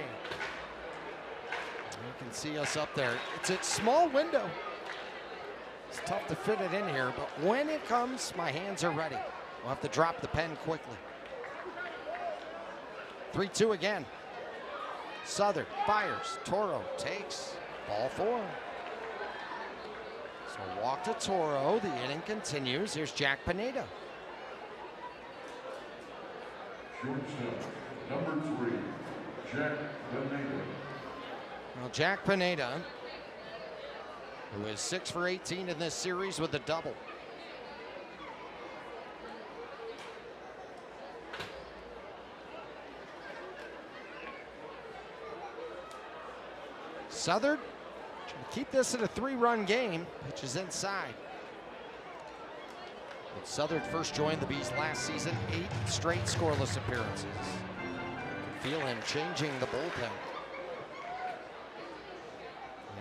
You can see us up there. It's a small window. It's tough to fit it in here, but when it comes, my hands are ready. We'll have to drop the pen quickly. 3-2 again. Southern fires, Toro takes, ball 4. So walk to Toro, the inning continues. Here's Jack Pineda. Shortstop, number 3, Jack Pineda. Well, Jack Pineda, who is 6 for 18 in this series with a double. Southern trying to keep this at a 3-run game, which is inside. When Southern first joined the Bees last season, 8 straight scoreless appearances. You can feel him changing the bullpen.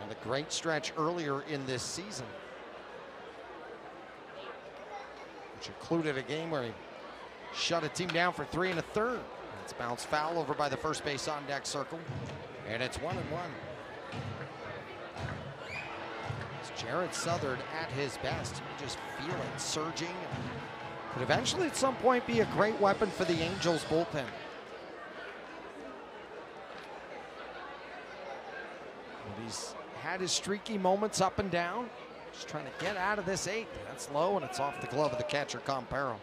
And a great stretch earlier in this season, which included a game where he shut a team down for 3 1/3. It's bounced foul over by the first base on deck circle, and it's 1-1. Jared Southard at his best. You just feel it surging. Could eventually at some point be a great weapon for the Angels bullpen. And he's had his streaky moments up and down. Just trying to get out of this 8th. That's low, and it's off the glove of the catcher, Campero.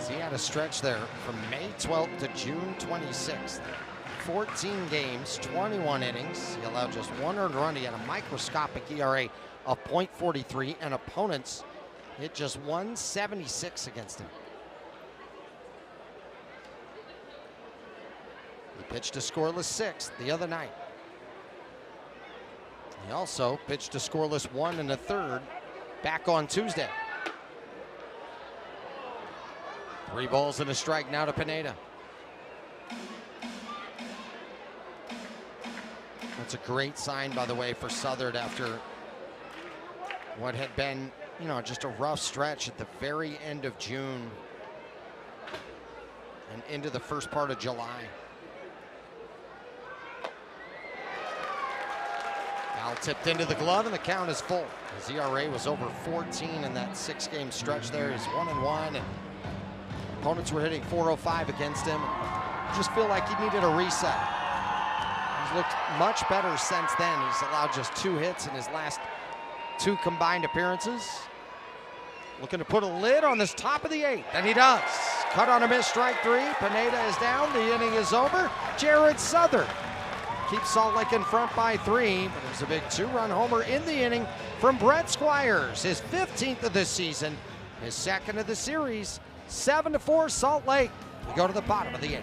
He had a stretch there from May 12th to June 26th. 14 games, 21 innings. He allowed just 1 earned run. He had a microscopic ERA of .43, and opponents hit just 176 against him. He pitched a scoreless 6th the other night. He also pitched a scoreless 1 1/3 back on Tuesday. 3 balls and a strike now to Pineda. That's a great sign, by the way, for Southern after what had been, just a rough stretch at the very end of June and into the first part of July. Foul tipped into the glove, and the count is full. His ERA was over 14 in that 6-game stretch there. He's 1-1, and opponents were hitting .405 against him. Just feel like he needed a reset. He's looked much better since then. He's allowed just 2 hits in his last 2 combined appearances. Looking to put a lid on this top of the 8th, and he does. Cut on a miss, strike 3. Pineda is down. The inning is over. Jared Southern keeps Salt Lake in front by 3, but there's a big 2-run homer in the inning from Brett Squires, his 15th of this season, his 2nd of the series. 7-4 Salt Lake. We go to the bottom of the 8th.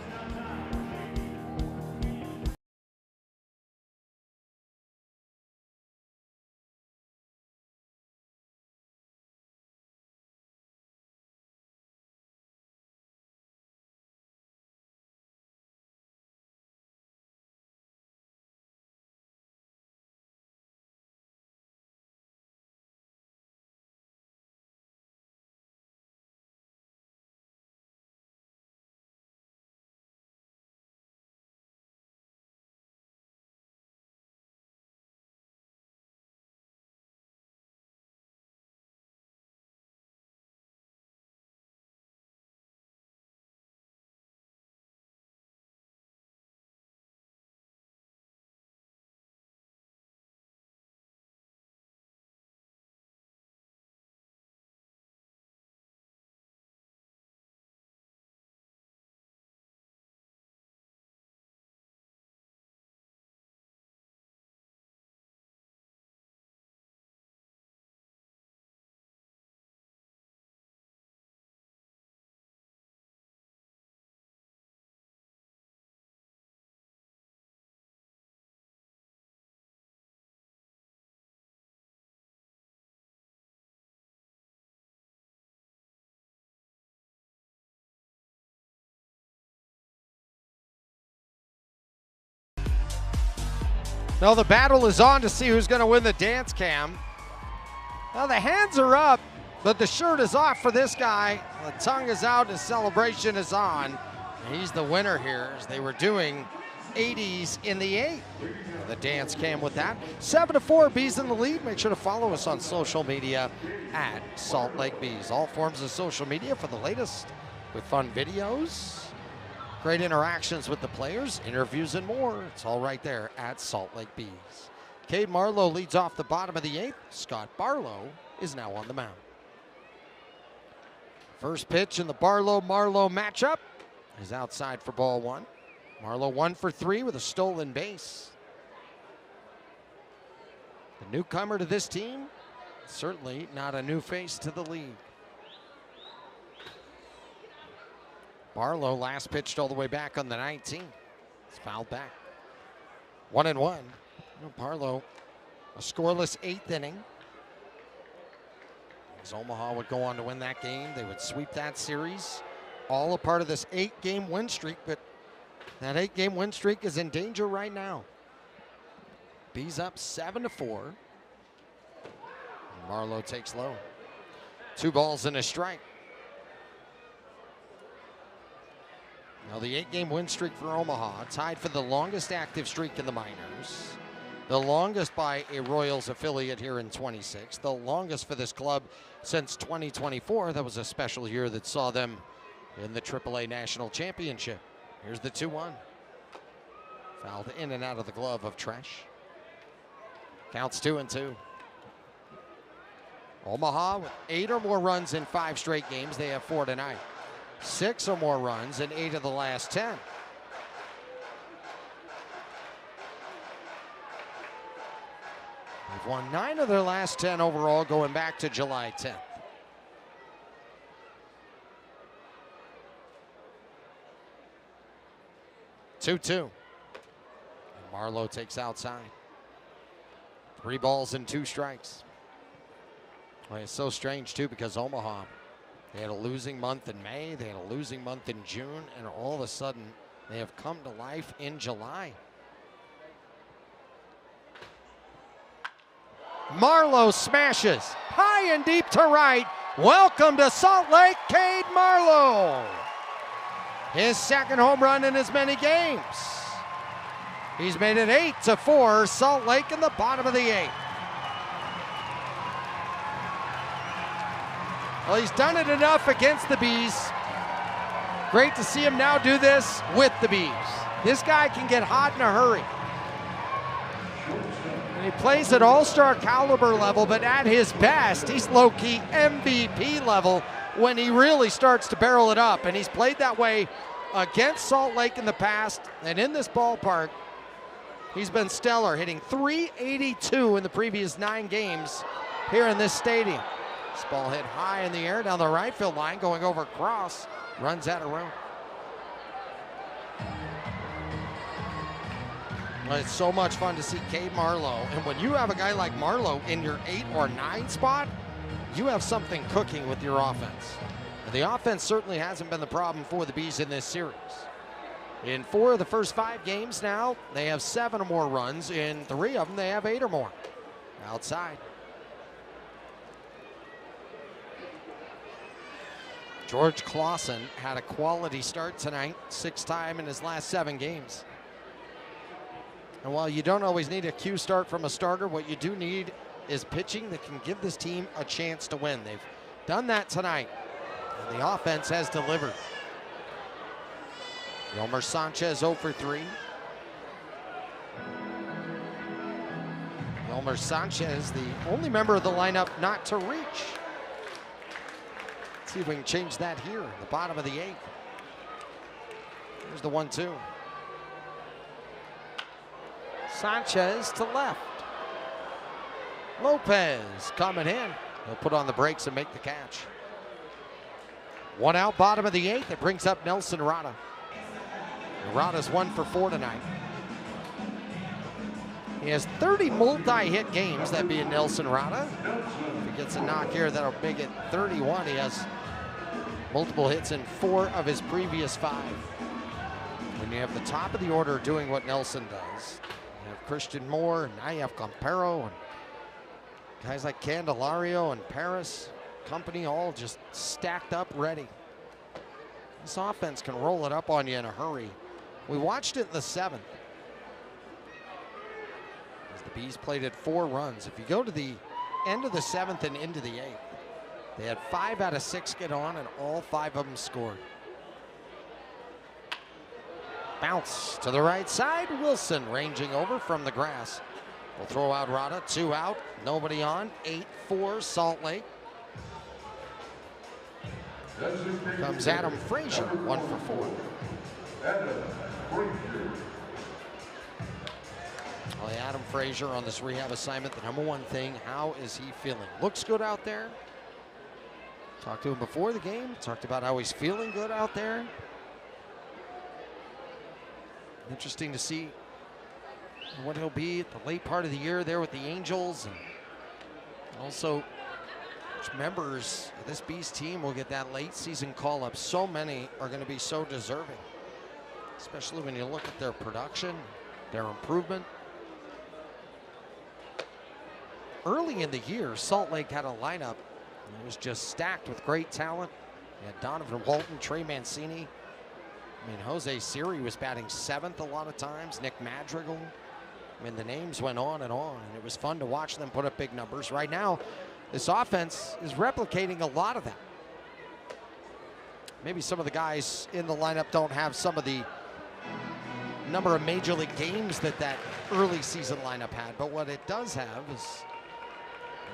Now the battle is on to see who's going to win the dance cam. Now the hands are up, but the shirt is off for this guy. The tongue is out, his celebration is on. And he's the winner here, as they were doing 80s in the 8th. The dance cam with that. 7-4, Bees in the lead. Make sure to follow us on social media at Salt Lake Bees. All forms of social media for the latest with fun videos, great interactions with the players, interviews, and more. It's all right there at Salt Lake Bees. Cade Marlowe leads off the bottom of the 8th. Scott Barlow is now on the mound. First pitch in the Barlow-Marlowe matchup is outside for ball 1. Marlowe 1 for 3 with a stolen base. The newcomer to this team, certainly not a new face to the league. Barlow last pitched all the way back on the 19th. It's fouled back. 1-1. Barlow, a scoreless 8th inning. As Omaha would go on to win that game, they would sweep that series. All a part of this 8-game win streak, but that 8-game win streak is in danger right now. Bees up 7-4. Marlowe takes low. 2 balls and a strike. Now the 8-game win streak for Omaha, tied for the longest active streak in the minors. The longest by a Royals affiliate here in 26. The longest for this club since 2024. That was a special year that saw them in the AAA National Championship. Here's the 2-1. Fouled in and out of the glove of Tresh. Counts 2-2. Omaha with 8 or more runs in 5 straight games. They have 4 tonight. 6 or more runs in 8 of the last 10. They've won 9 of their last 10 overall going back to July 10th. Two-two. And Marlowe takes outside. 3 balls and 2 strikes. Well, it's so strange too, because Omaha, they had a losing month in May, they had a losing month in June, and all of a sudden they have come to life in July. Marlowe smashes high and deep to right. Welcome to Salt Lake, Cade Marlowe. His 2nd home run in as many games. He's made it 8-4, Salt Lake in the bottom of the 8th. Well, he's done it enough against the Bees. Great to see him now do this with the Bees. This guy can get hot in a hurry. And he plays at all-star caliber level, but at his best, he's low-key MVP level when he really starts to barrel it up. And he's played that way against Salt Lake in the past, and in this ballpark, he's been stellar, hitting .382 in the previous 9 games here in this stadium. This ball hit high in the air down the right field line, going over cross, runs out of room. Well, it's so much fun to see Cade Marlowe, and when you have a guy like Marlowe in your 8 or 9 spot, you have something cooking with your offense. And the offense certainly hasn't been the problem for the Bees in this series. In 4 of the first 5 games now, they have 7 or more runs. In 3 of them, they have 8 or more. Outside. George Clausen had a quality start tonight, 6th time in his last 7 games. And while you don't always need a Q start from a starter, what you do need is pitching that can give this team a chance to win. They've done that tonight, and the offense has delivered. Yolmer Sanchez 0 for 3. Yolmer Sanchez, the only member of the lineup not to reach. Let's see if we can change that here in the bottom of the 8th. Here's the 1-2. Sanchez to left. Lopez coming in. He'll put on the brakes and make the catch. 1 out, bottom of the 8th. It brings up Nelson Rada. Rada's 1 for 4 tonight. He has 30 multi-hit games, that being Nelson Rada. If he gets a knock here, that'll make it 31. He has multiple hits in 4 of his previous 5. When you have the top of the order doing what Nelson does, you have Christian Moore, and now you have Campero, and guys like Candelario and Paris, company all just stacked up ready. This offense can roll it up on you in a hurry. We watched it in the 7th. As the Bees played at 4 runs. If you go to the end of the 7th and into the 8th, they had 5 out of 6 get on, and all 5 of them scored. Bounce to the right side. Wilson ranging over from the grass. We'll throw out Rada. 2 out. Nobody on. 8-4 Salt Lake. Comes Adam Frazier. 1 for 4. Well, Adam Frazier on this rehab assignment. The number one thing, how is he feeling? Looks good out there. Talked to him before the game. Talked about how he's feeling good out there. Interesting to see what he'll be at the late part of the year there with the Angels, and also which members of this Bees team will get that late season call up. So many are going to be so deserving, especially when you look at their production, their improvement. Early in the year, Salt Lake had a lineup that was just stacked with great talent. You had Donovan Walton, Trey Mancini. I mean, Jose Siri was batting 7th a lot of times. Nick Madrigal. I mean, the names went on, and it was fun to watch them put up big numbers. Right now, this offense is replicating a lot of that. Maybe some of the guys in the lineup don't have some of the number of major league games that early season lineup had, but what it does have is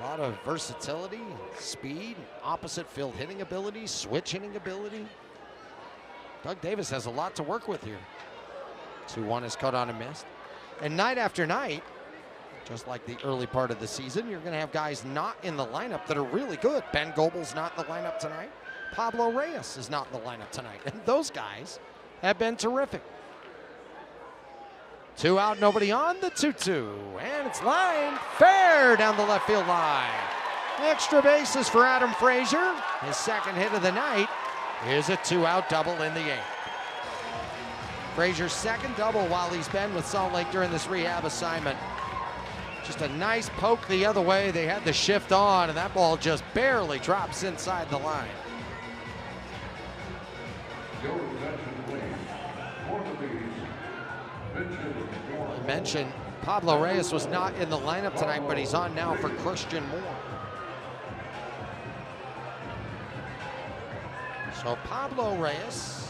a lot of versatility, speed, opposite field hitting ability, switch hitting ability. Doug Davis has a lot to work with here. 2-1 is cut on and missed. And night after night, just like the early part of the season, you're going to have guys not in the lineup that are really good. Ben Gobel's not in the lineup tonight. Pablo Reyes is not in the lineup tonight. And those guys have been terrific. 2 out, nobody on, the 2-2. And it's lined fair down the left field line. Extra bases for Adam Frazier. His 2nd hit of the night is a 2-out double in the 8th. Frazier's 2nd double while he's been with Salt Lake during this rehab assignment. Just a nice poke the other way. They had the shift on, and that ball just barely drops inside the line. Pitch hitter, I mentioned Pablo Reyes was not in the lineup tonight, but he's on now for Christian Moore. So Pablo Reyes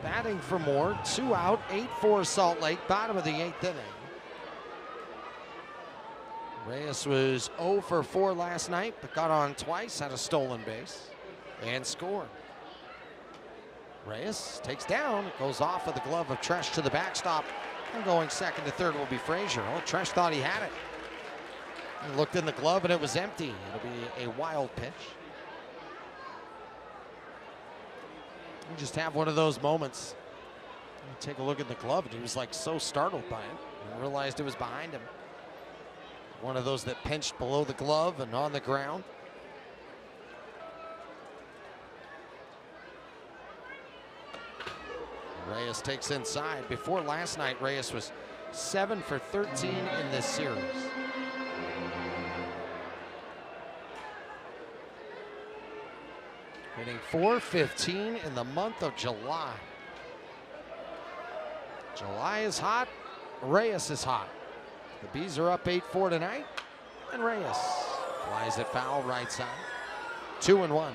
batting for Moore. 2 out, 8-4 Salt Lake, bottom of the 8th inning. Reyes was 0 for 4 last night, but got on twice, had a stolen base, and scored. Reyes takes down, it goes off of the glove of Tresh to the backstop. And going second to third will be Frazier. Oh, Tresh thought he had it. He looked in the glove and it was empty. It'll be a wild pitch. You just have one of those moments. You take a look at the glove and he was like so startled by it and realized it was behind him. One of those that pinched below the glove and on the ground. Reyes takes inside. Before last night, Reyes was 7 for 13 in this series. Hitting .415 in the month of July. July is hot, Reyes is hot. The Bees are up 8-4 tonight, and Reyes flies it foul right side. 2-1.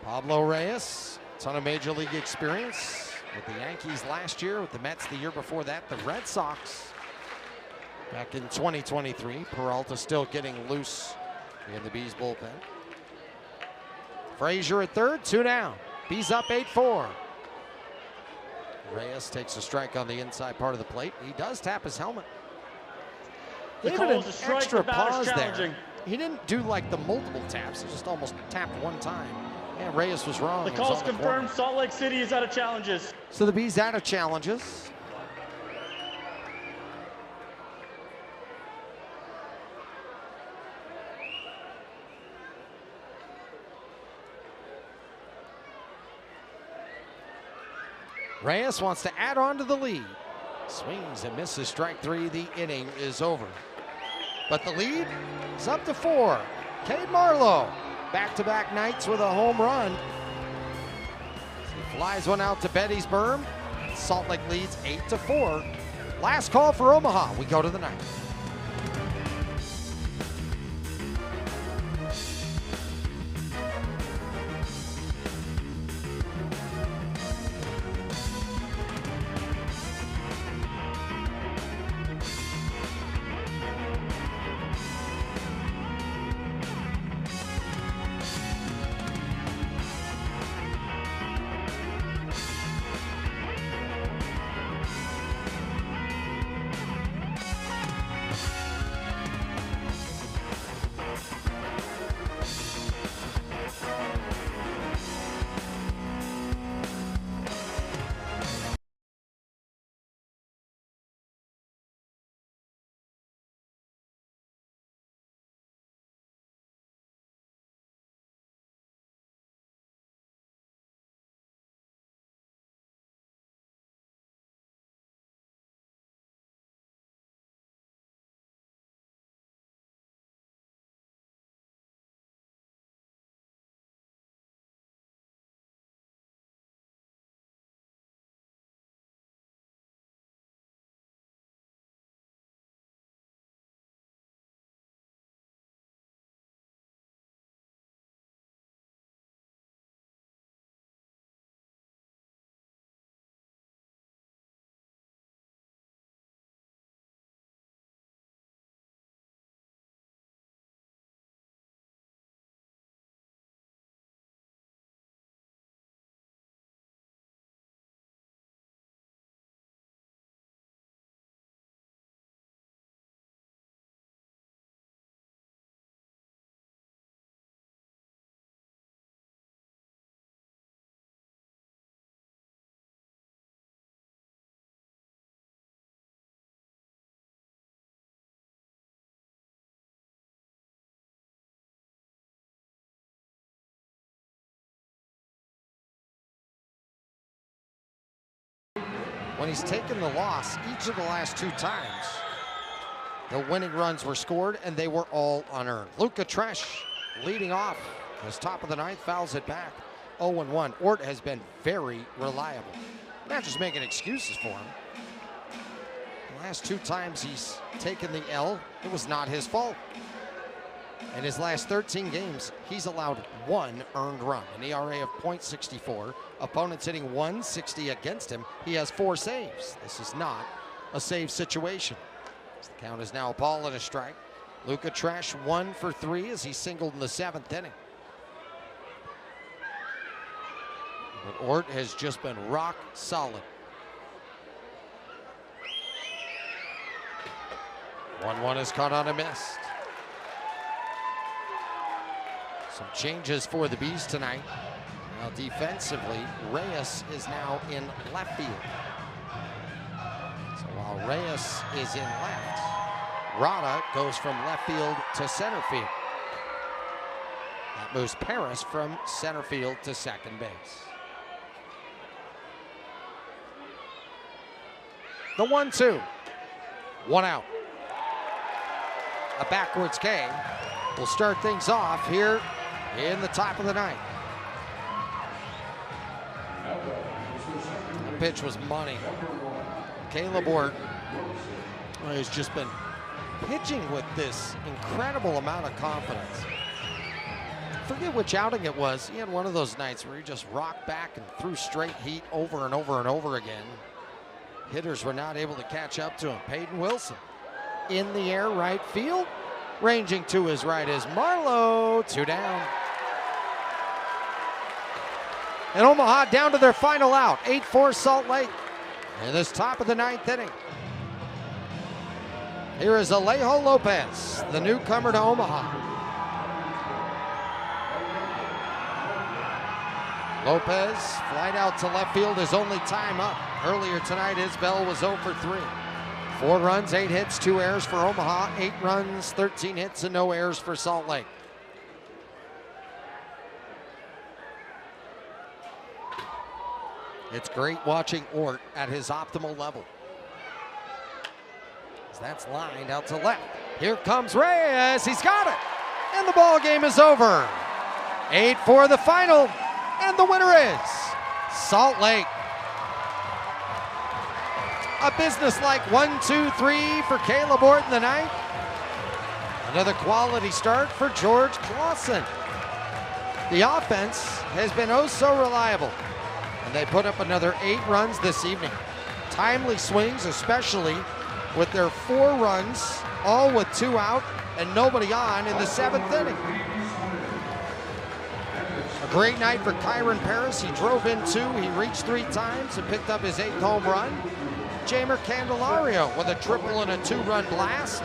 Pablo Reyes, ton of major league experience with the Yankees last year, with the Mets the year before that, the Red Sox back in 2023. Peralta still getting loose in the Bees bullpen. Frazier at third, 2 down. Bees up 8-4. Reyes takes a strike on the inside part of the plate. He does tap his helmet. The Even call an is a strike, extra the bat is pause there. challenging. He didn't do like the multiple taps. He just almost tapped one time. Yeah, Reyes was wrong. The He was call's on the confirmed. corner. Salt Lake City is out of challenges. So the Bees out of challenges. Reyes wants to add on to the lead. Swings and misses, strike 3. The inning is over. But the lead is up to 4. Cade Marlowe, back-to-back nights with a home run. He flies one out to Betty's berm. Salt Lake leads 8-4. Last call for Omaha. We go to the ninth. When he's taken the loss each of the last 2 times, the winning runs were scored and they were all unearned. Luca Tresh leading off as top of the ninth, fouls it back. 0-1. Ort has been very reliable. Not just making excuses for him. The last 2 times he's taken the L, it was not his fault. In his last 13 games, he's allowed 1 earned run, an ERA of .64. Opponents hitting 160 against him. He has 4 saves. This is not a save situation. The count is now a ball and a strike. Luca Trash 1 for 3 as he singled in the 7th inning. But Ort has just been rock solid. 1-1 is caught on a miss. Some changes for the Bees tonight. Now defensively, Reyes is now in left field. So while Reyes is in left, Rada goes from left field to center field. That moves Paris from center field to second base. The 1-2. 1 out. A backwards K will start things off here in the top of the 9th. The pitch was money. Caleb Ort has just been pitching with this incredible amount of confidence. Forget which outing it was. He had one of those nights where he just rocked back and threw straight heat over and over and over again. Hitters were not able to catch up to him. Peyton Wilson in the air, right field. Ranging to his right is Marlowe. 2 down. And Omaha down to their final out. 8-4 Salt Lake in this top of the 9th inning. Here is Alejo Lopez, the newcomer to Omaha. Lopez, flight out to left field, his only time up. Earlier tonight, Isbell was 0 for 3. 4 runs, 8 hits, 2 errors for Omaha. 8 runs, 13 hits, and no errors for Salt Lake. It's great watching Ort at his optimal level. That's lined out to left. Here comes Reyes. He's got it. And the ball game is over. 8-4 the final. And the winner is Salt Lake. A businesslike 1-2-3 for Caleb Ort in the 9th. Another quality start for George Clausen. The offense has been oh so reliable. And they put up another 8 runs this evening. Timely swings, especially with their 4 runs, all with 2 out and nobody on in the 7th inning. A great night for Kyron Paris. He drove in 2, he reached 3 times and picked up his 8th home run. Jamer Candelario with a triple and a 2-run blast.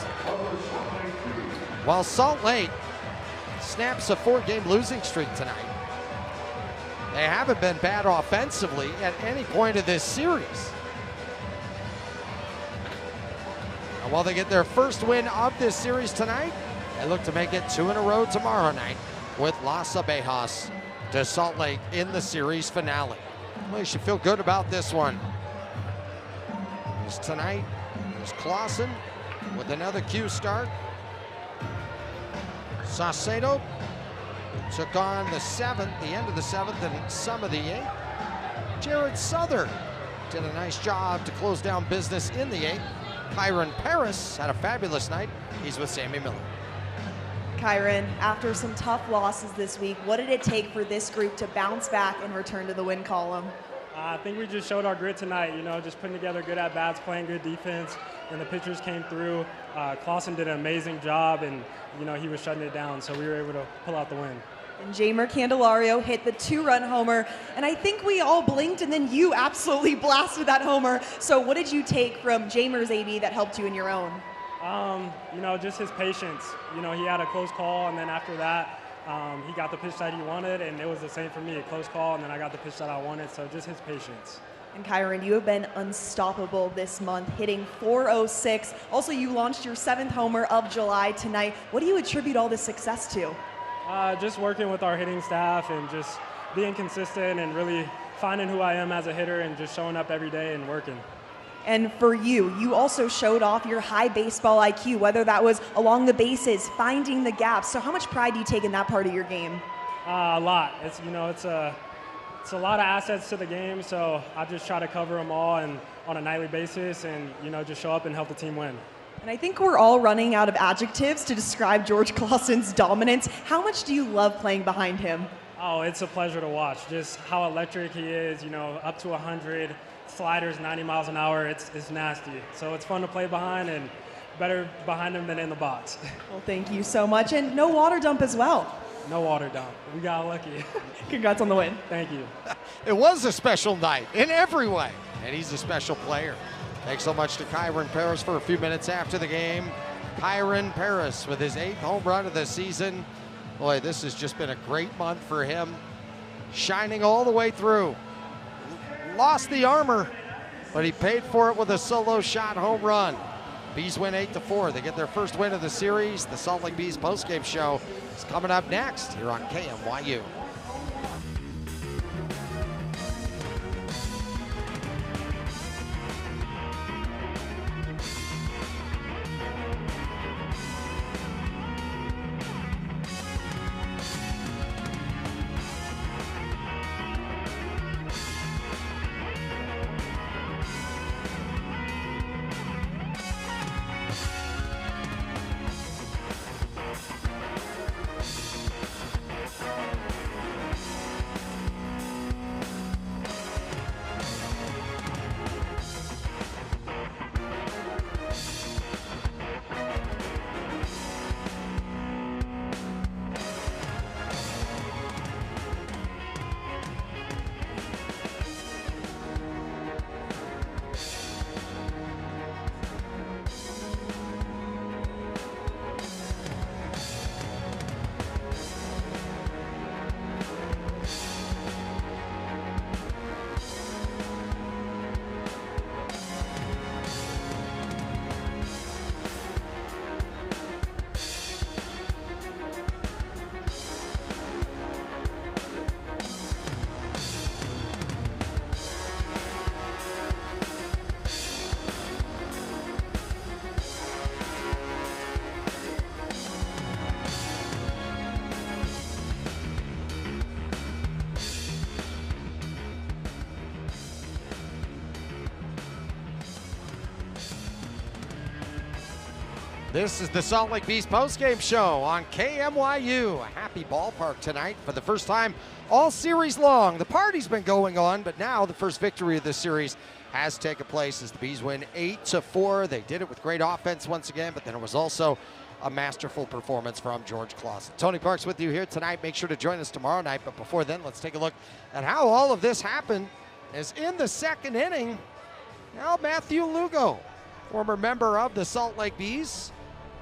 While Salt Lake snaps a 4-game losing streak tonight. They haven't been bad offensively at any point of this series. And while they get their first win of this series tonight, they look to make it 2 in a row tomorrow night with Las Abejas to Salt Lake in the series finale. Well, you should feel good about this one. Tonight is Clausen with another Q start. Saucedo took on the 7th, the end of the 7th, and some of the 8th. Jared Souther did a nice job to close down business in the 8th. Kyron Paris had a fabulous night. He's with Sammy Miller. Kyron, after some tough losses this week, what did it take for this group to bounce back and return to the win column? I think we just showed our grit tonight, just putting together good at-bats, playing good defense, and the pitchers came through. Clausen did an amazing job, and, he was shutting it down, so we were able to pull out the win. And Jamer Candelario hit the 2-run homer, and I think we all blinked, and then you absolutely blasted that homer. So what did you take from Jamer's AB that helped you in your own? Just his patience. He had a close call, and then after that, he got the pitch that he wanted, and it was the same for me, a close call, and then I got the pitch that I wanted, so just his patience. And Kyron, you have been unstoppable this month, hitting .406. Also, you launched your 7th homer of July tonight. What do you attribute all this success to? Just working with our hitting staff and just being consistent and really finding who I am as a hitter and just showing up every day and working. And for you, you also showed off your high baseball IQ, whether that was along the bases, finding the gaps. So how much pride do you take in that part of your game? A lot. It's It's a lot of assets to the game, so I just try to cover them all and on a nightly basis and, just show up and help the team win. And I think we're all running out of adjectives to describe George Clawson's dominance. How much do you love playing behind him? Oh, it's a pleasure to watch. Just how electric he is, up to 100, sliders 90 miles an hour. It's nasty. So it's fun to play behind and better behind him than in the box. Well, thank you so much. And no water dump as well. No water dump. We got lucky. Congrats on the win. Thank you. It was a special night in every way, and he's a special player. Thanks so much to Kyron Paris for a few minutes after the game. Kyron Paris with his 8th home run of the season. Boy, this has just been a great month for him. Shining all the way through. Lost the armor, but he paid for it with a solo shot home run. Bees win 8-4. They get their first win of the series. The Salt Lake Bees postgame show is coming up next here on KMYU. This is the Salt Lake Bees postgame show on KMYU. A happy ballpark tonight for the first time all series long. The party's been going on, but now the first victory of this series has taken place as the Bees win 8-4. They did it with great offense once again, but then it was also a masterful performance from George Clawson. Tony Parks with you here tonight. Make sure to join us tomorrow night, but before then, let's take a look at how all of this happened. As in the second inning, now Matthew Lugo, former member of the Salt Lake Bees,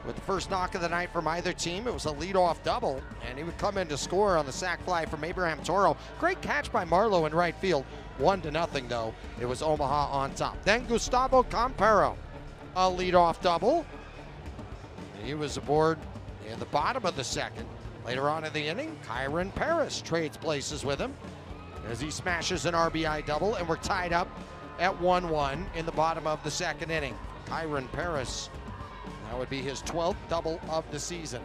with the first knock of the night from either team. It was a leadoff double, and he would come in to score on the sac fly from Abraham Toro. Great catch by Marlowe in right field. 1-0 though. It was Omaha on top. Then Gustavo Campero, a leadoff double. He was aboard in the bottom of the second. Later on in the inning, Kyron Paris trades places with him as he smashes an RBI double, and we're tied up at 1-1 in the bottom of the second inning. Kyron Paris, that would be his 12th double of the season.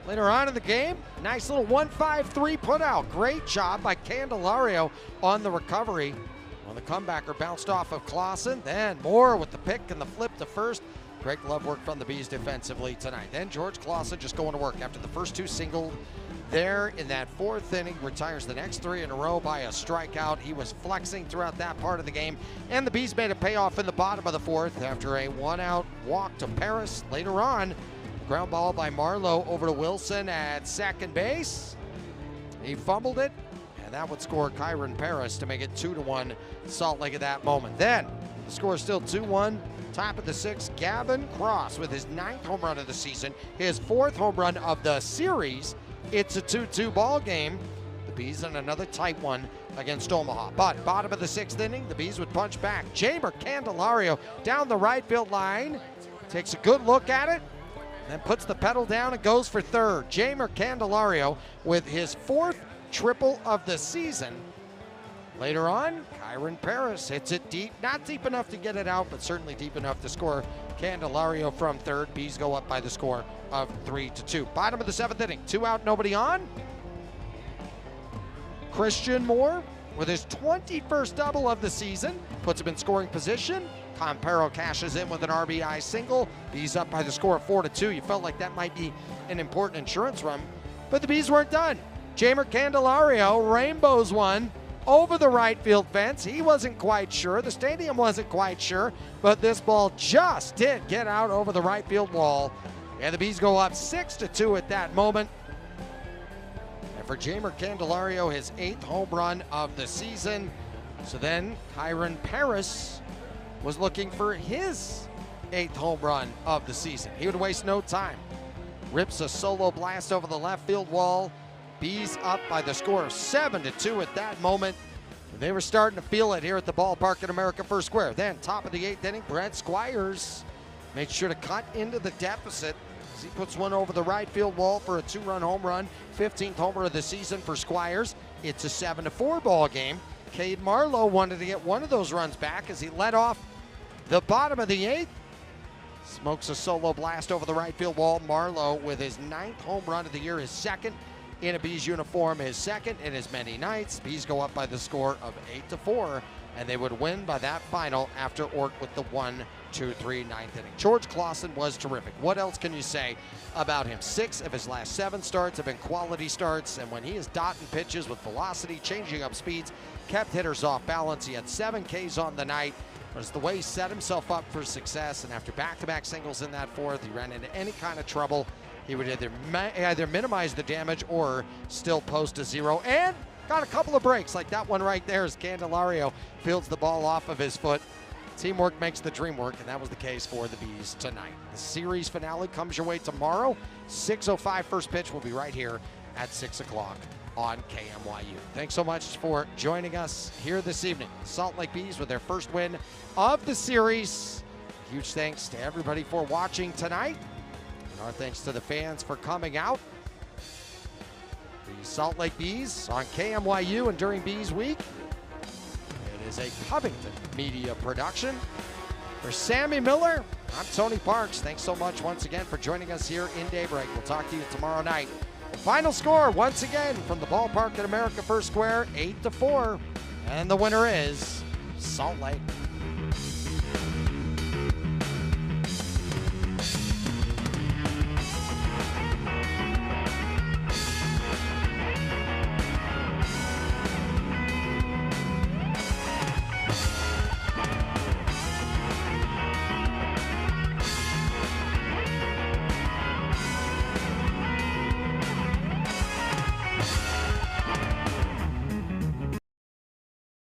Later on in the game, nice little 1-5-3 put out. Great job by Candelario on the recovery. When the comebacker bounced off of Clawson, then Moore with the pick and the flip to first. Great glove work from the Bees defensively tonight. Then George Clawson just going to work after the first two singled there in that fourth inning. Retires the next three in a row by a strikeout. He was flexing throughout that part of the game, and the Bees made a payoff in the bottom of the fourth after a one-out walk to Paris. Later on, ground ball by Marlowe over to Wilson at second base. He fumbled it, and that would score Kyron Paris to make it 2-1 Salt Lake at that moment. Then the score is still 2-1. Top of the sixth, Gavin Cross with his 9th home run of the season, his 4th home run of the series. It's a 2-2 ball game. The Bees in another tight one against Omaha. But bottom of the 6th inning, the Bees would punch back. Jamer Candelario down the right field line, takes a good look at it, then puts the pedal down and goes for third. Jamer Candelario with his 4th triple of the season. Later on, Kyron Paris hits it deep. Not deep enough to get it out, but certainly deep enough to score Candelario from third. Bees go up by the score of 3-2. Bottom of the 7th inning, 2 out, nobody on. Christian Moore, with his 21st double of the season, puts him in scoring position. Comparo cashes in with an RBI single. Bees up by the score of 4-2. You felt like that might be an important insurance run, but the Bees weren't done. Jamer Candelario rainbows one over the right field fence. He wasn't quite sure. The stadium wasn't quite sure, but this ball just did get out over the right field wall. And the Bees go up 6-2 at that moment. And for Jamer Candelario, his 8th home run of the season. So then Kyron Paris was looking for his 8th home run of the season. He would waste no time. Rips a solo blast over the left field wall. Bees up by the score of 7-2 at that moment. They were starting to feel it here at the ballpark at America First Square. Then top of the 8th inning, Brett Squires made sure to cut into the deficit as he puts one over the right field wall for a 2-run home run. 15th homer of the season for Squires. It's a 7-4 ball game. Cade Marlowe wanted to get one of those runs back as he led off the bottom of the 8th. Smokes a solo blast over the right field wall. Marlowe with his 9th home run of the year, his 2nd in a Bees uniform, his 2nd in as many nights. Bees go up by the score of 8-4, and they would win by that final after Ort with the 1-2-3 9th inning. George Clausen was terrific. What else can you say about him? 6 of his last 7 starts have been quality starts, and when he is dotting pitches with velocity, changing up speeds, kept hitters off balance. He had 7 Ks on the night. But it's the way he set himself up for success, and after back-to-back singles in that 4th, he ran into any kind of trouble. He would either minimize the damage or still post a 0, and got a couple of breaks like that one right there as Candelario fields the ball off of his foot. Teamwork makes the dream work, and that was the case for the Bees tonight. The series finale comes your way tomorrow. 6:05 first pitch will be right here at 6 o'clock on KMYU. Thanks so much for joining us here this evening. Salt Lake Bees with their first win of the series. Huge thanks to everybody for watching tonight. And our thanks to the fans for coming out. The Salt Lake Bees on KMYU and during Bees Week. It is a Covington media production. For Sammy Miller, I'm Tony Parks. Thanks so much once again for joining us here in Daybreak. We'll talk to you tomorrow night. Final score, once again, from the ballpark at America First Square, 8-4. And the winner is Salt Lake.